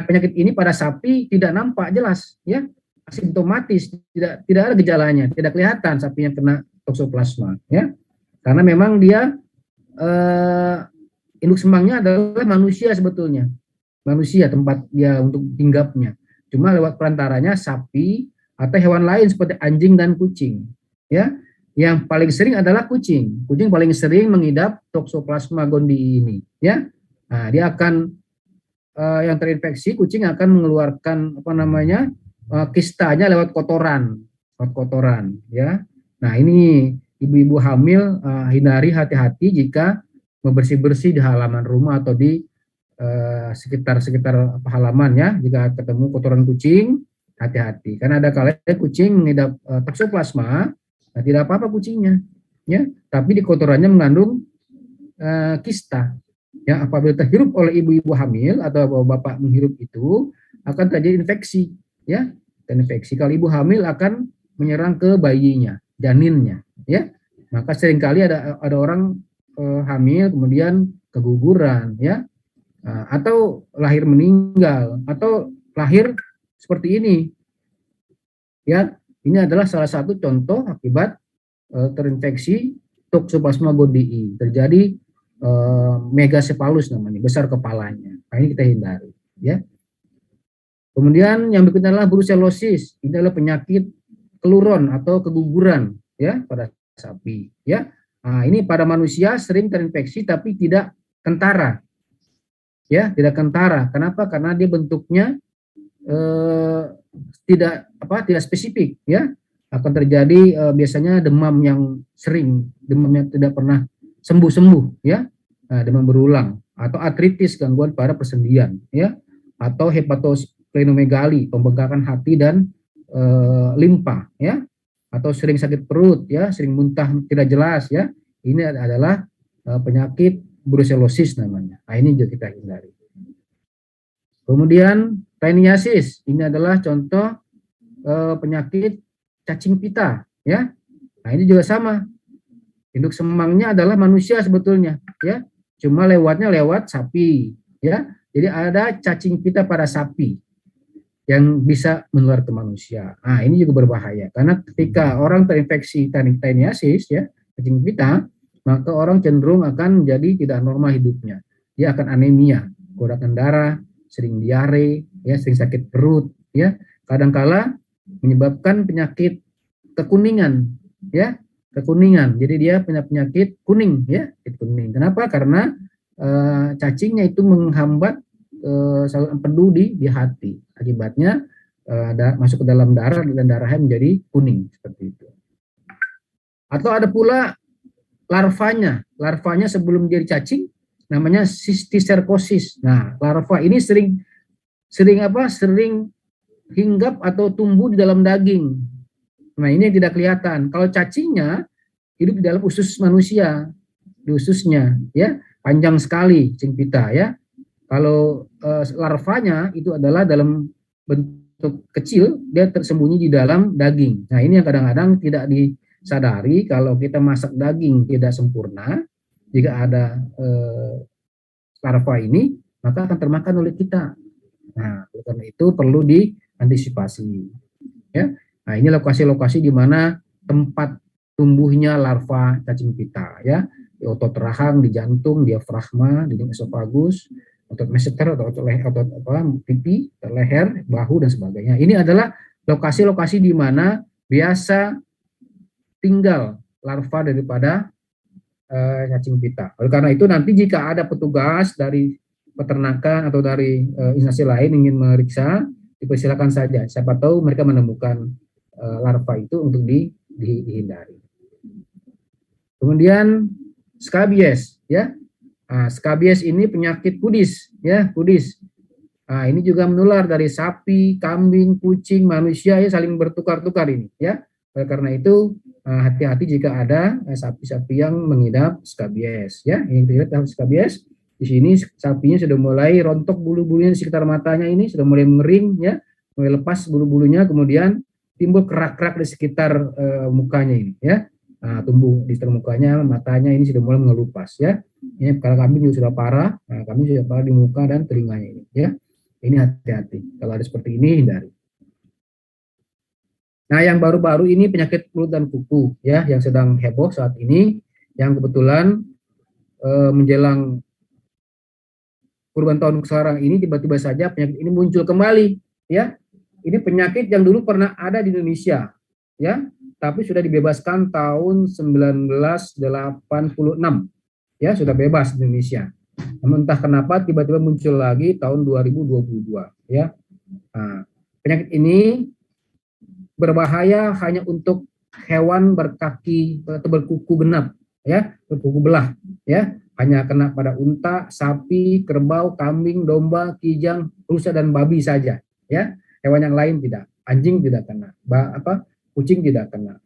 Penyakit ini pada sapi tidak nampak jelas, ya. Asimptomatis, tidak ada gejalanya, tidak kelihatan sapi yang kena toksoplasma, ya, karena memang dia induk semangnya adalah manusia sebetulnya, manusia tempat dia untuk hinggapnya, cuma lewat perantaranya sapi atau hewan lain seperti anjing dan kucing, ya. Yang paling sering adalah kucing paling sering mengidap toksoplasma gondii ini, ya. Nah, dia akan yang terinfeksi, kucing akan mengeluarkan kistanya lewat kotoran, ya. Nah, ini ibu-ibu hamil hindari, hati-hati jika membersih-bersih di halaman rumah atau di sekitar halaman, ya. Jika ketemu kotoran kucing, hati-hati, karena ada kalanya kucing mengidap toksoplasma, nah tidak apa-apa kucingnya, ya, tapi di kotorannya mengandung kista. Ya, apabila terhirup oleh ibu-ibu hamil atau bapak menghirup itu akan terjadi infeksi, ya, dan infeksi kalau ibu hamil akan menyerang ke bayinya, janinnya, ya. Maka seringkali ada orang hamil kemudian keguguran, ya, atau lahir meninggal atau lahir seperti ini, ya. Ini adalah salah satu contoh akibat terinfeksi Toxoplasma gondii, terjadi megacephalus namanya, besar kepalanya. Nah, ini kita hindari, ya. Kemudian yang berikutnya adalah brucellosis. Ini adalah penyakit keluron atau keguguran, ya, pada sapi, ya. Nah, ini pada manusia sering terinfeksi tapi tidak kentara, ya, tidak kentara. Kenapa? Karena dia bentuknya tidak spesifik, ya. Akan terjadi biasanya demam yang sering, demam yang tidak pernah sembuh-sembuh, ya. Nah, demam berulang atau artritis, gangguan pada persendian, ya, atau hepatosplenomegali, pembengkakan hati dan limpa, ya, atau sering sakit perut, ya, sering muntah tidak jelas, ya. Ini adalah penyakit brucellosis namanya. Nah, ini juga kita hindari. Kemudian Rhiniasis, ini adalah contoh penyakit cacing pita, ya. Nah, ini juga sama. Induk semangnya adalah manusia sebetulnya, ya. Cuma lewat sapi, ya. Jadi ada cacing pita pada sapi. yang bisa menular ke manusia. Nah, ini juga berbahaya karena ketika orang terinfeksi taniasis ya, cacing pita, maka orang cenderung akan jadi tidak normal hidupnya. Dia akan anemia, kekurangan darah, sering diare, ya, sering sakit perut, ya. Kadangkala menyebabkan penyakit kekuningan, ya, kekuningan. Jadi dia punya penyakit kuning, ya, kuning. Kenapa? Karena cacingnya itu menghambat saluran empedu di hati. Akibatnya masuk ke dalam darah dan darahnya menjadi kuning seperti itu. Atau ada pula larvanya. Larvanya sebelum dia cacing namanya sistiserkosis. Nah, larva ini sering hinggap atau tumbuh di dalam daging. Nah, ini yang tidak kelihatan. Kalau cacingnya hidup di dalam usus manusia, di ususnya, ya, panjang sekali cacing pita, ya. Kalau larvanya itu adalah dalam bentuk kecil, dia tersembunyi di dalam daging. Nah, ini yang kadang-kadang tidak disadari kalau kita masak daging tidak sempurna, jika ada larva ini, maka akan termakan oleh kita. Nah, karena itu perlu diantisipasi. Ya. Nah, ini lokasi-lokasi di mana tempat tumbuhnya larva cacing pita, ya. Di otot rahang, di jantung, diafragma, di esofagus, otot meseter, otot pipi, leher, bahu, dan sebagainya. Ini adalah lokasi-lokasi di mana biasa tinggal larva daripada cacing pita. Oleh karena itu nanti jika ada petugas dari peternakan atau dari instansi lain ingin meriksa, dipersilakan saja. Siapa tahu mereka menemukan larva itu untuk dihindari. Kemudian skabies, ya. Nah, skabies ini penyakit kudis, ya, kudis. Nah, ini juga menular dari sapi, kambing, kucing, manusia, ya, saling bertukar-tukar ini, ya. Oleh karena itu hati-hati jika ada sapi-sapi yang mengidap skabies, ya. Ini dilihat skabies. Di sini sapinya sudah mulai rontok bulu-bulunya di sekitar matanya ini, sudah mulai mengering, ya, mulai lepas bulu-bulunya, kemudian timbul kerak-kerak di sekitar mukanya ini, ya. Nah, tumbuh di sekitar mukanya, matanya ini sudah mulai mengelupas, ya. Ini kalau kambing juga sudah parah, nah, kambing sudah parah di muka dan telinganya ini, ya. Ini hati-hati. Kalau ada seperti ini, hindari. Nah, yang baru-baru ini penyakit mulut dan kuku, ya, yang sedang heboh saat ini, yang kebetulan menjelang kurban tahun sekarang ini tiba-tiba saja penyakit ini muncul kembali, ya. Ini penyakit yang dulu pernah ada di Indonesia, ya, tapi sudah dibebaskan tahun 1986, ya, sudah bebas di Indonesia. Namun entah kenapa tiba-tiba muncul lagi tahun 2022, ya. Nah, penyakit ini berbahaya hanya untuk hewan berkaki atau berkuku genap, ya, berkuku belah, ya. Hanya kena pada unta, sapi, kerbau, kambing, domba, kijang, rusa, dan babi saja, ya. Hewan yang lain tidak. Anjing tidak kena, kucing tidak kena,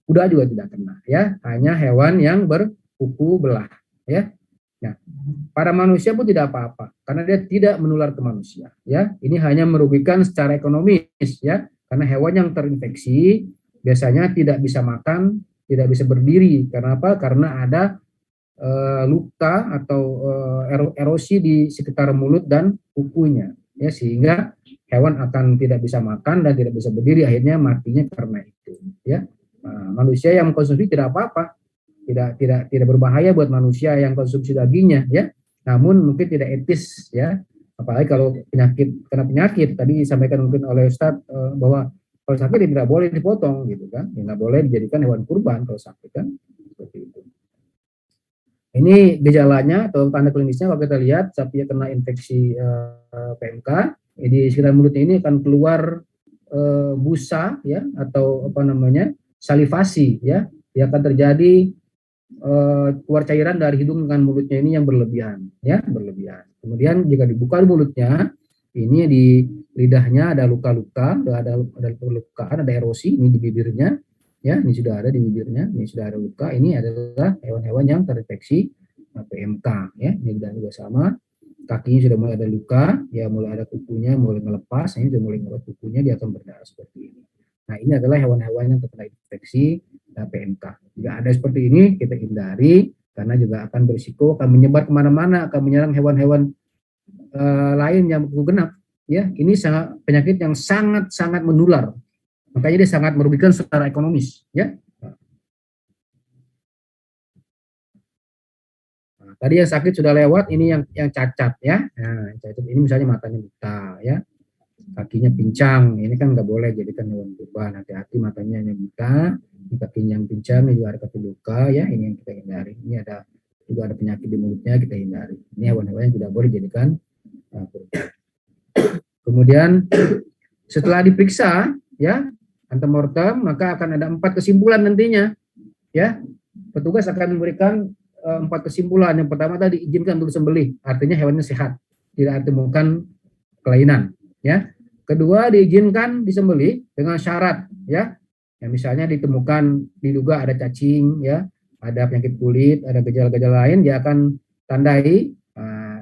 kuda juga tidak kena, ya. Hanya hewan yang berkuku belah, ya. Nah, para manusia pun tidak apa-apa karena dia tidak menular ke manusia, ya. Ini hanya merugikan secara ekonomis, ya, karena hewan yang terinfeksi biasanya tidak bisa makan, tidak bisa berdiri. Karena apa? Karena ada luka atau erosi di sekitar mulut dan kukunya, ya, sehingga hewan akan tidak bisa makan dan tidak bisa berdiri, akhirnya matinya karena itu, ya. Nah, manusia yang mengkonsumsi tidak apa-apa, tidak berbahaya buat manusia yang konsumsi dagingnya, ya. Namun mungkin tidak etis, ya, apalagi kalau kena penyakit tadi disampaikan mungkin oleh Ustadz bahwa kalau sakit tidak boleh dipotong, gitu kan, ya, nggak boleh dijadikan hewan kurban kalau sakit, kan, seperti itu. Ini gejalanya atau tanda klinisnya kalau kita lihat sapi kena infeksi PMK, di sekitar mulutnya ini akan keluar busa, ya, atau apa namanya, salivasi, ya. Dia akan terjadi keluar cairan dari hidung dengan mulutnya ini yang berlebihan, ya, berlebihan. Kemudian jika dibuka mulutnya, ini di lidahnya ada luka-luka, ada lukaan, ada erosi ini di bibirnya, ya, ini sudah ada di bibirnya, ini sudah ada luka. Ini adalah hewan-hewan yang terinfeksi PMK, ya. Ini juga sama, kakinya sudah mulai ada luka, ya, mulai ada kukunya mulai melepas, ini sudah mulai melepas kukunya, dia akan berdarah seperti ini. Nah, ini adalah hewan-hewan yang terkena infeksi PMK. Jika ada seperti ini, kita hindari karena juga akan berisiko, akan menyebar kemana-mana, akan menyerang hewan-hewan lain yang kuku genap, ya ini sangat penyakit yang sangat menular. Makanya dia sangat merugikan secara ekonomis, ya. Nah, tadi yang sakit sudah lewat, ini yang cacat, ya. Nah, cacat ini misalnya matanya buta, ya. Kakinya pincang, ini kan nggak boleh jadikan hewan kurban. Hati-hati, matanya yang buta, kakinya yang pincang, ini juga ada kaki luka, ya. Ini yang kita hindari. Ini juga ada penyakit di mulutnya, kita hindari. Ini hewan-hewan yang tidak boleh jadikan kurban. Kemudian setelah diperiksa, ya, antemortem, maka akan ada 4 kesimpulan nantinya, ya. Petugas akan memberikan 4 kesimpulan. Yang pertama tadi diizinkan untuk disembelih, artinya hewannya sehat, tidak ditemukan kelainan, ya. Kedua, diizinkan disembelih dengan syarat, ya. Yang misalnya ditemukan, diduga ada cacing, ya, ada penyakit kulit, ada gejala-gejala lain, dia akan tandai.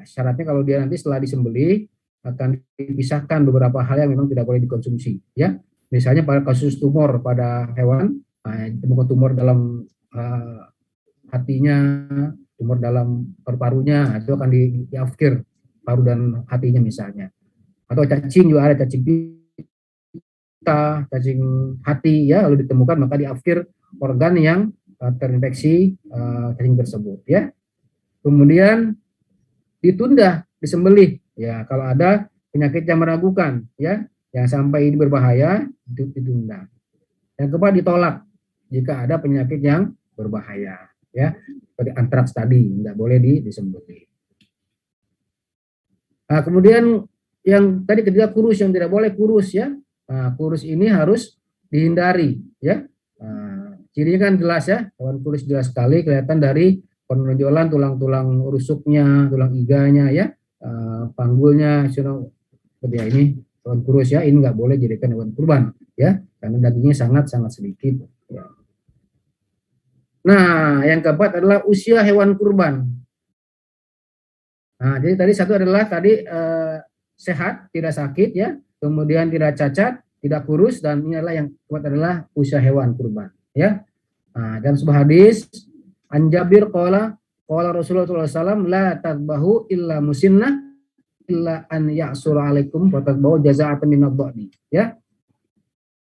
Syaratnya kalau dia nanti setelah disembelih akan dipisahkan beberapa hal yang memang tidak boleh dikonsumsi, ya. Misalnya pada kasus tumor pada hewan, ditemukan tumor dalam hatinya, tumor dalam paru-parunya, itu akan diafkir paru dan hatinya misalnya. Atau cacing juga ada, cacing pita, cacing hati, ya, lalu ditemukan maka diafkir organ yang terinfeksi cacing tersebut, ya. Kemudian ditunda disembelih, ya, kalau ada penyakit yang meragukan, ya, yang sampai ini berbahaya, itu ditunda. Yang keempat, ditolak jika ada penyakit yang berbahaya, ya, seperti antraks tadi, nggak boleh disembelih. Nah, kemudian yang tadi ketiga, kurus, yang tidak boleh kurus, ya. Nah, kurus ini harus dihindari, ya. Nah, cirinya kan jelas, ya, hewan kurus jelas sekali kelihatan dari penonjolan tulang-tulang rusuknya, tulang iganya, ya, panggulnya, seperti ini hewan kurus, ya, ini nggak boleh jadikan hewan kurban, ya, karena dagingnya sangat sedikit, ya. Nah, yang keempat adalah usia hewan kurban. Nah, jadi tadi satu adalah sehat, tidak sakit, ya, kemudian tidak cacat, tidak kurus, dan ini adalah yang keempat adalah usia hewan kurban, ya. Nah, dalam sebuah hadis, An Jabir qala Rasulullah SAW, la tadbahu illa musinnah illa an ya'sura alaikum wa tadbahu jaza'atan min ad-dhani, ya.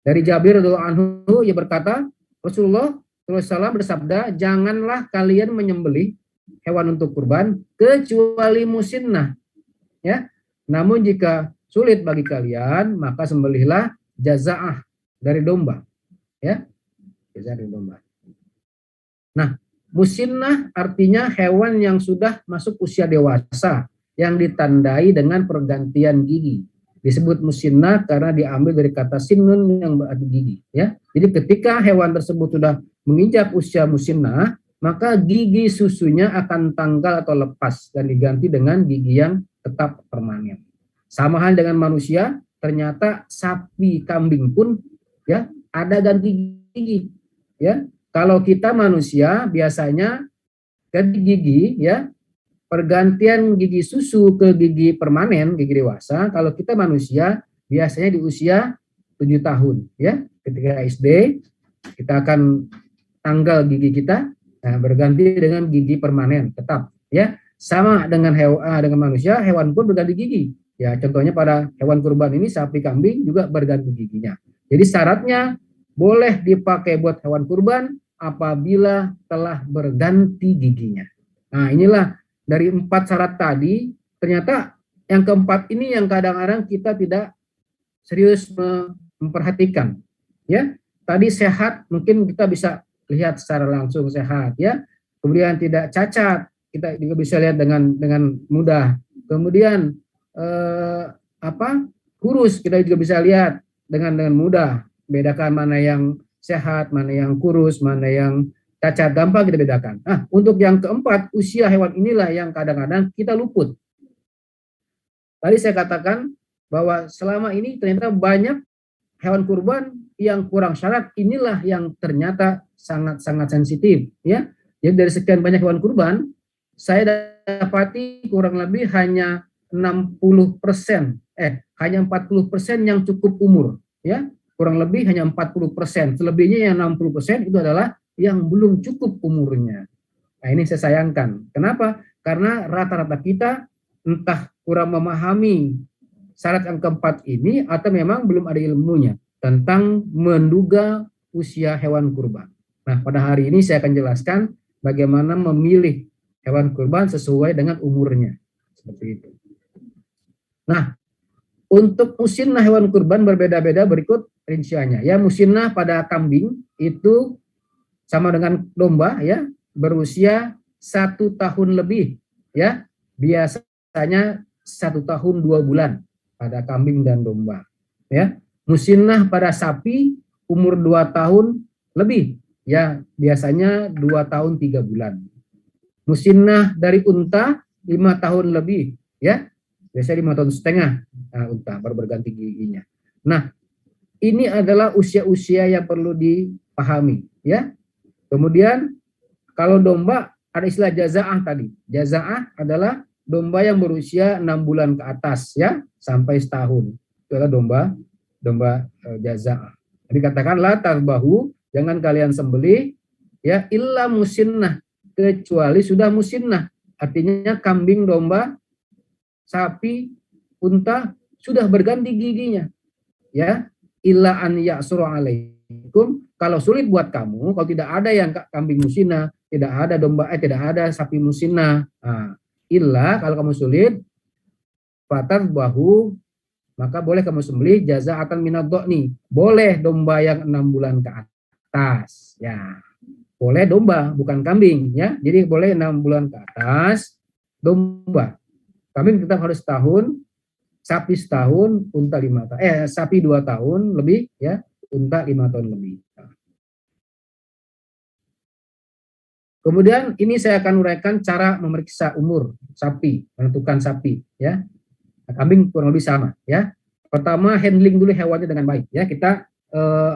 Dari Jabir radhiyallahu anhu, ia berkata, Rasulullah SAW bersabda, janganlah kalian menyembelih hewan untuk kurban kecuali musinnah, ya. Namun jika sulit bagi kalian, maka sembelihlah jaza'ah dari domba, ya. Jaza'ah dari domba. Nah, musinnah artinya hewan yang sudah masuk usia dewasa, yang ditandai dengan pergantian gigi. Disebut musinnah karena diambil dari kata sinnun yang berarti gigi, ya. Jadi ketika hewan tersebut sudah menginjak usia musinnah, maka gigi susunya akan tanggal atau lepas dan diganti dengan gigi yang tetap permanen. Sama hal dengan manusia, ternyata sapi, kambing pun, ya, ada ganti gigi, ya. Kalau kita manusia biasanya ganti gigi, ya, pergantian gigi susu ke gigi permanen, gigi dewasa. Kalau kita manusia biasanya di usia 7 tahun, ya. Ketika SD kita akan tanggal gigi kita, nah, berganti dengan gigi permanen tetap, ya. Sama dengan manusia, hewan pun berganti gigi. Ya, contohnya pada hewan kurban ini sapi, kambing juga berganti giginya. Jadi syaratnya boleh dipakai buat hewan kurban apabila telah berganti giginya. Nah, inilah dari 4 syarat tadi, ternyata yang keempat ini yang kadang-kadang kita tidak serius memperhatikan, ya. Tadi sehat, mungkin kita bisa lihat secara langsung sehat, ya. Kemudian tidak cacat, kita juga bisa lihat dengan mudah. Kemudian kurus, kita juga bisa lihat dengan mudah. Bedakan mana yang sehat, mana yang kurus, mana yang cacat, gampang kita bedakan. Nah, untuk yang keempat, usia hewan inilah yang kadang-kadang kita luput. Tadi saya katakan bahwa selama ini ternyata banyak hewan kurban yang kurang syarat, inilah yang ternyata sangat sensitif, ya. Jadi dari sekian banyak hewan kurban, saya dapati kurang lebih hanya 60%, hanya 40% yang cukup umur, ya. Kurang lebih hanya 40%, selebihnya yang 60% itu adalah yang belum cukup umurnya. Nah, ini saya sayangkan. Kenapa? Karena rata-rata kita entah kurang memahami syarat yang keempat ini atau memang belum ada ilmunya tentang menduga usia hewan kurban. Nah, pada hari ini saya akan jelaskan bagaimana memilih hewan kurban sesuai dengan umurnya. Seperti itu. Nah, untuk musinnah hewan kurban berbeda-beda berikut rinciannya. Ya, musinnah pada kambing itu sama dengan domba ya, berusia 1 tahun lebih ya. Biasanya 1 tahun 2 bulan pada kambing dan domba ya. Musinnah pada sapi umur 2 tahun lebih ya, biasanya 2 tahun 3 bulan. Musinnah dari unta 5 tahun lebih ya, biasanya 5 tahun setengah unta baru berganti giginya. Nah, ini adalah usia-usia yang perlu dipahami ya. Kemudian kalau domba ada istilah jazaah tadi. Jazaah adalah domba yang berusia 6 bulan ke atas ya, sampai setahun. Itu adalah domba jazaah. Jadi katakanlah tarbahu, jangan kalian sembelih ya illa musinnah, kecuali sudah musinnah. Artinya kambing, domba, sapi, unta sudah berganti giginya. Ya, illa an ya'suru alaikum, kalau sulit buat kamu, kalau tidak ada yang kambing musinnah, tidak ada domba tidak ada sapi musinnah. Nah, illa kalau kamu sulit fatarbahu, maka boleh kamu sembelih jazaatan minadh-dhani. Boleh domba yang 6 bulan ke atas. Ya. Boleh domba, bukan kambing ya. Jadi boleh 6 bulan ke atas domba. Kambing tetap harus setahun, sapi setahun, unta 5 tahun. Sapi 2 tahun lebih ya, unta 5 tahun lebih. Kemudian ini saya akan uraikan cara memeriksa umur sapi, menentukan sapi ya. Nah, kambing kurang lebih sama ya. Pertama, handling dulu hewannya dengan baik ya. Kita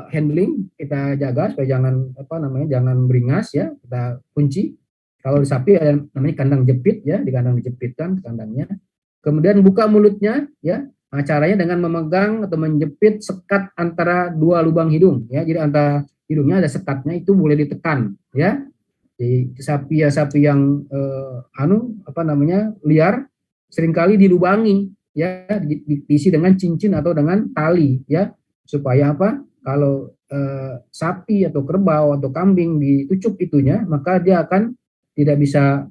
handling, kita jaga supaya jangan beringas ya. Kita kunci. Kalau di sapi ada namanya kandang jepit ya, di kandang dijepitkan kandangnya. Kemudian buka mulutnya ya. Nah, caranya dengan memegang atau menjepit sekat antara 2 lubang hidung ya. Jadi antara hidungnya ada sekatnya, itu boleh ditekan ya. Jadi sapi yang liar seringkali dilubangi ya, diisi dengan cincin atau dengan tali ya, supaya apa? Kalau sapi atau kerbau atau kambing ditucuk itunya, maka dia akan tidak bisa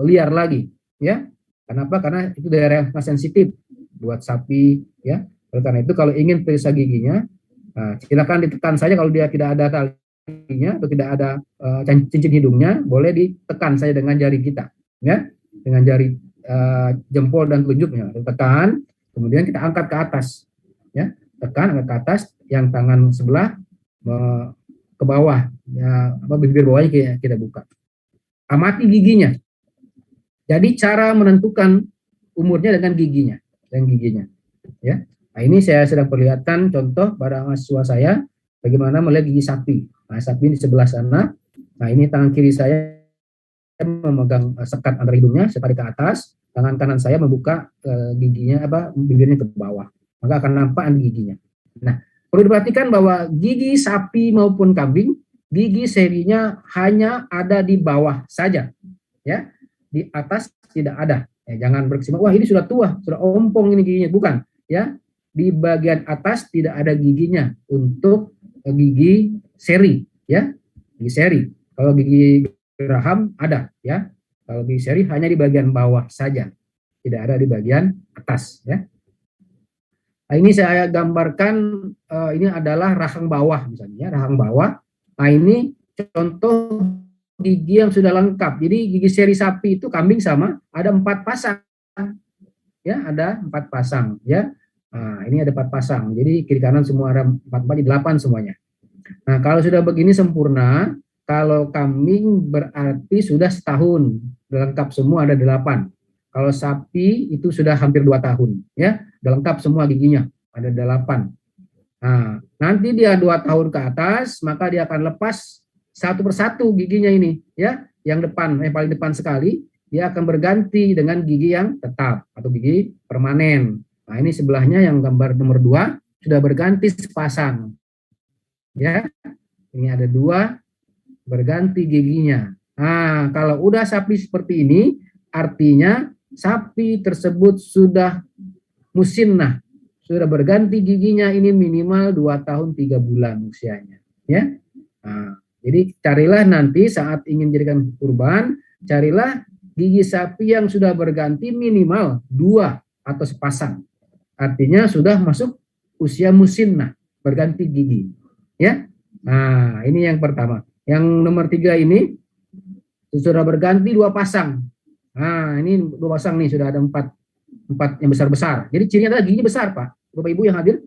liar lagi ya. Kenapa? Karena itu daerah yang sensitif buat sapi ya. Oleh karena itu kalau ingin periksa giginya, silakan ditekan saja. Kalau dia tidak ada talinya atau tidak ada cincin hidungnya, boleh ditekan saja dengan jari kita ya, dengan jari jempol dan telunjuknya tekan, kemudian kita angkat ke atas ya, tekan angkat ke atas, yang tangan sebelah ke bawah ya, bibir bawahnya kita buka. Amati giginya. Jadi cara menentukan umurnya dengan giginya ya. Nah, ini saya sedang perlihatkan contoh pada mahasiswa saya bagaimana melihat gigi sapi. Nah, sapi di sebelah sana. Nah, ini tangan kiri saya memegang sekat antara hidungnya, saya tarik ke atas, tangan kanan saya membuka giginya bibirnya ke bawah. Maka akan nampak giginya. Nah, perlu diperhatikan bahwa gigi sapi maupun kambing, gigi serinya hanya ada di bawah saja. Ya. Di atas tidak ada. Ya, jangan berkesimpulan, wah ini sudah tua, sudah ompong ini giginya. Bukan, ya. Di bagian atas tidak ada giginya untuk gigi seri, ya. Gigi seri. Kalau gigi geraham ada, ya. Kalau gigi seri hanya di bagian bawah saja. Tidak ada di bagian atas, ya. Nah, ini saya gambarkan, ini adalah rahang bawah misalnya, rahang bawah. Nah, ini contoh gigi yang sudah lengkap. Jadi gigi seri sapi itu kambing sama ada 4 pasang. Ya, ada 4 pasang, ya. Nah, ini ada 4 pasang. Jadi kiri kanan semua ada 4 jadi 8 semuanya. Nah, kalau sudah begini sempurna, kalau kambing berarti sudah setahun, sudah lengkap semua ada 8. Kalau sapi itu sudah hampir 2 tahun, ya. Sudah lengkap semua giginya, ada 8. Nah, nanti dia 2 tahun ke atas, maka dia akan lepas satu persatu giginya ini, ya, yang depan, yang paling depan sekali, dia akan berganti dengan gigi yang tetap atau gigi permanen. Nah, ini sebelahnya yang gambar nomor 2 sudah berganti sepasang, ya. Ini ada 2 berganti giginya. Nah, kalau udah sapi seperti ini, artinya sapi tersebut sudah musinnah, sudah berganti giginya, ini minimal 2 tahun 3 bulan usianya, ya. Nah, jadi carilah nanti saat ingin jadikan kurban, carilah gigi sapi yang sudah berganti minimal 2 atau sepasang. Artinya sudah masuk usia musinnah, berganti gigi, ya. Nah, ini yang pertama. Yang nomor 3 ini sudah berganti 2 pasang. Nah, ini 2 pasang nih, sudah ada 4 yang besar-besar. Jadi cirinya adalah giginya besar, Pak. Bapak Ibu yang hadir,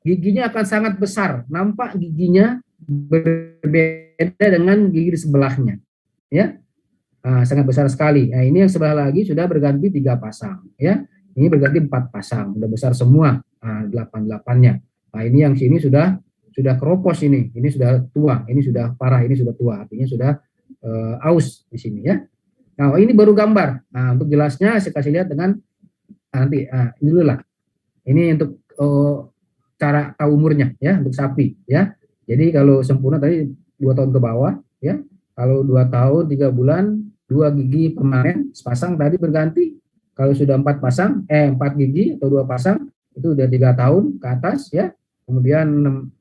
giginya akan sangat besar. Nampak giginya berbeda dengan gigi di sebelahnya, ya. Nah, sangat besar sekali. Nah, ini yang sebelah lagi sudah berganti 3 pasang, ya. Ini berganti 4 pasang, sudah besar semua. Nah, 8-8-nya. Nah, ini yang sini sudah keropos ini sudah tua, ini sudah parah, ini sudah tua, artinya sudah aus di sini, ya. Nah, ini baru gambar. Nah, untuk jelasnya saya kasih lihat dengan nanti ini dulu lah. Ini untuk cara tahu umurnya, ya, untuk sapi, ya. Jadi kalau sempurna tadi 2 tahun ke bawah, ya. Kalau 2 tahun 3 bulan 2 gigi permanen sepasang tadi berganti. Kalau sudah 4 pasang 4 gigi atau 2 pasang itu udah 3 tahun ke atas, ya. Kemudian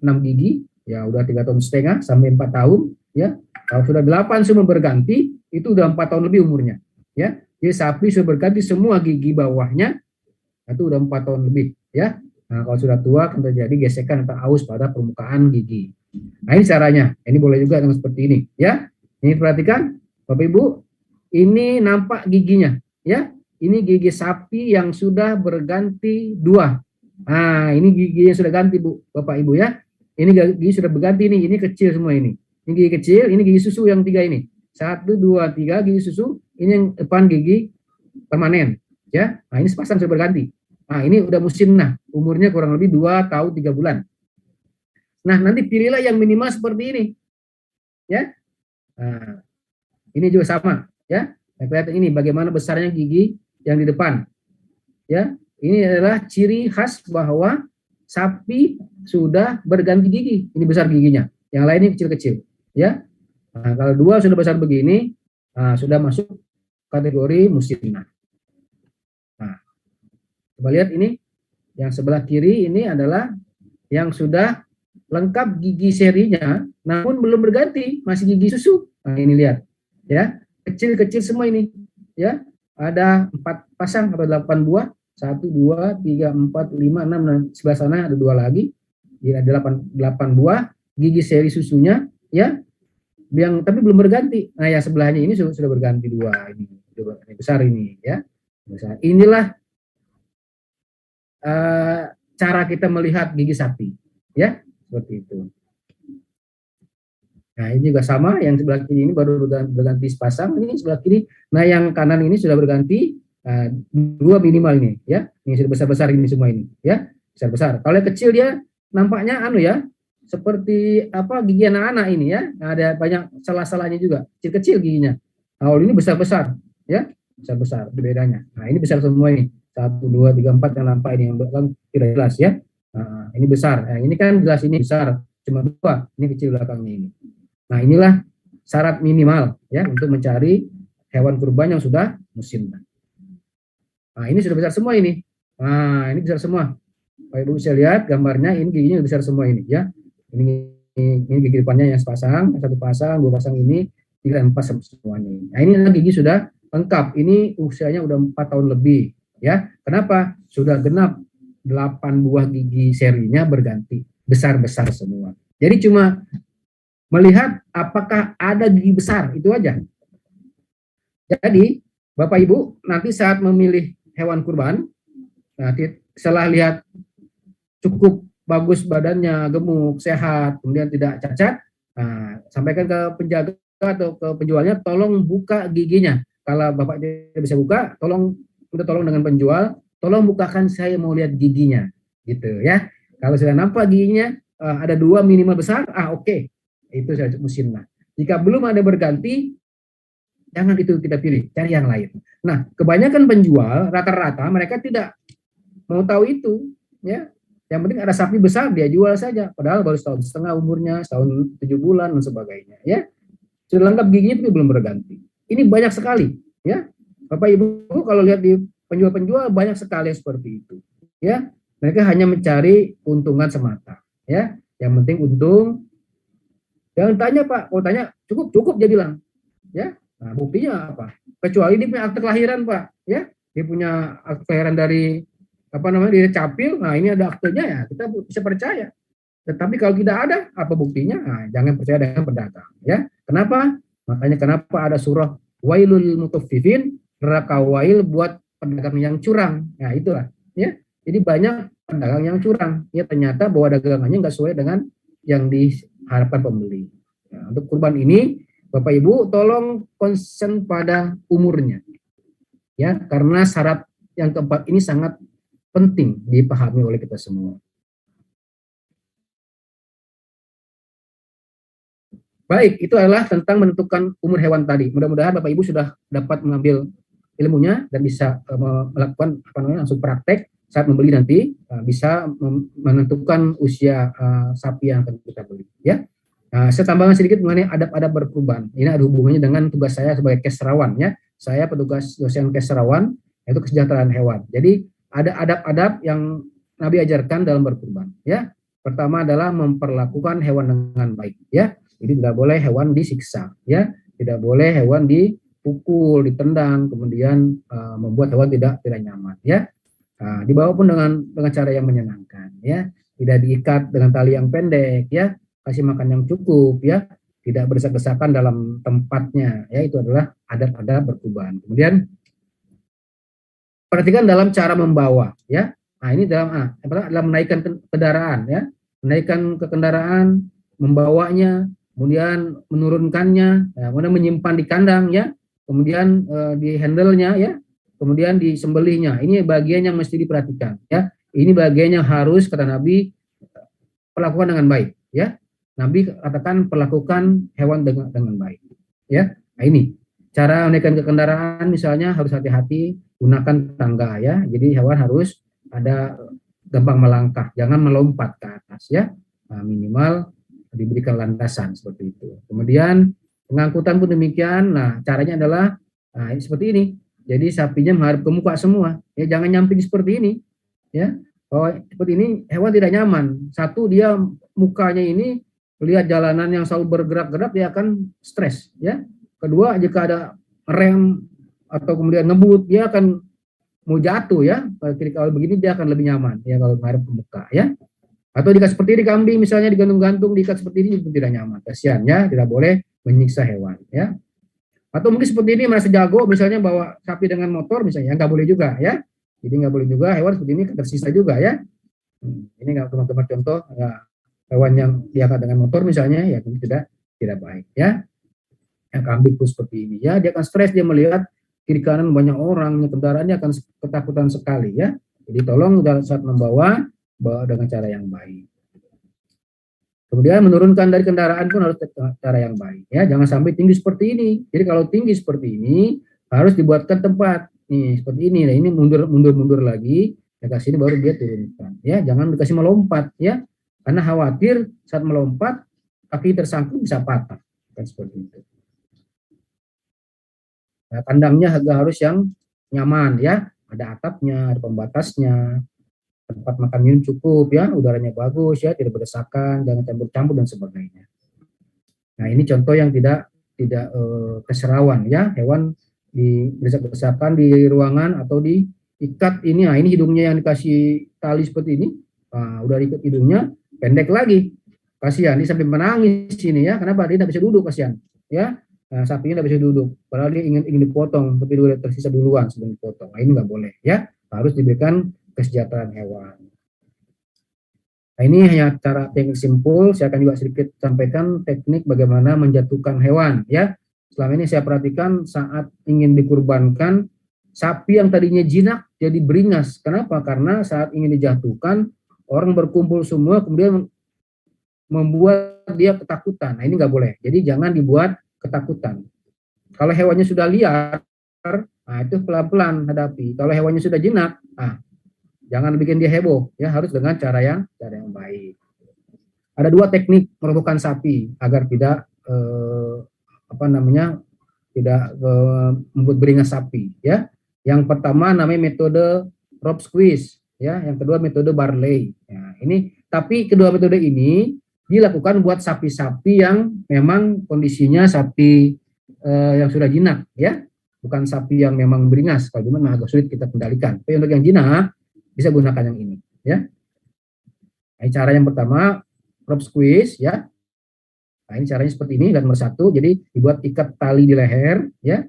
6 gigi ya udah 3 tahun setengah sampai 4 tahun, ya. Kalau sudah 8 semua berganti itu udah 4 tahun lebih umurnya, ya. Jadi sapi sudah berganti semua gigi bawahnya itu udah 4 tahun lebih, ya. Nah, kalau sudah tua akan terjadi gesekan atau aus pada permukaan gigi. Nah, ini caranya. Ini boleh juga dengan seperti ini, ya. Ini perhatikan Bapak Ibu, ini nampak giginya, ya. Ini gigi sapi yang sudah berganti 2. Nah, ini giginya sudah ganti, Bu, Bapak Ibu, ya. Ini gigi sudah berganti nih, ini kecil semua ini. Ini gigi kecil, ini gigi susu yang 3 ini. 1, 2, 3 gigi susu, ini yang depan gigi permanen, ya. Nah, ini sepasang sudah berganti. Nah, ini udah musinnah, umurnya kurang lebih 2 tahun 3 bulan. Nah, nanti pilihlah yang minimal seperti ini, ya. Nah, ini juga sama, ya. Nah, kelihatan ini bagaimana besarnya gigi yang di depan, ya. Ini adalah ciri khas bahwa sapi sudah berganti gigi. Ini besar giginya, yang lain ini kecil-kecil, ya. Nah, kalau 2 sudah besar begini, sudah masuk kategori musinnah. Nah, coba lihat ini, yang sebelah kiri ini adalah yang sudah lengkap gigi serinya, namun belum berganti, masih gigi susu. Nah, ini lihat, ya, kecil-kecil semua ini, ya. Ada 4 pasang atau 8 buah, 1, 2, 3, 4, 5, 6, dan sebelah sana ada 2 lagi, jadi ada 8 buah gigi seri susunya, ya, yang tapi belum berganti. Nah, yang sebelahnya ini sudah berganti 2 ini besar ini, ya, besar. Inilah cara kita melihat gigi sapi, ya, seperti itu. Nah, ini juga sama, yang sebelah kiri ini baru berganti sepasang, ini sebelah kiri. Nah, yang kanan ini sudah berganti 2 minimal ini, ya. Ini sudah besar-besar ini semua ini, ya, besar-besar. Kalau yang kecil dia nampaknya ya, seperti gigi anak-anak ini, ya. Nah, ada banyak salah-salahnya juga, kecil-kecil giginya. Nah, ini besar-besar, ya, besar-besar bedanya. Nah, ini besar semua ini. 1, 2, 3, 4 yang nampak ini yang belakang tidak jelas, ya. Nah, ini besar. Nah, ini kan jelas ini besar, cuma 2, ini kecil belakangnya ini. Nah, inilah syarat minimal, ya, untuk mencari hewan kurban yang sudah musinnah. Nah, ini sudah besar semua ini. Nah, ini besar semua. Bapak Ibu bisa lihat gambarnya, ini giginya besar semua ini, ya. Ini gigi depannya yang sepasang, 1 pasang, 2 pasang ini, 3, 4 semuanya. Nah, ini gigi sudah lengkap. Ini usianya udah 4 tahun lebih, ya. Kenapa? Sudah genap 8 buah gigi serinya berganti, besar-besar semua. Jadi cuma melihat apakah ada gigi besar, itu aja. Jadi Bapak Ibu nanti saat memilih hewan kurban, nanti setelah lihat cukup bagus badannya, gemuk, sehat, kemudian tidak cacat, sampaikan ke penjaga atau ke penjualnya, tolong buka giginya. Kalau Bapak tidak bisa buka, minta tolong dengan penjual, tolong bukakan, saya mau lihat giginya, gitu, ya. Kalau sudah nampak giginya ada 2 minimal besar, oke. Itu sudah musinnah. Jika belum ada berganti, jangan itu kita pilih, cari yang lain. Nah, kebanyakan penjual rata-rata mereka tidak mau tahu itu, ya. Yang penting ada sapi besar dia jual saja, padahal baru 1,5 tahun umurnya, 1 tahun 7 bulan dan sebagainya, ya. Sudah lengkap giginya tapi belum berganti. Ini banyak sekali, ya. Bapak Ibu kalau lihat di penjual-penjual banyak sekali seperti itu. ya. Mereka hanya mencari keuntungan semata, ya. Yang penting untung. Jangan tanya Pak, kalau tanya cukup dia bilang, ya. Nah, buktinya apa? Kecuali dia punya akte kelahiran Pak, ya. Dia punya akte kelahiran dari apa namanya, dia capil. Nah, ini ada aktenya ya, kita bisa percaya. Tetapi kalau tidak ada, apa buktinya? Nah, jangan percaya dengan pedagang, ya. Kenapa? Makanya kenapa ada surah Wailul Mutaffifin, neraka wail buat pedagang yang curang. Nah, itulah, ya. Jadi banyak pedagang yang curang. Ya, ternyata bahwa dagangannya nggak sesuai dengan yang diharapkan pembeli. Nah, untuk kurban ini, Bapak Ibu tolong konsen pada umurnya, ya, karena syarat yang keempat ini sangat penting dipahami oleh kita semua. Baik, itu adalah tentang menentukan umur hewan tadi. Mudah-mudahan Bapak Ibu sudah dapat mengambil ilmunya dan bisa melakukan langsung praktek saat membeli nanti, bisa menentukan usia sapi yang akan kita beli. Ya, saya tambahkan sedikit mengenai adab-adab berkurban. Ini ada hubungannya dengan tugas saya sebagai keserawan. Ya, saya petugas dosen keserawan, yaitu kesejahteraan hewan. Jadi ada adab-adab yang Nabi ajarkan dalam berkurban. Ya, pertama adalah memperlakukan hewan dengan baik. Ya. Jadi tidak boleh hewan disiksa, ya, tidak boleh hewan dipukul, ditendang, kemudian membuat hewan tidak nyaman, ya. Dibawa pun dengan cara yang menyenangkan, ya, tidak diikat dengan tali yang pendek, ya, kasih makan yang cukup, ya, tidak berdesak-desakan dalam tempatnya, ya, itu adalah adab-adab berkurban. Kemudian perhatikan dalam cara membawa, ya. Nah, ini dalam menaikkan kendaraan, ya, menaikkan ke kendaraan, membawanya, kemudian menurunkannya, ya, kemudian menyimpan di kandang, ya, kemudian di handle-nya, ya, kemudian disembelihnya. Ini bagian yang mesti diperhatikan, ya. Ini bagian yang harus, kata Nabi, perlakukan dengan baik, ya. Nabi katakan perlakukan hewan dengan baik, ya. Nah, ini cara menaikkan ke kendaraan, misalnya harus hati-hati gunakan tangga, ya. Jadi hewan harus ada gampang melangkah, jangan melompat ke atas, ya. Nah, minimal diberikan landasan seperti itu. Kemudian pengangkutan pun demikian. Nah, caranya adalah seperti ini. Jadi sapinya menghadap ke muka semua. Ya, jangan nyamping seperti ini. Ya, kalau seperti ini hewan tidak nyaman. Satu, dia mukanya ini melihat jalanan yang selalu bergerak-gerak, dia akan stres. Ya. Kedua, jika ada rem atau kemudian ngebut, dia akan mau jatuh, ya. Kalau begini dia akan lebih nyaman. Ya, kalau menghadap ke muka, ya. Atau diikat seperti ini kambing, misalnya digantung-gantung, diikat seperti ini pun tidak nyaman. Kasihan, ya, tidak boleh menyiksa hewan, ya. Atau mungkin seperti ini merasa jago, misalnya bawa sapi dengan motor, misalnya, nggak boleh juga, ya. Jadi nggak boleh juga hewan seperti ini tersisa juga, ya. Ini nggak teman-teman contoh, ya, hewan yang diangkat dengan motor misalnya, ya tentu tidak baik, ya. Yang kambing pun seperti ini, ya, dia akan stres, dia melihat kiri kanan banyak orang, kendaraannya akan ketakutan sekali, ya. Jadi tolong saat membawa dengan cara yang baik. Kemudian menurunkan dari kendaraan pun harus cara yang baik, ya, jangan sampai tinggi seperti ini. Jadi kalau tinggi seperti ini harus dibuatkan tempat nih seperti ini. Nah, ini mundur lagi, dikasih ini baru dia turunkan, ya, jangan dikasih melompat, ya, karena khawatir saat melompat kaki tersangkut bisa patah, kan seperti itu. Nah, kandangnya harus yang nyaman, ya, ada atapnya, ada pembatasnya, tempat makan minum cukup, ya, udaranya bagus, ya, tidak berdesakan, jangan campur-campur dan sebagainya. Nah, ini contoh yang tidak keserawan, ya, hewan berdesak-desakan di ruangan atau diikat ini. Nah, ini hidungnya yang dikasih tali seperti ini. Nah, udah diikat hidungnya, pendek lagi, kasihan, dia sampai menangis ini, ya, kenapa? Dia tidak bisa duduk, kasihan, ya. Nah, sapinya tidak bisa duduk, padahal dia ingin dipotong, tapi dia tersisa duluan sebelum dipotong. Nah, ini nggak boleh, ya, harus diberikan kesejahteraan hewan. Nah, ini hanya cara teknik simpul. Saya akan juga sedikit sampaikan teknik bagaimana menjatuhkan hewan, ya. Selama ini saya perhatikan saat ingin dikurbankan, sapi yang tadinya jinak jadi beringas. Kenapa? Karena saat ingin dijatuhkan, orang berkumpul semua, kemudian membuat dia ketakutan. Nah, ini nggak boleh. Jadi jangan dibuat ketakutan. Kalau hewannya sudah liar, nah itu pelan-pelan hadapi. Kalau hewannya sudah jinak, nah jangan bikin dia heboh, ya, harus dengan cara yang baik. Ada dua teknik merobohkan sapi agar tidak membuat beringas sapi, ya. Yang pertama namanya metode rope squeeze. ya. Yang kedua metode barley. Ya, ini tapi kedua metode ini dilakukan buat sapi-sapi yang memang kondisinya sapi yang sudah jinak, ya. Bukan sapi yang memang beringas. Kalau memang agak sulit kita kendalikan. Tapi untuk yang jinak bisa gunakan yang ini, ya. Nah, cara yang pertama crop squeeze, ya. Nah, ini caranya seperti ini, dan nomor 1, jadi dibuat ikat tali di leher, ya.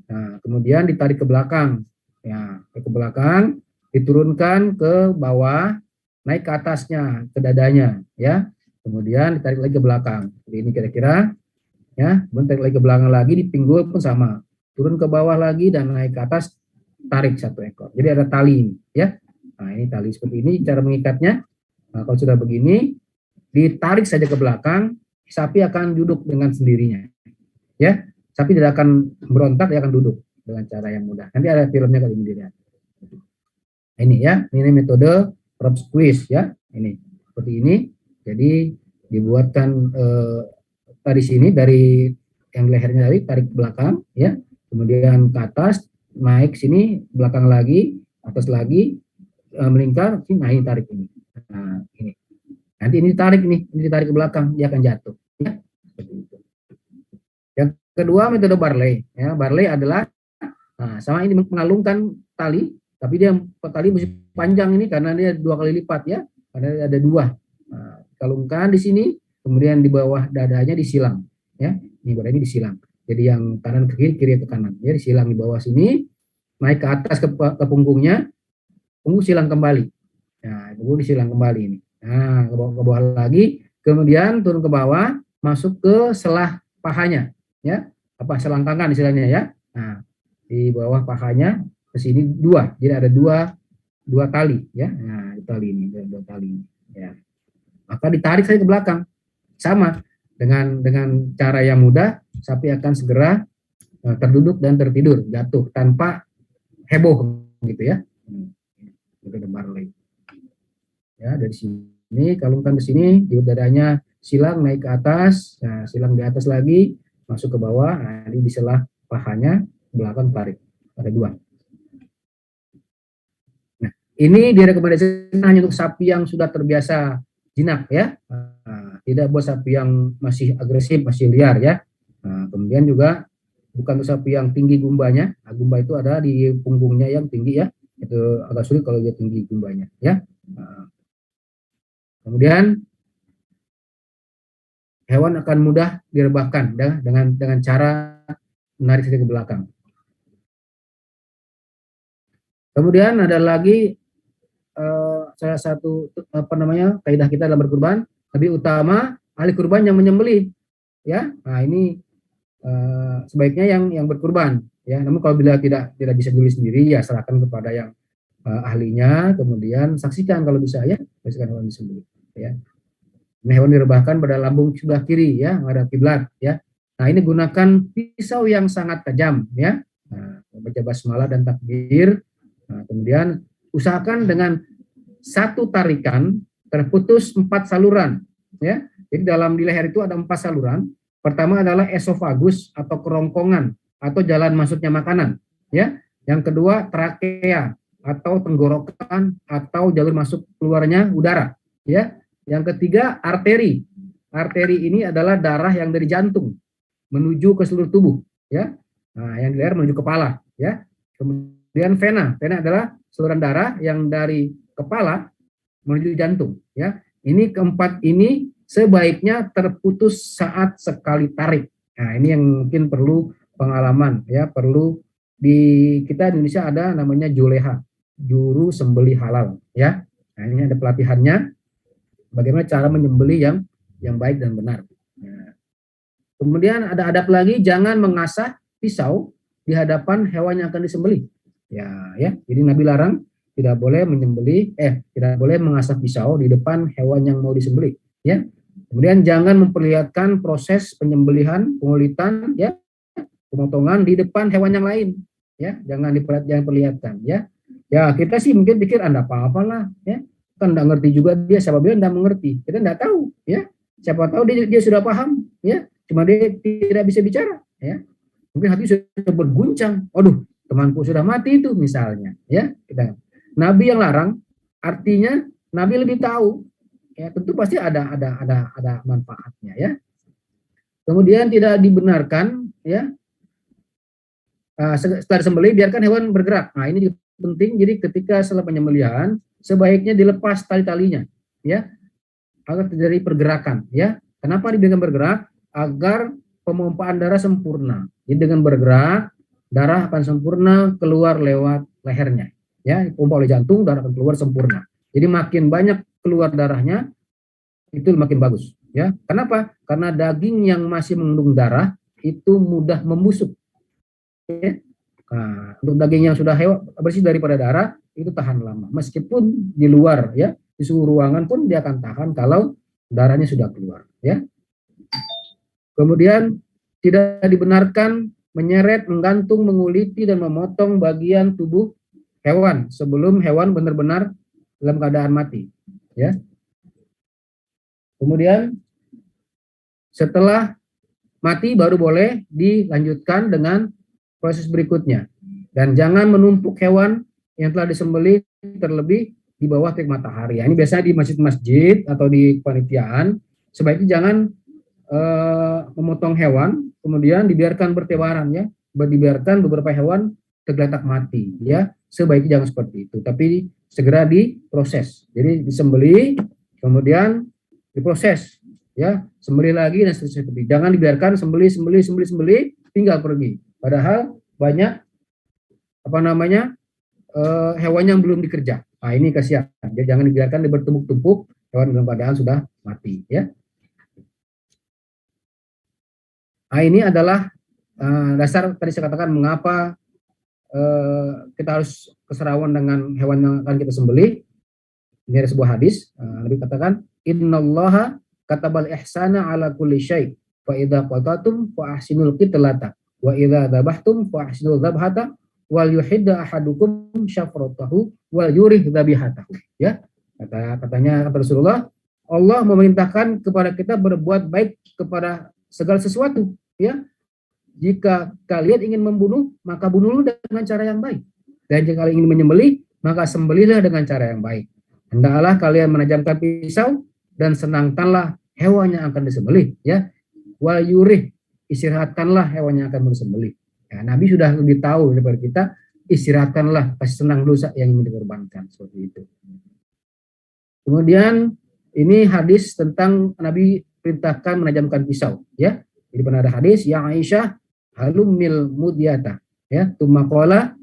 Nah, kemudian ditarik ke belakang, ya, ke belakang, diturunkan ke bawah, naik ke atasnya, ke dadanya, ya. Kemudian ditarik lagi ke belakang. Jadi ini kira-kira, ya. Kemudian tarik lagi ke belakang lagi, di pinggul pun sama, turun ke bawah lagi dan naik ke atas, tarik 1 ekor. Jadi ada tali ini, ya. Nah, ini tali seperti ini cara mengikatnya. Nah, kalau sudah begini, ditarik saja ke belakang, sapi akan duduk dengan sendirinya, ya. Sapi tidak akan berontak, dia akan duduk dengan cara yang mudah. Nanti ada filmnya kalau ini dilihat. Ini, ya, ini metode crop squeeze, ya. Ini seperti ini. Jadi dibuatkan dari sini, dari yang lehernya tadi tarik ke belakang, ya. Kemudian ke atas, naik sini, belakang lagi, atas lagi, melingkar, nah ini tarik ini. Nah, ini. Nanti ini ditarik nih, ini ditarik ke belakang, dia akan jatuh. Ya. Seperti itu. Yang kedua metode barley. Ya, barley adalah sama ini mengalungkan tali, tapi dia tali mesti panjang ini karena dia 2 kali lipat, ya. Karena ada 2. Kalungkan di sini, kemudian di bawah dadanya disilang, ya. Ini badan ini disilang. Jadi yang kanan ke kiri, kiri ke kanan. Ya, disilang di bawah sini, naik ke atas ke punggungnya, punggung silang kembali. Nah, punggung disilang kembali ini. Nah, ke bawah lagi, kemudian turun ke bawah, masuk ke selah pahanya, ya, apa selangkangan istilahnya, ya. Nah, di bawah pahanya ke sini 2, jadi ada 2 tali, ya. Nah, tali ini, 2 tali ini, ya. Maka ditarik saja ke belakang, sama dengan cara yang mudah, sapi akan segera terduduk dan tertidur, jatuh tanpa heboh, gitu, ya. Metode barley. Ya, dari sini kalungkan ke sini, di dadanya silang naik ke atas, nah, silang di atas lagi, masuk ke bawah, nah, ini di selah pahanya, belakang tarik, ada 2. Nah, ini direkomendasikan hanya untuk sapi yang sudah terbiasa jinak, ya. Nah, tidak buat sapi yang masih agresif, masih liar, ya. Nah, kemudian juga bukan untuk sapi yang tinggi gumbanya. Nah, gumba itu ada di punggungnya yang tinggi, ya. Itu agak sulit kalau dia tinggi gumbanya, ya. Nah, kemudian hewan akan mudah direbahkan, ya, dengan cara menarik saja ke belakang. Kemudian ada lagi salah satu kaidah kita dalam berkurban, lebih utama ahli kurban yang menyembelih, ya. Nah, ini sebaiknya yang berkurban, ya. Namun kalau bila tidak bisa beli sendiri, ya serahkan kepada yang ahlinya, kemudian saksikan kalau bisa, ya, saksikan hewan disembelih, ya. Ini hewan direbahkan pada lambung sebelah kiri, ya, menghadap kiblat, ya. Nah, ini gunakan pisau yang sangat tajam, ya. Nah, baca basmalah dan takbir. Nah, kemudian usahakan dengan 1 tarikan terputus 4 saluran, ya. Jadi di leher itu ada 4 saluran. Pertama adalah esofagus atau kerongkongan atau jalan masuknya makanan, ya. Yang kedua trakea atau tenggorokan atau jalur masuk keluarnya udara, ya. Yang ketiga arteri. Arteri ini adalah darah yang dari jantung menuju ke seluruh tubuh, ya. Nah, yang di leher menuju kepala, ya. Kemudian vena. Vena adalah saluran darah yang dari kepala menuju jantung, ya. Ini keempat ini sebaiknya terputus saat sekali tarik. Nah, ini yang mungkin perlu pengalaman, ya, perlu di kita di Indonesia ada namanya juleha, juru sembelih halal, ya. Nah, ini ada pelatihannya bagaimana cara menyembelih yang baik dan benar. Nah, kemudian ada adab lagi, jangan mengasah pisau di hadapan hewan yang akan disembelih. Ya. Jadi Nabi larang tidak boleh tidak boleh mengasah pisau di depan hewan yang mau disembelih, ya. Kemudian jangan memperlihatkan proses penyembelihan, pengulitan, ya, pemotongan di depan hewan yang lain, ya. Jangan perlihatkan, ya. Ya, kita sih mungkin pikir Anda apa-apalah, ya. Kan enggak ngerti juga dia, siapa bilang enggak mengerti. Kita enggak tahu, ya. Siapa tahu dia sudah paham, ya. Cuma dia tidak bisa bicara, ya. Mungkin hati sudah berguncang. Aduh, temanku sudah mati itu misalnya, ya. Nabi yang larang Artinya Nabi lebih tahu. Ya, tentu pasti ada manfaatnya ya. Kemudian tidak dibenarkan ya setelah disembelih biarkan hewan bergerak. Nah, ini juga penting. Jadi ketika setelah penyembelihan sebaiknya dilepas tali-talinya ya agar terjadi pergerakan ya. Kenapa dibiarkan bergerak? Agar pemompaan darah sempurna. Jadi dengan bergerak darah akan sempurna keluar lewat lehernya ya, dipompa oleh jantung, darah akan keluar sempurna. Jadi makin banyak keluar darahnya itu makin bagus ya. Kenapa? Karena daging yang masih mengandung darah itu mudah membusuk ya. Nah, untuk daging yang sudah bersih daripada darah itu tahan lama, meskipun di luar ya, di suhu ruangan pun dia akan tahan kalau darahnya sudah keluar ya. Kemudian tidak dibenarkan menyeret, menggantung, menguliti dan memotong bagian tubuh hewan sebelum hewan benar-benar dalam keadaan mati ya. Kemudian setelah mati baru boleh dilanjutkan dengan proses berikutnya. Dan jangan menumpuk hewan yang telah disembelih terlebih di bawah terik matahari. Ini biasanya di masjid-masjid atau di kepanitiaan sebaiknya jangan memotong hewan kemudian dibiarkan bertebaran ya, dibiarkan beberapa hewan tergeletak mati ya. Sebaiknya jangan seperti itu, tapi segera diproses. Jadi disembelih kemudian diproses ya, sembelih lagi dan seterusnya. Jangan dibiarkan sembelih tinggal pergi. Padahal banyak hewan yang belum dikerja. Nah, ini kasihan. Jadi jangan dibiarkan bertumpuk-tumpuk hewan dalam keadaan sudah mati ya. Nah, ini adalah dasar tadi saya katakan mengapa kita harus keserawan dengan hewan yang akan kita sembelih. Ini ada sebuah hadis, Nabi katakan, innallaha katabal ihsana ala kulli syai' fa idza qatatum fa ahsinul qitlata wa idza dzabhtum fa ahsinul dzabhata wal yuhidda ahadukum syafratahu wal yurih dzabihatahu. Ya. Katanya Rasulullah, Allah memerintahkan kepada kita berbuat baik kepada segala sesuatu, ya. Jika kalian ingin membunuh, maka bunuhlah dengan cara yang baik. Dan jika kalian ingin menyembelih, maka sembelihlah dengan cara yang baik. Hendaklah kalian menajamkan pisau dan senangkanlah hewan yang akan disembelih, ya. Wal yurih, istirahatkanlah hewan yang akan disembelih. Ya, Nabi sudah lebih tahu daripada kita, istirahatkanlah, kasih senang dosa yang ingin dikorbankan, seperti itu. Kemudian ini hadis tentang Nabi perintahkan menajamkan pisau, ya. Jadi pernah ada hadis yang Aisyah halumil mudyata, ya, tumakola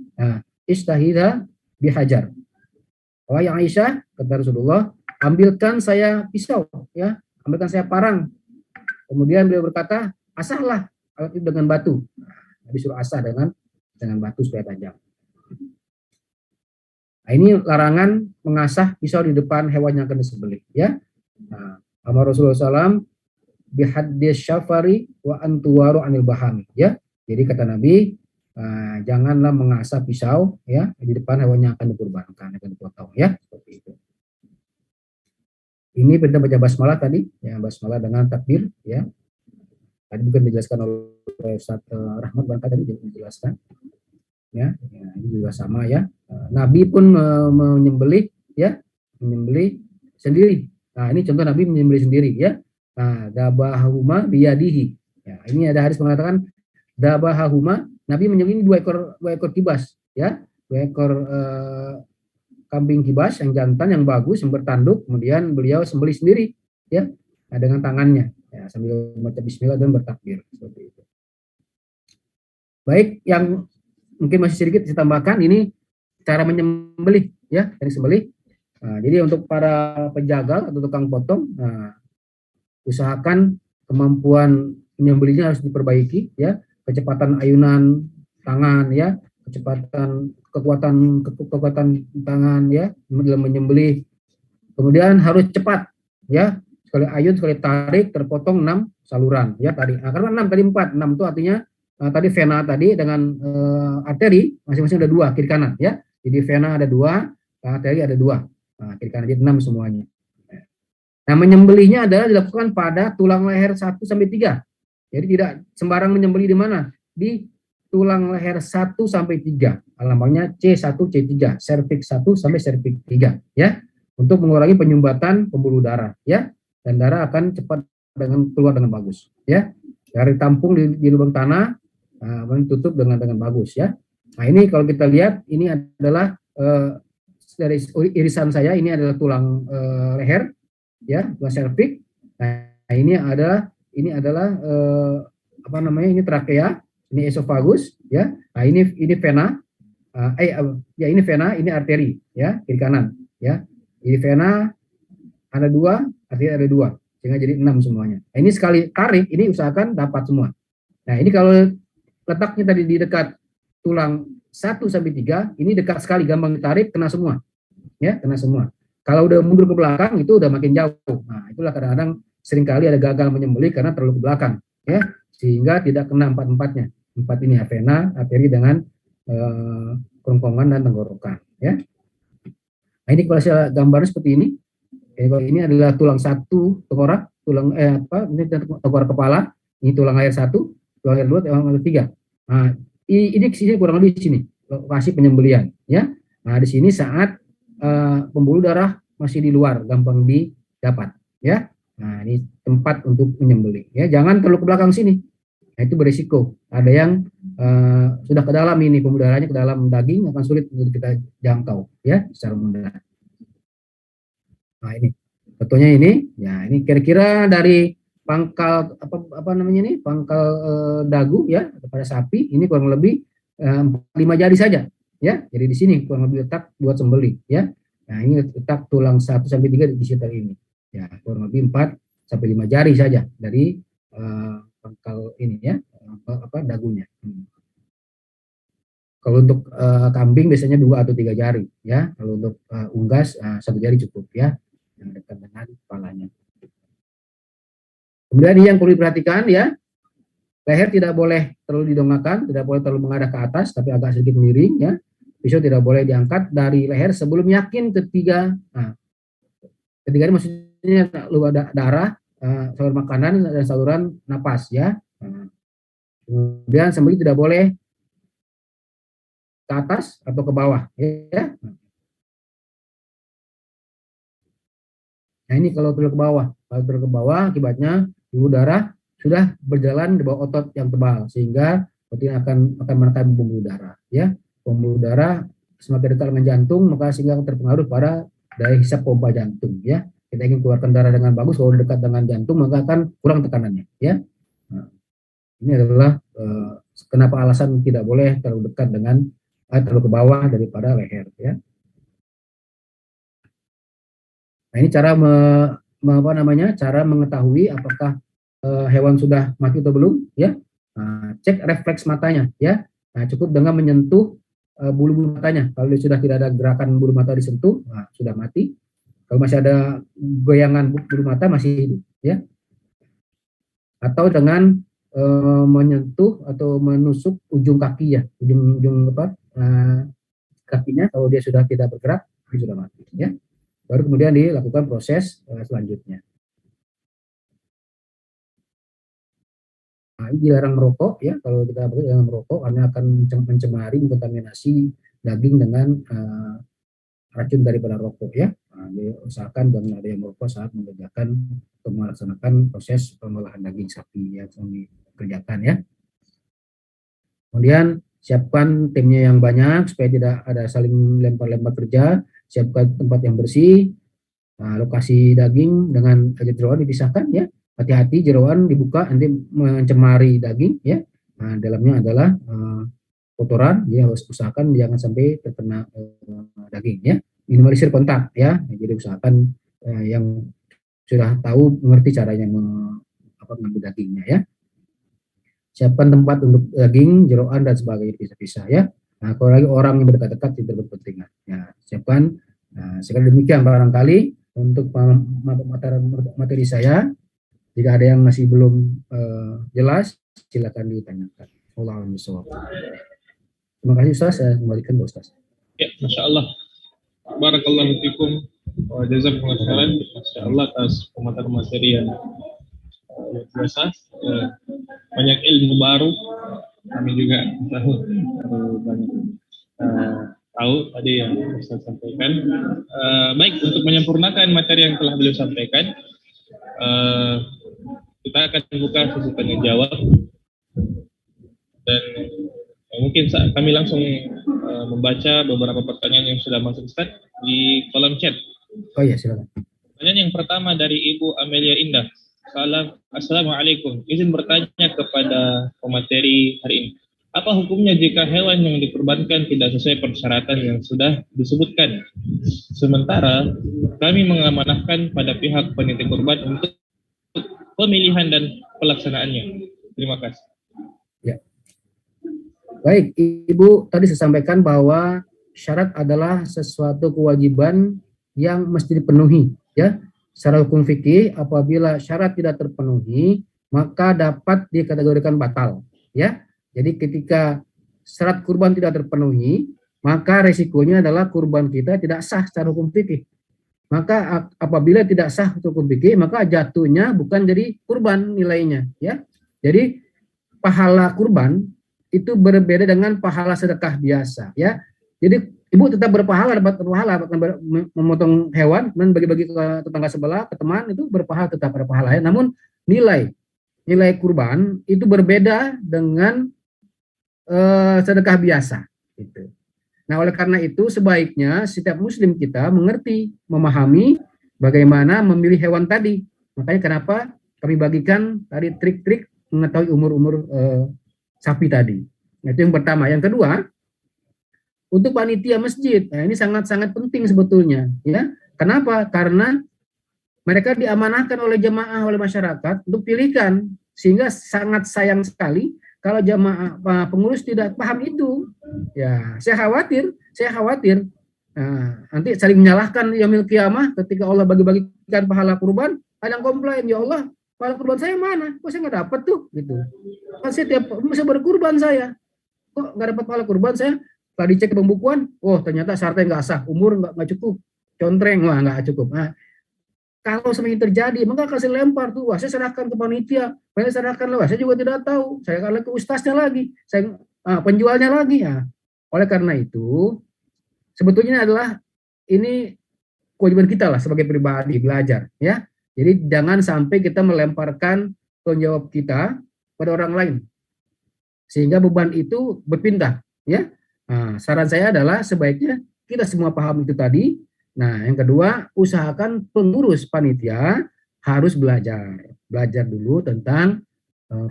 istahidha bihajar. Oh, yang Aisyah, kata Rasulullah, ambilkan saya pisau, ya, ambilkan saya parang. Kemudian beliau berkata, asahlah alat itu dengan batu. Nabi suruh asah dengan batu supaya tajam. Nah, ini larangan mengasah pisau di depan hewan yang akan disembelih, ya. Nah, Amar Rasulullah SAW bihaddis syafari wa antuwaru anil bahami, ya. Jadi kata Nabi, janganlah mengasah pisau, ya, di depan hewan yang akan dikurbankan, akan dipotong, ya, seperti itu. Ini perintah baca basmalah tadi, ya, basmalah dengan takbir, ya. Tadi mungkin dijelaskan oleh Ustaz Rahmat Bangka tadi dijelaskan, ya, ini juga sama, ya. Nabi pun menyembelih, ya, menyembelih sendiri. Nah, ini contoh Nabi menyembelih sendiri, ya. Nah, dabahuma biyadihi. Ya, ini ada hadis mengatakan dabahuma, Nabi menyembelih dua ekor kibas, ya, 2 ekor kambing kibas yang jantan yang bagus yang bertanduk, kemudian beliau sembelih sendiri, ya, nah, dengan tangannya, ya, sambil membaca bismillah dan bertakbir, seperti itu. Baik, yang mungkin masih sedikit saya tambahkan, ini cara menyembelih, ya, dari sembelih. Nah, jadi untuk para penjagal atau tukang potong, nah, usahakan kemampuan menyembelihnya harus diperbaiki, ya, kecepatan ayunan tangan, ya, kekuatan tangan, ya, dalam menyembelih. Kemudian harus cepat, ya, sekali ayun sekali tarik terpotong 6 saluran, ya, tadi. Nah, karena 6 tadi 4, 6 itu artinya tadi vena tadi dengan arteri masing-masing ada 2 kiri kanan, ya. Jadi vena ada 2, arteri ada 2. Nah, kiri kanan jadi 6 semuanya. Nah, menyembelihnya adalah dilakukan pada tulang leher 1 sampai 3. Jadi tidak sembarang menyembelih di mana? Di tulang leher 1 sampai 3. Lambangnya C1 C3, serviks 1 sampai serviks 3, ya. untuk mengurangi penyumbatan pembuluh darah, ya, dan darah akan cepat keluar dengan bagus, ya. Dari tampung di lubang tanah, tutup dengan bagus, ya. Nah ini kalau kita lihat, ini adalah dari irisan saya, ini adalah tulang leher, ya, tulang serviks. Nah ini adalah apa namanya, ini trakea, ini esofagus, ya. Nah ini vena, ya ini vena, ini arteri, ya, kiri kanan, ya. Ini vena ada 2, arteri ada 2, sehingga jadi 6 semuanya. Nah, ini sekali tarik, ini usahakan dapat semua. Nah ini kalau letaknya tadi di dekat tulang 1 sampai 3, ini dekat sekali, gampang ditarik, kena semua, ya, kena semua. Kalau udah mundur ke belakang, itu udah makin jauh. Nah itulah kadang-kadang seringkali ada gagal menyembelih karena terlalu ke belakang, ya, sehingga tidak kena 4-4-nya. 4 ini vena, arteri dengan kerongkongan dan tenggorokan, ya. Nah ini kalau saya gambarnya seperti ini. Ini adalah tulang 1 tengkorak, tulang ini tengkorak kepala, ini tulang leher 1, tulang leher 2, tulang leher 3. Nah, ini sini kurang lebih di sini lokasi penyembelihan, ya. Nah di sini saat pembuluh darah masih di luar, gampang didapat, ya. Nah ini tempat untuk menyembelih, ya. Jangan terlalu ke belakang sini. Nah itu berisiko. Ada yang sudah ke dalam ini, pembuluh darahnya ke dalam daging, akan sulit untuk kita jangkau, ya, secara mudah. Nah ini fotonya ini, ya, ini kira-kira dari pangkal apa namanya ini, pangkal dagu, ya, pada sapi ini kurang lebih 5 jari saja, ya. Jadi di sini kurang lebih letak buat sembelih, ya. Nah ini letak tulang 1 sampai 3 di sekitar ini, ya, kurang lebih 4 sampai 5 jari saja dari pangkal ini, ya, dagunya. Kalau untuk kambing biasanya 2 atau 3 jari, ya. Kalau untuk unggas 1 jari cukup, ya, yang dekat dengan kepalanya. Kemudian yang perlu diperhatikan, ya, leher tidak boleh terlalu didongakkan, tidak boleh terlalu mengarah ke atas, tapi agak sedikit miring, ya. Pisau tidak boleh diangkat dari leher sebelum yakin ketiga ini maksudnya luar darah, saluran makanan dan saluran napas, ya. Kemudian sembelih tidak boleh ke atas atau ke bawah, ya. Nah ini kalau turun ke bawah, akibatnya pembuluh darah sudah berjalan di bawah otot yang tebal, sehingga otot akan menekan pembuluh darah, ya. Pembuluh darah semakin dekat dengan jantung, maka sehingga terpengaruh pada daya hisap pompa jantung, ya. Kita ingin keluarkan darah dengan bagus, kalau dekat dengan jantung maka akan kurang tekanannya, ya. Nah, ini adalah kenapa alasan tidak boleh terlalu dekat dengan terlalu ke bawah daripada leher, ya. Nah ini cara cara mengetahui apakah hewan sudah mati atau belum, ya. Nah, cek refleks matanya, ya. Nah, cukup dengan menyentuh bulu matanya. Kalau sudah tidak ada gerakan bulu mata disentuh, nah, sudah mati. Kalau masih ada goyangan bulu mata, masih hidup, ya. Atau dengan menyentuh atau menusuk ujung kaki, ya, ujung kakinya. Kalau dia sudah tidak bergerak, dia sudah mati, ya. Baru kemudian dilakukan proses selanjutnya. Nah, ini dilarang merokok, ya. Kalau kita dilarang merokok karena akan mencemari, mengontaminasi daging dengan racun daripada rokok, ya. Nah, usahakan jangan ada yang merokok saat mengerjakan atau melaksanakan proses pengolahan daging sapi yang dikerjakan, ya. Kemudian siapkan timnya yang banyak supaya tidak ada saling lempar-lempar kerja. Siapkan tempat yang bersih. Nah, lokasi daging dengan jeroan dipisahkan, ya. Hati-hati jeroan dibuka nanti mencemari daging, ya. Nah, dalamnya adalah kotoran, ya, harus usahakan jangan sampai terkena daging, ya. Minimalisir kontak, ya. Jadi usahakan yang sudah tahu mengerti caranya mengambil dagingnya, ya. Siapkan tempat untuk daging, jeroan dan sebagainya dipisah-pisah, ya. Nah, kalau lagi orang yang berdekat-dekat tidak berkepentingan, ya, siapkan. Nah, sekali demikian barangkali untuk materi saya. Jika ada yang masih belum jelas, silakan ditanyakan. Wallahu a'lam. Terima kasih Ustaz, saya kembalikan ke Ustaz. Ya, Masya Allah. Barakallahu fikum wa jazakumullah khairan. Masya Allah atas pemaparan materi yang biasa. Banyak ilmu baru. Kami juga tahu banyak tahu tadi yang Ustaz sampaikan. Baik, untuk menyempurnakan materi yang telah beliau sampaikan, kita akan buka sesi tanya jawab, dan mungkin kami langsung membaca beberapa pertanyaan yang sudah masuk Ustaz di kolom chat. Oh iya, silakan. Pertanyaan yang pertama dari Ibu Amelia Indah. Assalamualaikum. Izin bertanya kepada pemateri hari ini. Apa hukumnya jika hewan yang dikurbankan tidak sesuai persyaratan yang sudah disebutkan? Sementara kami mengamanahkan pada pihak panitia kurban untuk pemilihan dan pelaksanaannya. Terima kasih. Ya. Baik, Ibu tadi saya sampaikan bahwa syarat adalah sesuatu kewajiban yang mesti dipenuhi, ya. Secara hukum fikih, apabila syarat tidak terpenuhi, maka dapat dikategorikan batal, ya. Jadi ketika syarat kurban tidak terpenuhi, maka resikonya adalah kurban kita tidak sah secara hukum fikih. Maka apabila tidak sah hukum fikih, maka jatuhnya bukan jadi kurban nilainya, ya. Jadi pahala kurban itu berbeda dengan pahala sedekah biasa, ya. Jadi ibu tetap berpahala, dapat berpahala, memotong hewan dan bagi-bagi ke tetangga sebelah, ke teman, itu berpahala, tetap ada pahala, ya. Namun nilai kurban itu berbeda dengan sedekah biasa, gitu. Nah, oleh karena itu sebaiknya setiap muslim kita mengerti, memahami bagaimana memilih hewan tadi. Makanya kenapa kami bagikan tadi trik-trik mengetahui umur-umur sapi tadi. Nah, itu yang pertama. Yang kedua, untuk panitia masjid, nah ini sangat-sangat penting sebetulnya, ya. Kenapa? Karena mereka diamanahkan oleh jemaah, oleh masyarakat untuk pilihkan, sehingga sangat sayang sekali kalau jemaah pengurus tidak paham itu. Ya, saya khawatir. Nah, nanti saling menyalahkan yaumil qiyamah ketika Allah bagi-bagikan pahala kurban, ada yang komplain, ya Allah, pahala kurban saya mana? Kok saya nggak dapat tuh, gitu. Kan saya tiap bisa berkurban saya, kok nggak dapat pahala kurban saya? Tadi cek pembukuan, oh ternyata syaratnya nggak sah, umur nggak cukup, contreng, wah nggak cukup. Nah, kalau semakin terjadi, maka kasih lempar tuh, wah saya serahkan ke panitia, saya serahkan lah, saya juga tidak tahu, saya akan ke ustaznya lagi, saya penjualnya lagi, ya. Oleh karena itu, sebetulnya adalah ini kewajiban kita lah sebagai pribadi belajar, ya. Jadi jangan sampai kita melemparkan tanggung jawab kita pada orang lain, sehingga beban itu berpindah, ya. Nah, saran saya adalah sebaiknya kita semua paham itu tadi. Nah, yang kedua, usahakan pengurus panitia harus belajar dulu tentang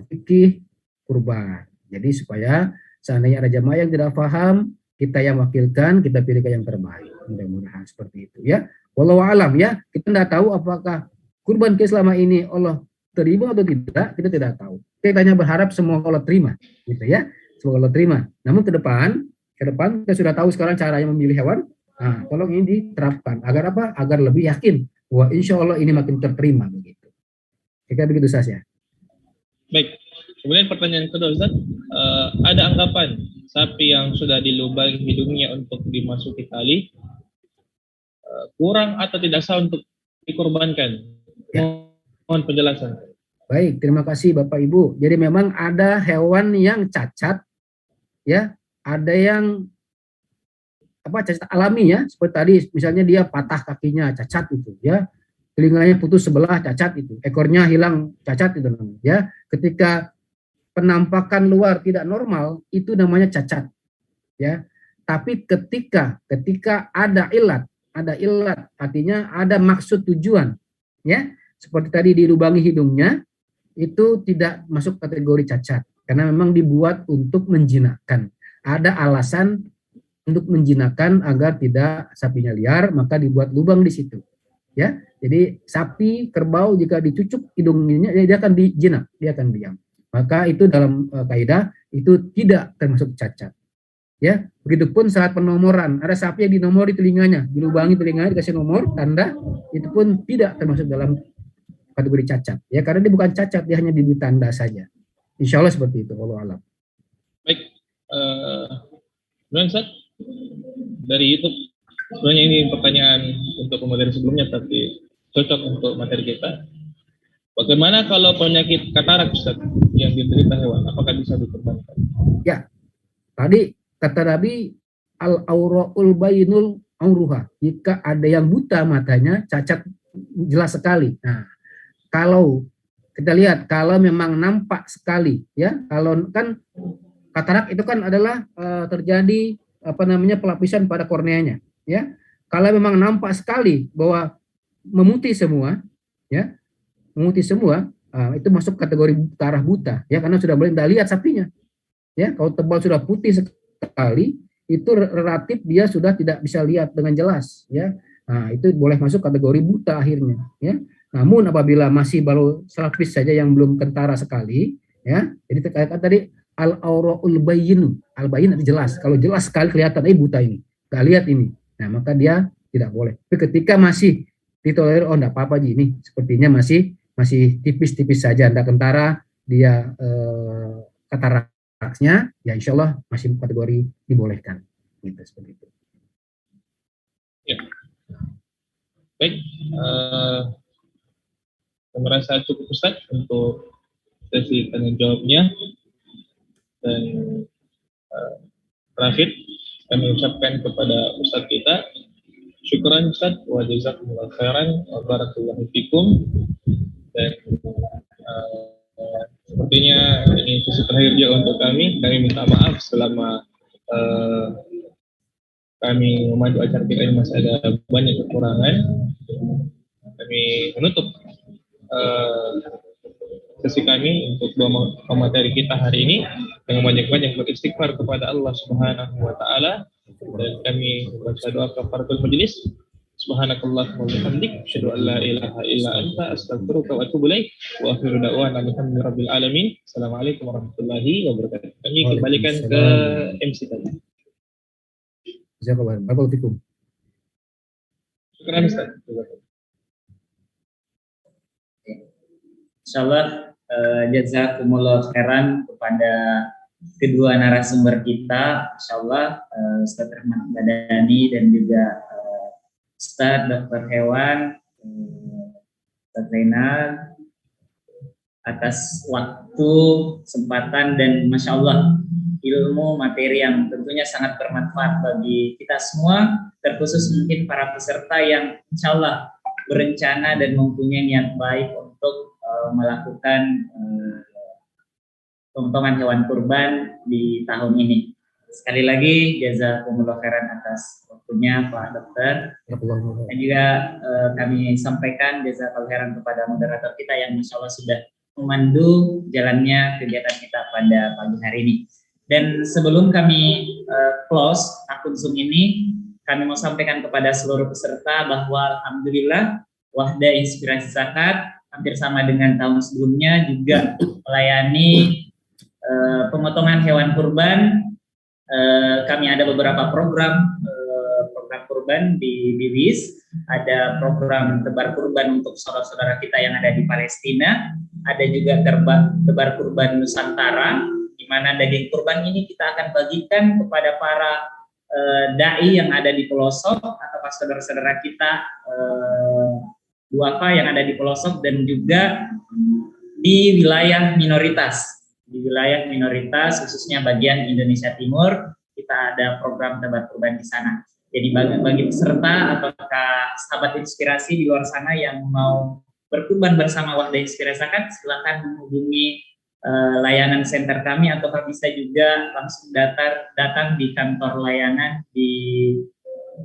fikih kurban. Jadi supaya seandainya ada jamaah yang tidak paham, kita yang wakilkan, kita pilihkan yang terbaik. Mudah-mudahan seperti itu, ya. Wallahu a'lam, ya. Kita tidak tahu apakah kurban kita selama ini Allah terima atau tidak, kita tidak tahu. Kita hanya berharap semua Allah terima, gitu, ya. Semoga Allah terima. Namun ke depan kita sudah tahu sekarang caranya memilih hewan. Nah, tolong ini diterapkan agar apa? Agar lebih yakin bahwa insya Allah ini makin terterima, begitu. Kira begitu saja. Baik. Kemudian pertanyaan kedua, Ustaz, ada anggapan sapi yang sudah dilubangi hidungnya untuk dimasuki tali kurang atau tidak sah untuk dikorbankan? Ya. Mohon penjelasan. Baik, terima kasih Bapak Ibu. Jadi memang ada hewan yang cacat, ya. Ada yang cacat alami, ya, seperti tadi misalnya dia patah kakinya, cacat itu, ya, telinganya putus sebelah, cacat itu, ekornya hilang, cacat itu namanya, ya. Ketika penampakan luar tidak normal, itu namanya cacat, ya. Tapi ketika ada ilat artinya ada maksud tujuan, ya, seperti tadi dilubangi hidungnya, itu tidak masuk kategori cacat karena memang dibuat untuk menjinakkan. Ada alasan untuk menjinakkan agar tidak sapinya liar, maka dibuat lubang di situ, ya. Jadi sapi, kerbau jika dicucuk hidungnya, dia akan dijinak, dia akan diam. Maka itu dalam kaidah itu tidak termasuk cacat, ya. Begitupun saat penomoran, ada sapi yang dinomor di telinganya, dilubangi telinganya, dikasih nomor tanda, itu pun tidak termasuk dalam kategori cacat, ya, karena dia bukan cacat, dia hanya diberi tanda saja. Insya Allah seperti itu. Wallahu a'lam. Baik. Ustaz, dari YouTube, sebenarnya ini pertanyaan untuk materi sebelumnya tapi cocok untuk materi kita. Bagaimana kalau penyakit katarak, Ustaz, yang diderita hewan, apakah bisa dikorbankan? Ya, tadi kata Nabi, al-auraul bayinul auruha. Jika ada yang buta matanya, cacat jelas sekali. Nah, kalau kita lihat kalau memang nampak sekali, ya, kalau kan katarak itu kan adalah terjadi pelapisan pada korneanya, ya. Kalau memang nampak sekali bahwa memutih semua, ya, memutih semua, itu masuk kategori darah buta, ya, karena sudah boleh tidak lihat sapinya, ya. Kalau tebal sudah putih sekali, itu relatif dia sudah tidak bisa lihat dengan jelas, ya. Nah, itu boleh masuk kategori buta akhirnya, ya. Namun apabila masih baru selapis saja yang belum kentara sekali, ya, jadi terkait tadi al-auraul bayyin, al-bayyin itu jelas. Kalau jelas sekali kelihatan, buta ini, nggak lihat ini, nah maka dia tidak boleh. Tapi ketika masih ditolerir, oh enggak apa-apa ini, sepertinya masih tipis-tipis saja, enggak kentara, dia kataraknya, ya insya Allah masih kategori dibolehkan, gitu, seperti itu. Ya. Baik, saya merasa cukup Ustaz untuk sesi tanya jawabnya, dan terakhir kami ucapkan kepada Ustaz kita, syukuran Ustaz, wa jazakumullah khairan, wa barakallahu fikum, dan sepertinya ini sesi terakhir juga untuk kami minta maaf selama kami memandu acara kita ini masih ada banyak kekurangan. Kami menutup sesi kami untuk dua materi kita hari ini dengan banyak-banyak beristighfar kepada Allah Subhanahu wa taala, dan kami membaca doa kafaratul majelis. Subhanakallahumma wa bihamdik, asyhadu an la ilaha illa anta, astaghfiruka wa atubu ilaik, wa akhiru da'wana alhamdulillahirabbil alamin. Assalamualaikum warahmatullahi wabarakatuh. Kami kembalikan ke MC tadi. Barakallahu fikum. Syukran Ustaz. Insyaallah jazakumullah khairan kepada kedua narasumber kita, insyaallah Ustaz Rahmat Badani dan juga Ustaz Dr. Hewan, Ustaz Zainal, atas waktu, kesempatan, dan Masya Allah ilmu materi yang tentunya sangat bermanfaat bagi kita semua, terkhusus mungkin para peserta yang Insya Allah berencana dan mempunyai niat baik untuk melakukan pemotongan hewan kurban di tahun ini. Sekali lagi jazakumullah khairan atas waktunya Pak Dokter, dan juga kami sampaikan jazakallahu khairan kepada moderator kita yang Masya Allah sudah memandu jalannya kegiatan kita pada pagi hari ini. Dan sebelum kami close akun Zoom ini, kami mau sampaikan kepada seluruh peserta bahwa Alhamdulillah Wahda Inspirasi Zakat hampir sama dengan tahun sebelumnya juga melayani pemotongan hewan kurban. Kami ada beberapa program kurban di WIS, ada program tebar kurban untuk saudara-saudara kita yang ada di Palestina, ada juga tebar kurban Nusantara, di mana daging kurban ini kita akan bagikan kepada para dai yang ada di pelosok atau saudara-saudara kita duafa yang ada di pelosok, dan juga di wilayah minoritas. Di wilayah minoritas, khususnya bagian Indonesia Timur, kita ada program tebar kurban di sana. Jadi bagi peserta atau sahabat inspirasi di luar sana yang mau berkurban bersama Wahda Inspirasi Zakat, silakan menghubungi layanan center kami, atau bisa juga langsung datang di kantor layanan di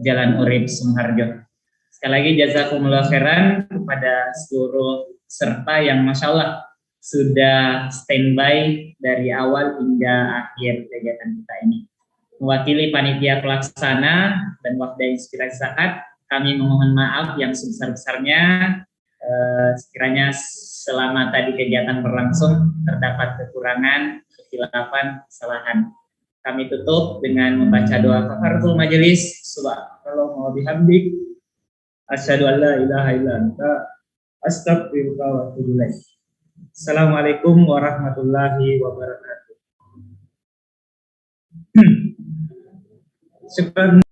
Jalan Urip Sumoharjo. Sekali lagi jazakumullah khairan kepada seluruh peserta yang Masya Allah sudah standby dari awal hingga akhir kegiatan kita ini. Mewakili panitia pelaksana dan Wahda Inspirasi Zakat, kami memohon maaf yang sebesar-besarnya sekiranya selama tadi kegiatan berlangsung terdapat kekurangan, kekhilafan, kesalahan. Kami tutup dengan membaca doa kafaratul majelis. Subhanallah wa bihamdik, asyhadu an la ilaha illa anta, astaghfiruka wa atubu ilaik. Assalamualaikum warahmatullahi wabarakatuh. Syukran.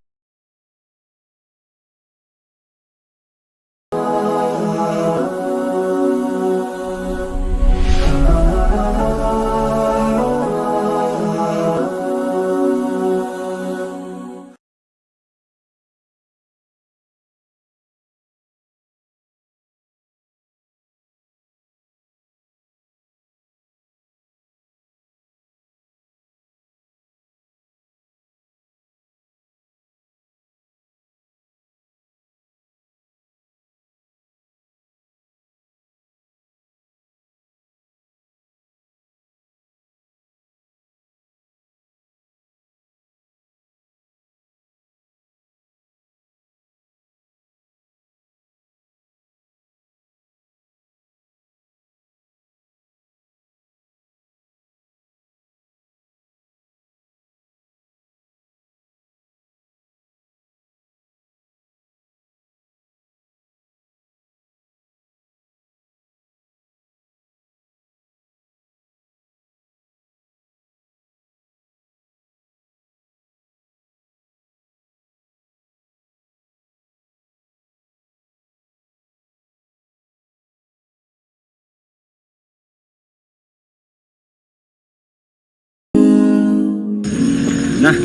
Nah,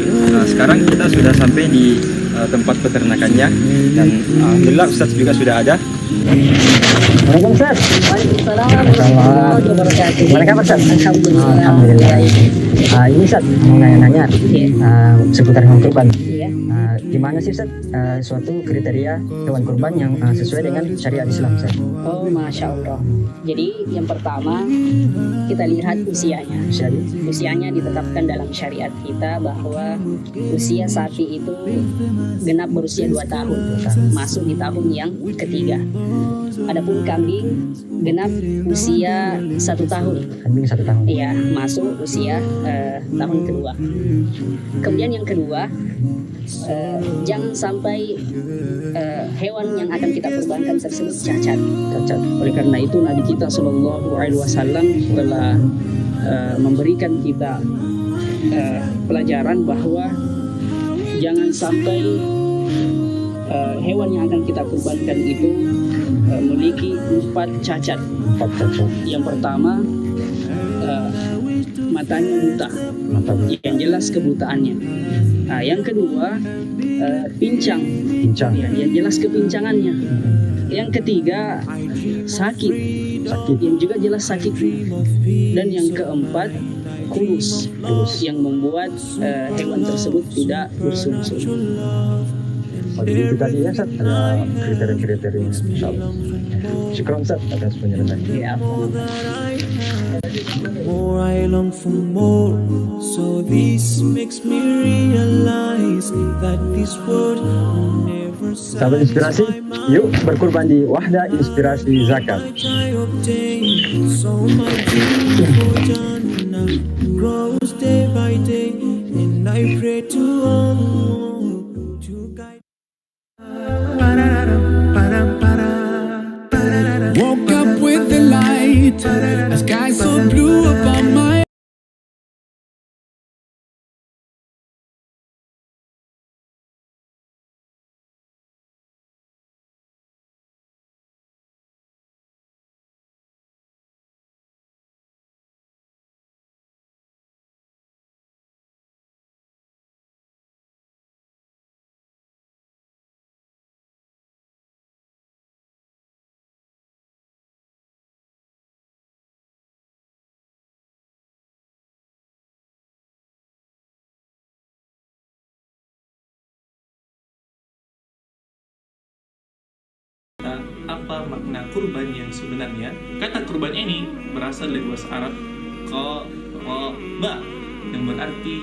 sekarang kita sudah sampai di tempat peternakannya dan alhamdulillah Ustadz juga sudah ada. Waalaikumsalam Ustaz. Waalaikumsalam warahmatullahi wabarakatuh. Waalaikumsalam Ustaz. Alhamdulillah. Ini Ustaz mau nanya-nanya seputar hewan kurban. Gimana sih Ustaz suatu kriteria hewan kurban yang sesuai dengan syariat Islam Ustaz? Oh, Masya Allah. Jadi yang pertama kita lihat usianya. Usianya ditetapkan dalam syariat kita bahwa usia sapi itu genap berusia 2 tahun, masuk di tahun yang ketiga. Adapun kambing genap usia 1 tahun. Kambing 1 tahun. Iya, masuk usia tahun kedua. Kemudian yang kedua, jangan sampai hewan yang akan kita kurbankan tersebut cacat. Oleh karena itu Nabi kita Shallallahu Alaihi Wasallam telah memberikan kita pelajaran bahwa jangan sampai hewan yang akan kita kurbankan itu memiliki 4 cacat. Yang pertama, matanya buta, yang jelas kebutaannya. Nah, yang kedua, pincang, ya, yang jelas kepincangannya. Yang ketiga, sakit, yang juga jelas sakitnya. Dan yang keempat, kurus, yang membuat hewan tersebut tidak bersumsum. Jadi itu tadi ya Ustaz, ada kriteria-kriteria insyaallah. Syukran Ustaz atas penyelesaiannya. Ya. More I long for more, so this makes me realize that this world will never Sahabat Inspirasi, yuk berkurban di Wahda Inspirasi Zakat. so my dream for Jannah grows day by day, and I pray to Allah to guide. Woke up with the light, a sky so blue above my apa makna kurban yang sebenarnya. Kata kurban ini berasal dari bahasa Arab ba, yang berarti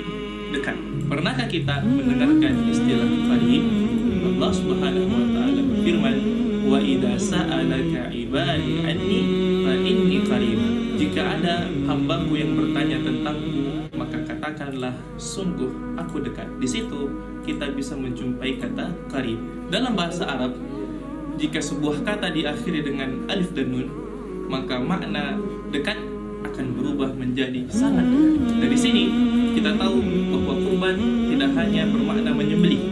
dekat. Pernahkah kita mendengarkan istilah qarib? Allah Subhanahu wa taala berfirman, "Wa idza sa'alaka 'ibadi anni fa inni qarib." Jika ada hambaku yang bertanya tentangku, maka katakanlah, sungguh aku dekat. Di situ kita bisa menjumpai kata qarib. Dalam bahasa Arab, jika sebuah kata diakhiri dengan alif dan nun, maka makna dekat akan berubah menjadi sangat dekat. Dari sini kita tahu bahwa kurban tidak hanya bermakna menyembelih,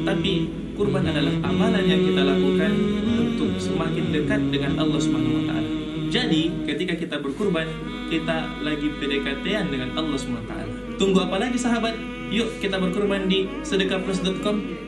tapi kurban adalah amalan yang kita lakukan untuk semakin dekat dengan Allah Subhanahu wa taala. Jadi, ketika kita berkurban, kita lagi PDKT-an dengan Allah Subhanahu wa taala. Tunggu apa lagi sahabat? Yuk kita berkurban di sedekahplus.com.